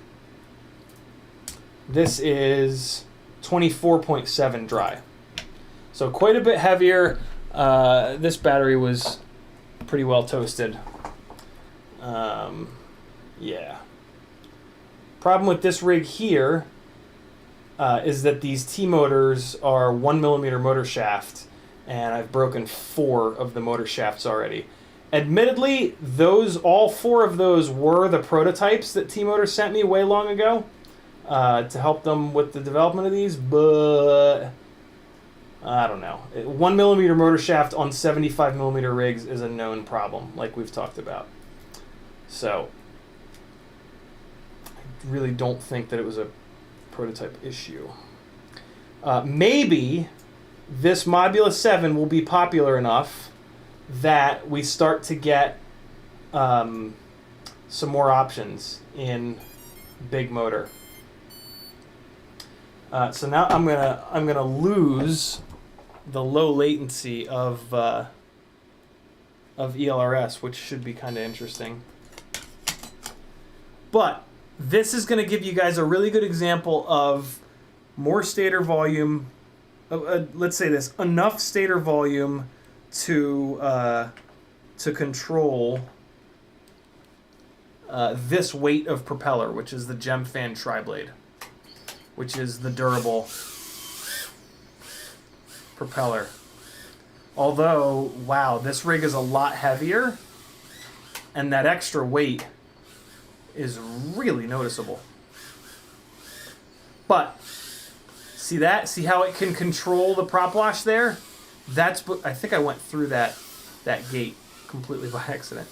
This is 24.7 dry. So quite a bit heavier. This battery was pretty well toasted. Yeah. Problem with this rig here is that these T-motors are 1mm motor shaft, and I've broken 4 of the motor shafts already. Admittedly, all 4 of those were the prototypes that T-Motor sent me way long ago to help them with the development of these, but I don't know. 1mm motor shaft on 75mm rigs is a known problem, like we've talked about. So I really don't think that it was a prototype issue. Maybe this Mobula 7 will be popular enough that we start to get some more options in big motor. So now I'm gonna lose the low latency of ELRS, which should be kind of interesting. But this is going to give you guys a really good example of more stator volume. Let's say this: enough stator volume to control this weight of propeller, which is the Gemfan TriBlade, which is the durable propeller. Although, wow, this rig is a lot heavier, and that extra weight is really noticeable. But see that? See how it can control the prop wash there? That's, I think I went through that gate completely by accident.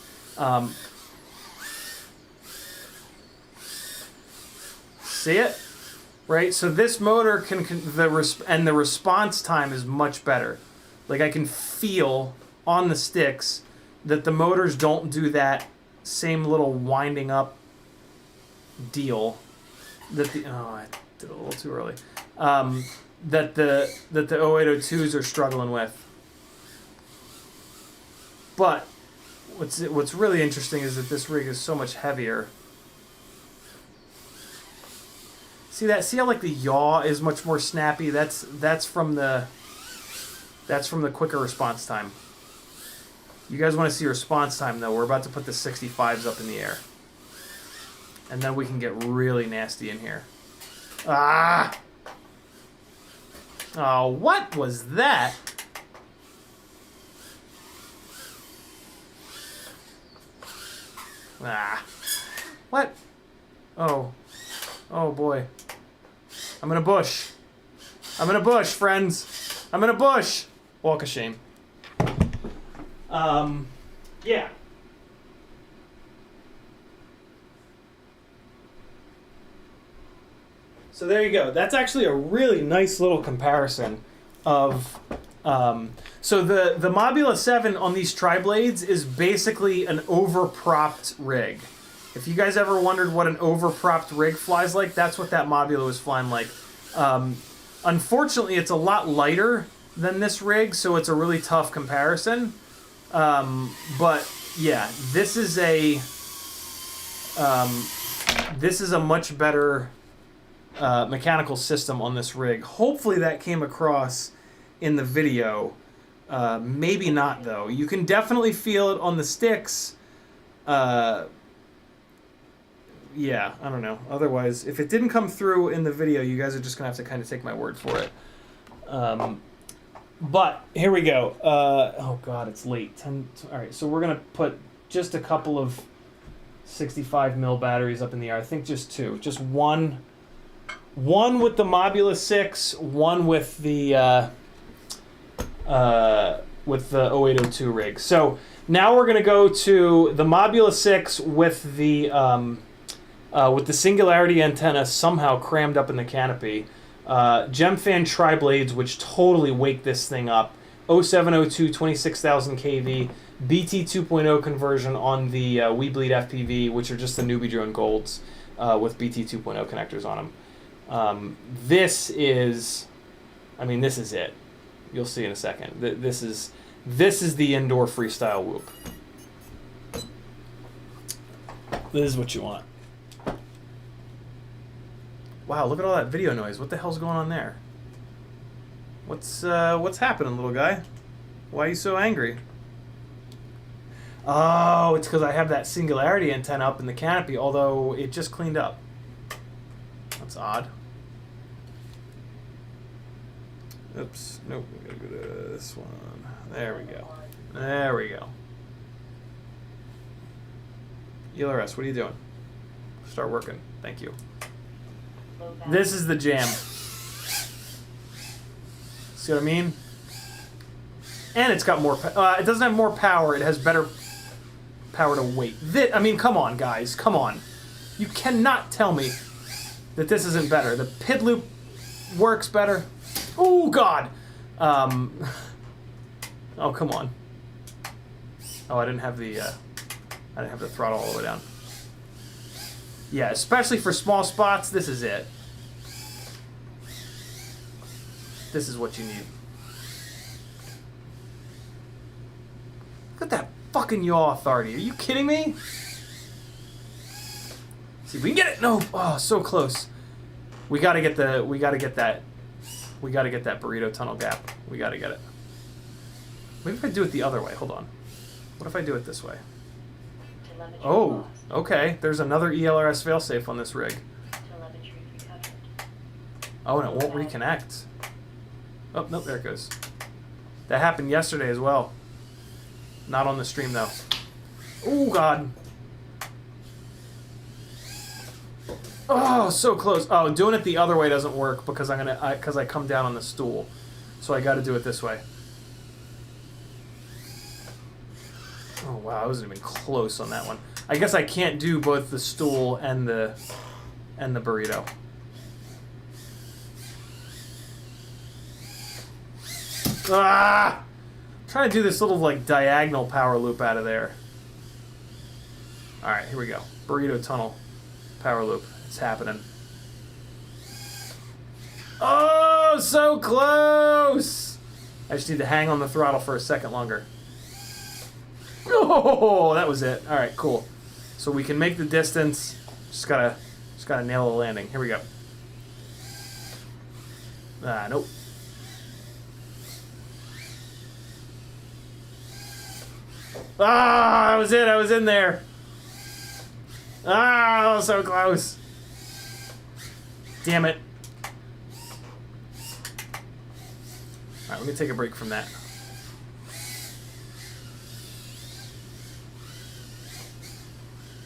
See it? Right? So this motor the response time is much better. Like, I can feel on the sticks that the motors don't do that same little winding up deal that the I did it a little too early. That the 0802s are struggling with. But what's really interesting is that this rig is so much heavier. See that? See how like the yaw is much more snappy? That's from the quicker response time. You guys want to see response time though? We're about to put the 65s up in the air. And then we can get really nasty in here. Ah! Oh, what was that? Ah. What? Oh. Oh boy. I'm in a bush. I'm in a bush, friends. I'm in a bush. Walk of shame. Yeah. So there you go. That's actually a really nice little comparison of... so the Mobula 7 on these TriBlades is basically an overpropped rig. If you guys ever wondered what an overpropped rig flies like, that's what that Mobula was flying like. Unfortunately, it's a lot lighter than this rig, so it's a really tough comparison. But yeah, this is a much better mechanical system on this rig. Hopefully that came across in the video. Maybe not though. You can definitely feel it on the sticks. Yeah, I don't know. Otherwise, if it didn't come through in the video, you guys are just gonna have to kind of take my word for it. But here we go. Oh god, it's late. All right, so we're gonna put just a couple of 65 mil batteries up in the air. I think just two. Just one with the Mobula 6, one with the 0802 rig. So now we're gonna go to the Mobula 6 with the singularity antenna somehow crammed up in the canopy. Gemfan TriBlades, which totally wake this thing up. 0702, 26,000 kV, BT 2.0 conversion on the BiBlades FPV, which are just the newbie drone golds with BT 2.0 connectors on them. This is it. You'll see in a second. This is the indoor freestyle whoop. This is what you want. Wow, look at all that video noise. What the hell's going on there? What's happening, little guy? Why are you so angry? Oh, it's because I have that singularity antenna up in the canopy, although it just cleaned up. That's odd. Oops. Nope. We gotta go to this one. There we go. There we go. ELRS, what are you doing? Start working. Thank you. This is the jam. See what I mean? And it's got more... it doesn't have more power. It has better power to weight. I mean, come on, guys. Come on. You cannot tell me that this isn't better. The PID loop works better. Oh, God. Oh, come on. Oh, I didn't have the throttle all the way down. Yeah, especially for small spots, this is it. This is what you need. Look at that fucking yaw authority. Are you kidding me? See if we can get it. No. Oh, so close. We gotta get that burrito tunnel gap. We gotta get it. Maybe if I do it the other way. Hold on. What if I do it this way? Oh, okay. There's another ELRS failsafe on this rig. Oh, and it won't reconnect. Oh, nope, there it goes. That happened yesterday as well. Not on the stream, though. Oh, God. Oh, so close. Oh, doing it the other way doesn't work because I come down on the stool. So I got to do it this way. Oh, wow, I wasn't even close on that one. I guess I can't do both the stool and the burrito. Ah! I'm trying to do this little like diagonal power loop out of there. All right, here we go. Burrito tunnel power loop. It's happening. Oh, so close! I just need to hang on the throttle for a second longer. Oh, that was it. All right, cool. So we can make the distance. Just gotta nail the landing. Here we go. Nope. Ah, that was it. I was in there. Ah, so close. Damn it. All right, let me take a break from that.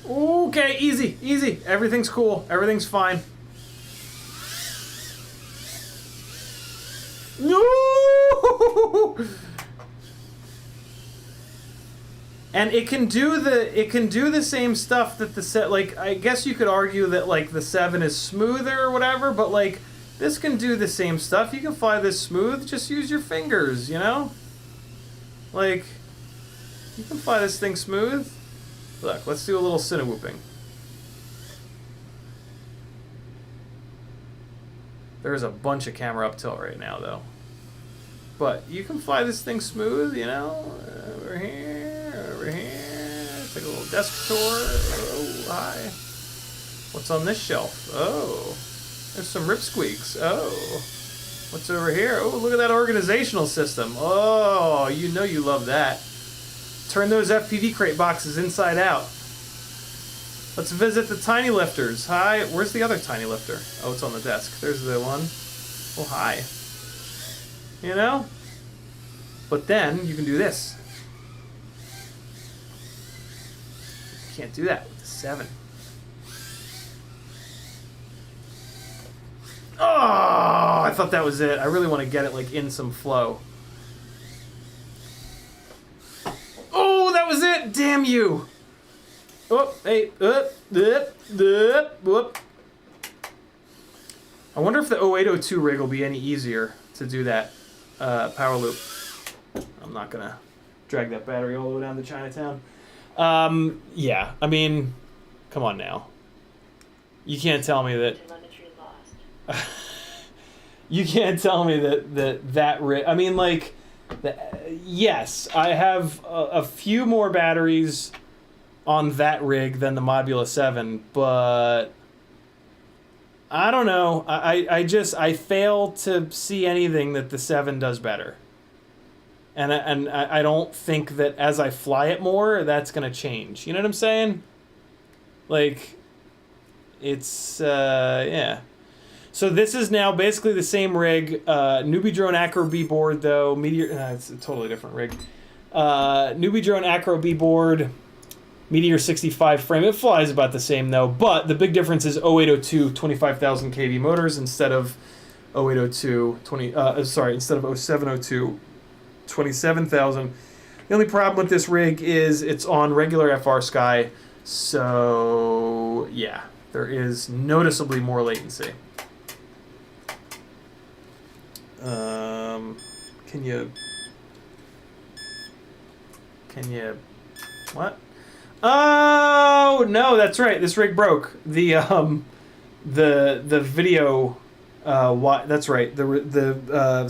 Okay, easy, easy. Everything's cool. Everything's fine. No! And it can do the same stuff that the set, like, I guess you could argue that like the 7 is smoother or whatever, but like this can do the same stuff. You can fly this smooth, just use your fingers, you know? Like, you can fly this thing smooth. Look, let's do a little cinewhooping. There's a bunch of camera up tilt right now though. But you can fly this thing smooth, you know? Over here, over here. Take a little desk tour. Oh, hi. What's on this shelf? Oh, there's some rip squeaks. Oh, what's over here? Oh, look at that organizational system. Oh, you know you love that. Turn those FPV crate boxes inside out. Let's visit the tiny lifters. Hi, where's the other tiny lifter? Oh, it's on the desk. There's the one. Oh, hi. You know? But then you can do this. You can't do that with the 7. Oh, I thought that was it. I really want to get it like in some flow. Oh, that was it! Damn you! Oh, hey, whoop. I wonder if the 0802 rig will be any easier to do that power loop. I'm not gonna drag that battery all the way down to Chinatown. Yeah, I mean, come on now. You can't tell me that. You can't tell me that rig. I mean, like, yes, I have a few more batteries on that rig than the Mobula 7, but I don't know. I fail to see anything that the 7 does better. And I don't think that as I fly it more, that's going to change. You know what I'm saying? Like, it's, yeah. So this is now basically the same rig. Newbie Drone Acro B board, though. Meteor, it's a totally different rig. Newbie Drone Acro B board. Meteor 65 frame. It flies about the same though, but the big difference is 0802 25,000 kV motors instead of 0802 instead of 0702 27,000. The only problem with this rig is it's on regular FR Sky, so yeah, there is noticeably more latency. Can you what? Oh no, that's right. This rig broke. The video. That's right.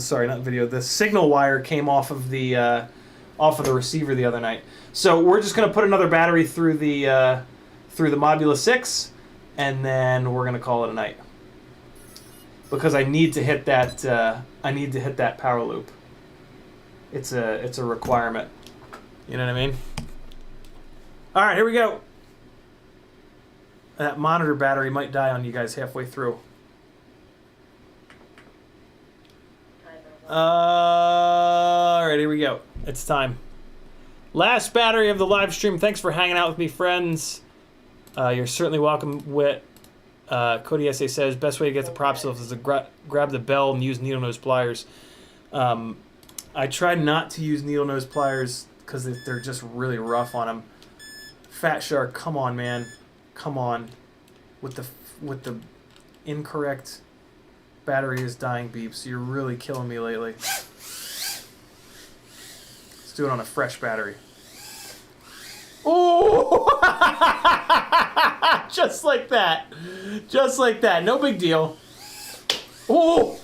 Sorry, not video. The signal wire came off of the receiver the other night. So we're just gonna put another battery through the Mobula 6, and then we're gonna call it a night. Because I need to hit that. I need to hit that power loop. It's a requirement. You know what I mean? All right, here we go. That monitor battery might die on you guys halfway through. All right, here we go. It's time. Last battery of the live stream. Thanks for hanging out with me, friends. You're certainly welcome. Cody SA says, best way to get the prop shelf is to grab the bell and use needle nose pliers. I try not to use needle nose pliers because they're just really rough on them. Fat Shark, come on, man. Come on. With the incorrect battery is dying beeps. You're really killing me lately. Let's do it on a fresh battery. Oh! Just like that. Just like that. No big deal. Oh!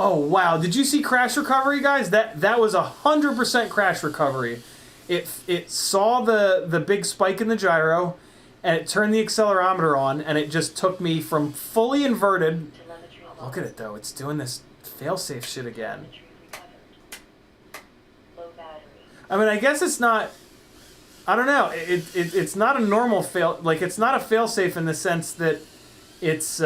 Oh wow! Did you see crash recovery, guys? That was 100% crash recovery. It saw the big spike in the gyro, and it turned the accelerometer on, and it just took me from fully inverted. Look at it though; it's doing this failsafe shit again. I mean, I guess it's not. I don't know. It's not a normal fail. Like it's not a failsafe in the sense that it's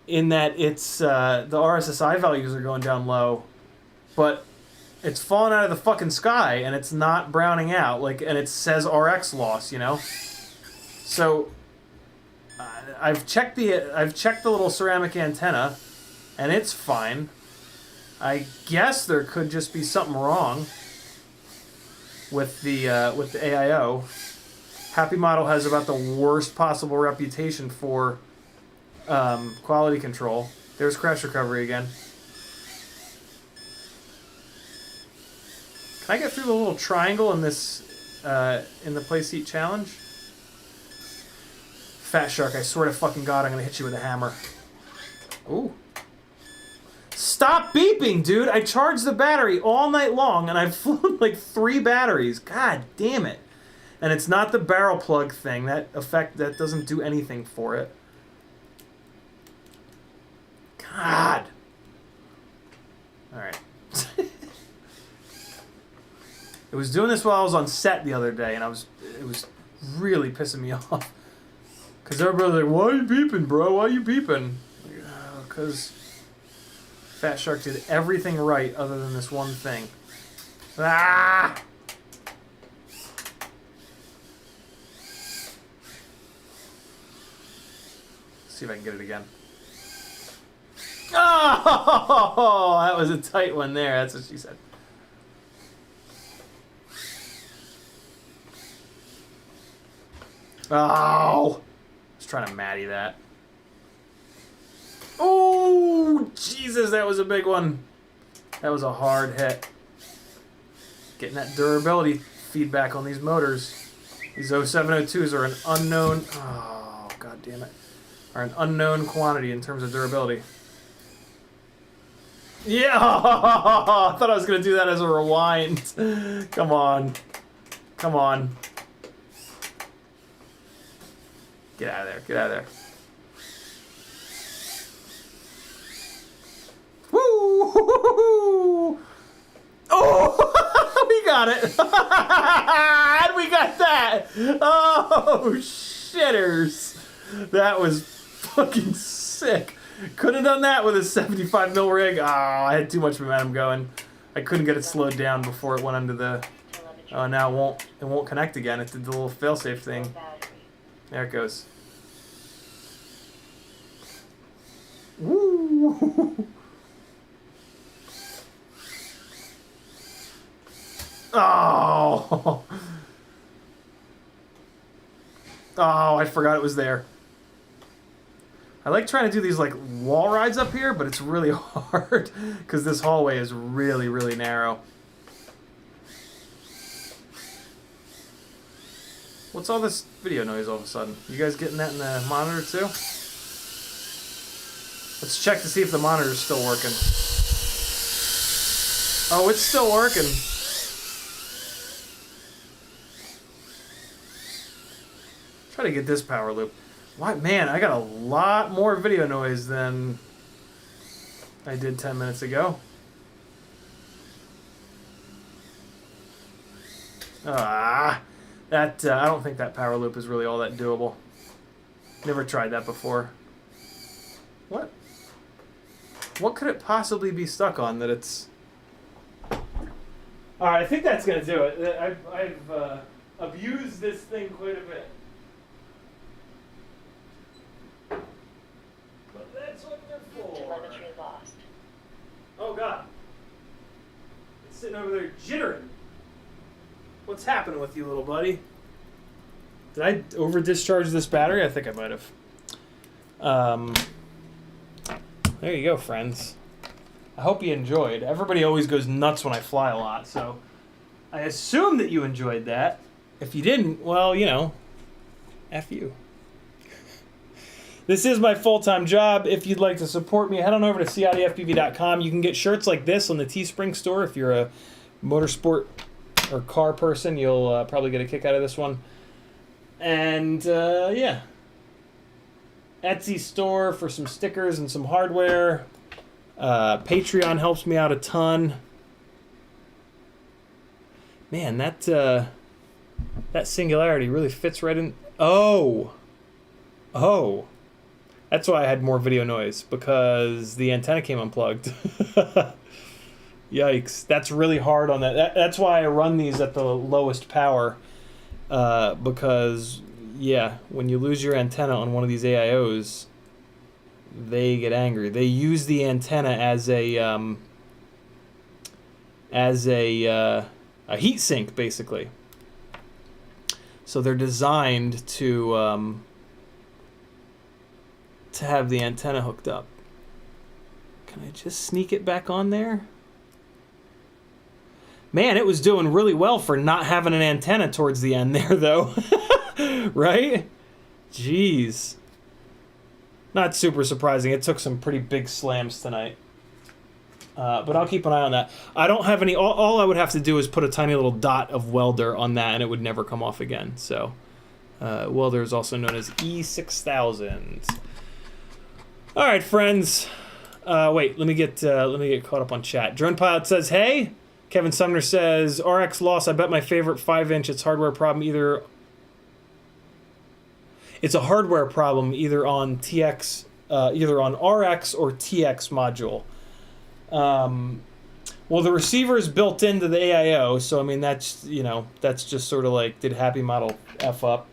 in that it's the RSSI values are going down low, but it's falling out of the fucking sky and it's not browning out, like, and it says RX loss, you know. So I've checked the little ceramic antenna, and it's fine. I guess there could just be something wrong with the AIO. Happy Model has about the worst possible reputation for quality control. There's crash recovery again. Can I get through the little triangle in this in the play seat challenge? Fat Shark, I swear to fucking God, I'm gonna hit you with a hammer. Ooh. Stop beeping, dude! I charged the battery all night long, and I've flown like 3 batteries. God damn it! And it's not the barrel plug thing. That doesn't do anything for it. God. All right. It was doing this while I was on set the other day, and it was really pissing me off. Cause everybody's like, "Why are you beeping, bro? Why are you beeping?" Because Fat Shark did everything right other than this one thing. Ah! See if I can get it again. Oh, that was a tight one there. That's what she said. Oh! I was trying to Matty that. Oh, Jesus, that was a big one. That was a hard hit. Getting that durability feedback on these motors. These 0702s are an unknown... Oh, God damn it. Are an unknown quantity in terms of durability. Yeah! I thought I was going to do that as a rewind. Come on. Come on. Get out of there. Get out of there. Woo! Oh! We got it! And we got that! Oh, shitters! That was fucking sick. Could have done that with a 75 mil rig. Oh, I had too much momentum going. I couldn't get it slowed down before it went under the... Oh, now it won't connect again. It did the little failsafe thing. There it goes. Woo! Oh! Oh, I forgot it was there. I like trying to do these like wall rides up here, but it's really hard because this hallway is really, really narrow. What's all this video noise all of a sudden? You guys getting that in the monitor too? Let's check to see if the monitor's still working. Oh, it's still working. Try to get this power loop. Why, man, I got a lot more video noise than I did 10 minutes ago. I don't think that power loop is really all that doable. Never tried that before. What? What could it possibly be stuck on that it's... Alright, I think that's going to do it. I've abused this thing quite a bit. But that's what they're for. Telemetry lost. Oh, God. It's sitting over there jittering. What's happening with you, little buddy? Did I over-discharge this battery? I think I might have. There you go, friends. I hope you enjoyed. Everybody always goes nuts when I fly a lot, so I assume that you enjoyed that. If you didn't, well, you know, F you. This is my full-time job. If you'd like to support me, head on over to CiottiFPV.com. You can get shirts like this on the Teespring store. If you're a motorsport or car person, you'll probably get a kick out of this one. And, yeah. Etsy store for some stickers and some hardware. Patreon helps me out a ton. Man, that Singularity really fits right in. Oh! That's why I had more video noise, because the antenna came unplugged. Yikes. That's really hard on that. That's why I run these at the lowest power, because, yeah, when you lose your antenna on one of these AIOs, they get angry. They use the antenna as a heat sink, basically. So they're designed to have the antenna hooked up. Can I just sneak it back on there? Man, it was doing really well for not having an antenna towards the end there, though. Right? Jeez. Not super surprising. It took some pretty big slams tonight. But I'll keep an eye on that. I don't have any... All I would have to do is put a tiny little dot of welder on that, and it would never come off again. So, welder is also known as E6000. All right, friends. Wait, let me get caught up on chat. Drone Pilot says, hey. Kevin Sumner says, RX loss. I bet my favorite 5-inch. It's hardware problem either. It's a hardware problem either on RX or TX module. Well, the receiver is built into the AIO, so I mean that's just sort of like, did Happy Model F up?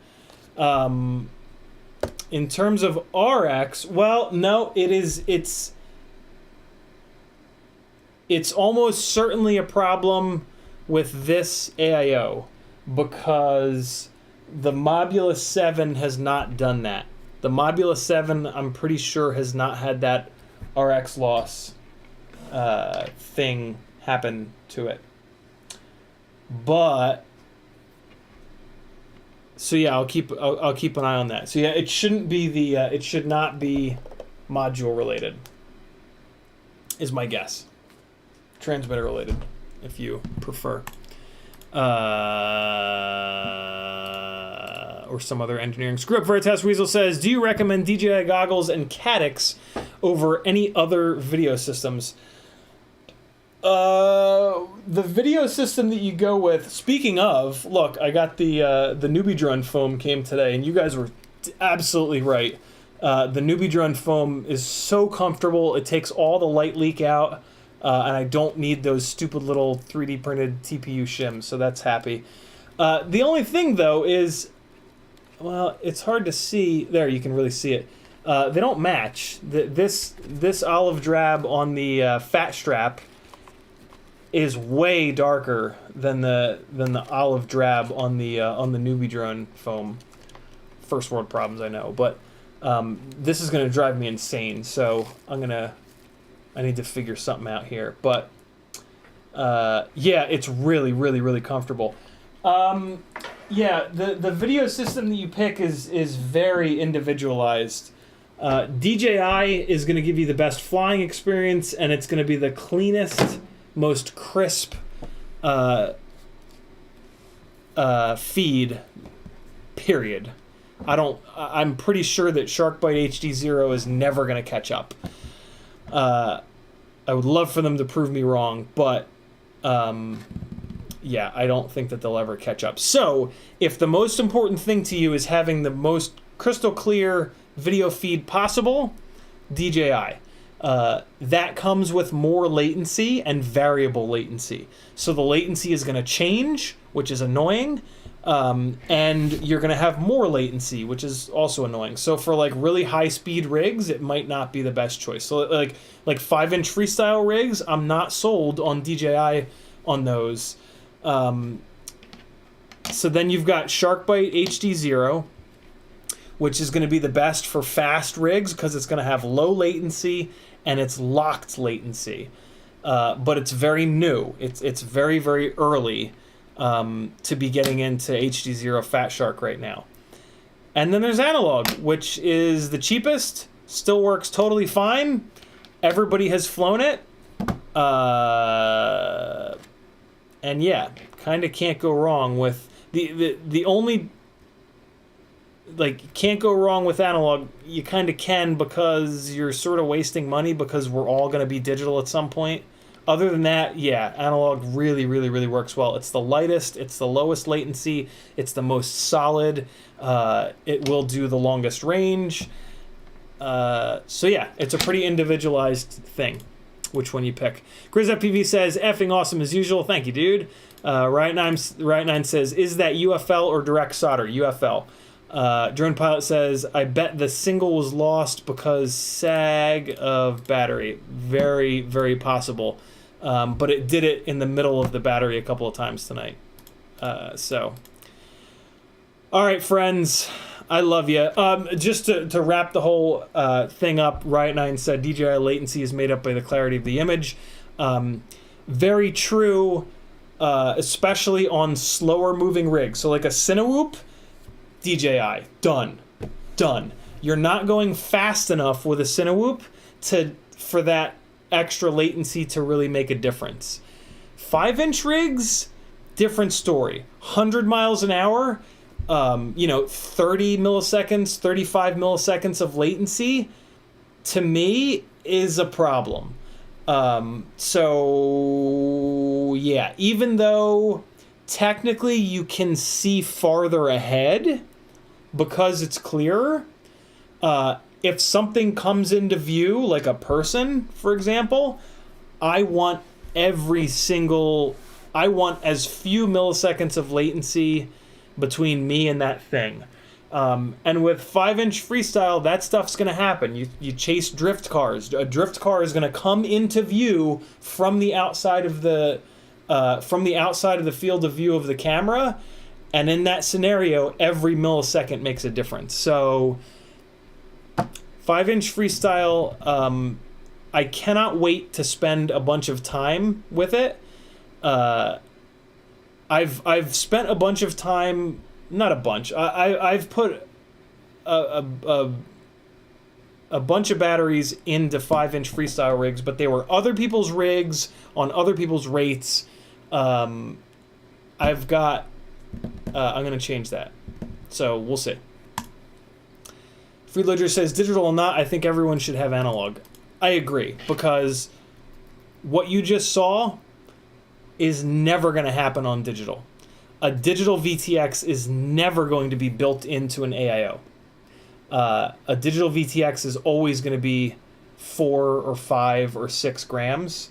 In terms of RX, well, no, it's almost certainly a problem with this AIO, because the Mobula 7 has not done that. The Mobula 7, I'm pretty sure, has not had that RX loss thing happen to it. But so yeah, I'll keep an eye on that. So yeah, it shouldn't be it should not be module related, is my guess. Transmitter related, if you prefer, or some other engineering screw up. Veritas Weasel says, do you recommend DJI goggles and Cadix over any other video systems? The video system that you go with, speaking of, look, I got the Newbie Drone foam came today, and you guys were absolutely right. The Newbie Drone foam is so comfortable. It takes all the light leak out, and I don't need those stupid little 3D printed TPU shims, so that's happy. The only thing, though, is, well, it's hard to see. There, you can really see it. They don't match. This olive drab on the fat strap is way darker than the olive drab on the Newbie Drone foam. First world problems, I know, but this is going to drive me insane. So I need to figure something out here. But yeah, it's really, really, really comfortable. Yeah, the video system that you pick is very individualized. DJI is going to give you the best flying experience, and it's going to be the cleanest, most crisp feed, period. I'm pretty sure that SharkBite HD0 is never going to catch up. I would love for them to prove me wrong, but yeah, I don't think that they'll ever catch up. So, if the most important thing to you is having the most crystal clear video feed possible, DJI. That comes with more latency and variable latency. So the latency is going to change, which is annoying, and you're going to have more latency, which is also annoying. So for like really high speed rigs, it might not be the best choice. So like 5-inch freestyle rigs, I'm not sold on DJI on those. So then you've got SharkBite HD0, which is going to be the best for fast rigs because it's going to have low latency and it's locked latency. But it's very new. It's very, very early to be getting into HD0 Fat Shark right now. And then there's analog, which is the cheapest, still works totally fine. Everybody has flown it. And yeah, kind of can't go wrong with the only, like, you can't go wrong with analog. You kind of can, because you're sort of wasting money, because we're all going to be digital at some point. Other than that, yeah, analog really, really, really works well. It's the lightest, it's the lowest latency, it's the most solid, it will do the longest range. So yeah, it's a pretty individualized thing, which one you pick. CiottiFPV says, effing awesome as usual. Thank you, dude. Right9 says, is that UFL or direct solder? UFL. Drone Pilot says, I bet the single was lost because sag of battery. Very, very possible. But it did it in the middle of the battery a couple of times tonight. So, all right, friends. I love you. Just to wrap the whole thing up, Riot9 said DJI latency is made up by the clarity of the image. Very true, especially on slower moving rigs. So like a Cinewhoop, DJI, done. You're not going fast enough with a Cinewhoop for that extra latency to really make a difference. 5-inch rigs, different story. 100 miles an hour, 30 milliseconds, 35 milliseconds of latency, to me, is a problem. So yeah, even though technically you can see farther ahead because it's clearer, if something comes into view, like a person, for example, I want as few milliseconds of latency between me and that thing. And with 5-inch freestyle, that stuff's going to happen. You chase drift cars. A drift car is going to come into view from the outside of the field of view of the camera, and in that scenario, every millisecond makes a difference. So 5-inch freestyle, I cannot wait to spend a bunch of time with it. I've spent a bunch of time, not a bunch. I've put a bunch of batteries into 5-inch freestyle rigs, but they were other people's rigs on other people's rates. I'm going to change that. So we'll see. Freeloader says, digital or not, I think everyone should have analog. I agree, because what you just saw is never going to happen on digital. A digital VTX is never going to be built into an AIO. A digital VTX is always going to be 4 or 5 or 6 grams,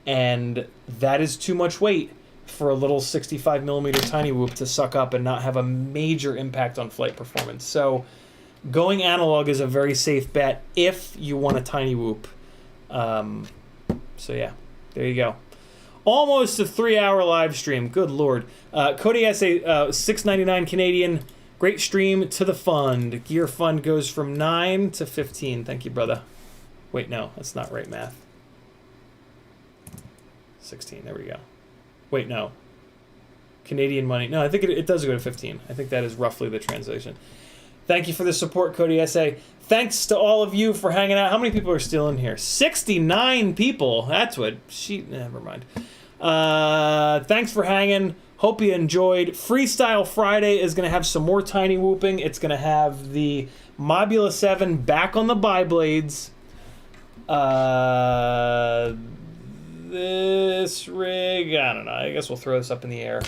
and that is too much weight for a little 65 millimeter tiny whoop to suck up and not have a major impact on flight performance. So going analog is a very safe bet if you want a tiny whoop. So yeah, there you go. Almost a 3-hour live stream. Good Lord. Cody essay, $6.99 Canadian. Great stream to the fund. Gear fund goes from 9 to 15. Thank you, brother. Wait, no, that's not right math. 16, there we go. Wait, no. Canadian money. No, I think it does go to 15. I think that is roughly the translation. Thank you for the support, Cody essay. Thanks to all of you for hanging out. How many people are still in here? 69 people. That's what never mind. Thanks for hanging. Hope you enjoyed. Freestyle Friday is going to have some more tiny whooping. It's going to have the Mobula 7 back on the BiBlades. This rig, I don't know. I guess we'll throw this up in the air.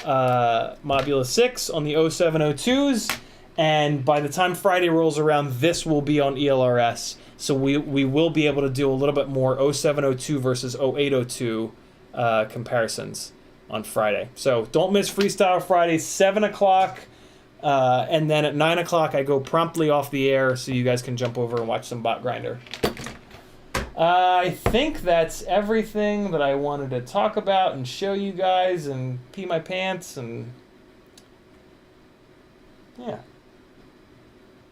Mobula 6 on the 0702s. And by the time Friday rolls around, this will be on ELRS. So we will be able to do a little bit more 0702 versus 0802 comparisons on Friday. So don't miss Freestyle Friday, 7 o'clock. And then at 9 o'clock, I go promptly off the air so you guys can jump over and watch some Bot Grinder. I think that's everything that I wanted to talk about and show you guys and pee my pants and... yeah.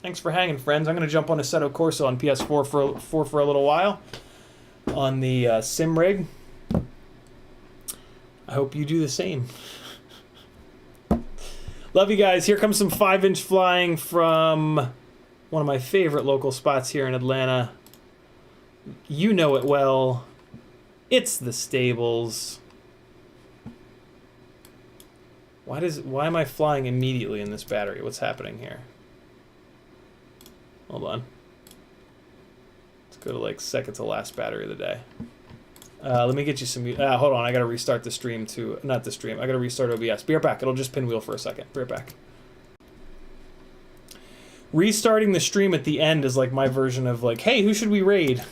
Thanks for hanging, friends. I'm going to jump on Assetto Corsa on PS4 for a little while on the sim rig. I hope you do the same. Love you guys. Here comes some 5-inch flying from one of my favorite local spots here in Atlanta. You know it well. It's the Stables. Why am I flying immediately in this battery? What's happening here? Hold on. Let's go to like second to last battery of the day. Let me get you some... hold on, I gotta restart the stream to... Not the stream, I gotta restart OBS. Be right back, it'll just pinwheel for a second. Be right back. Restarting the stream at the end is like my version of like, hey, who should we raid?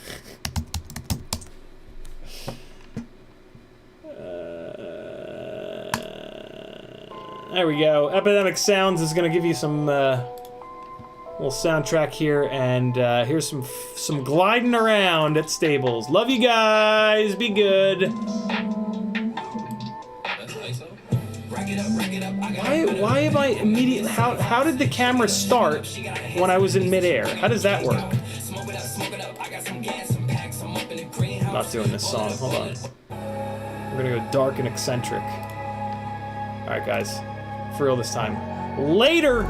There we go. Epidemic Sounds is gonna give you some little soundtrack here, and here's some gliding around at Stables. Love you guys. Be good. Why am I immediately? How did the camera start when I was in midair? How does that work? I'm not doing this song. Hold on. We're gonna go dark and eccentric. All right, guys. For real this time. Later.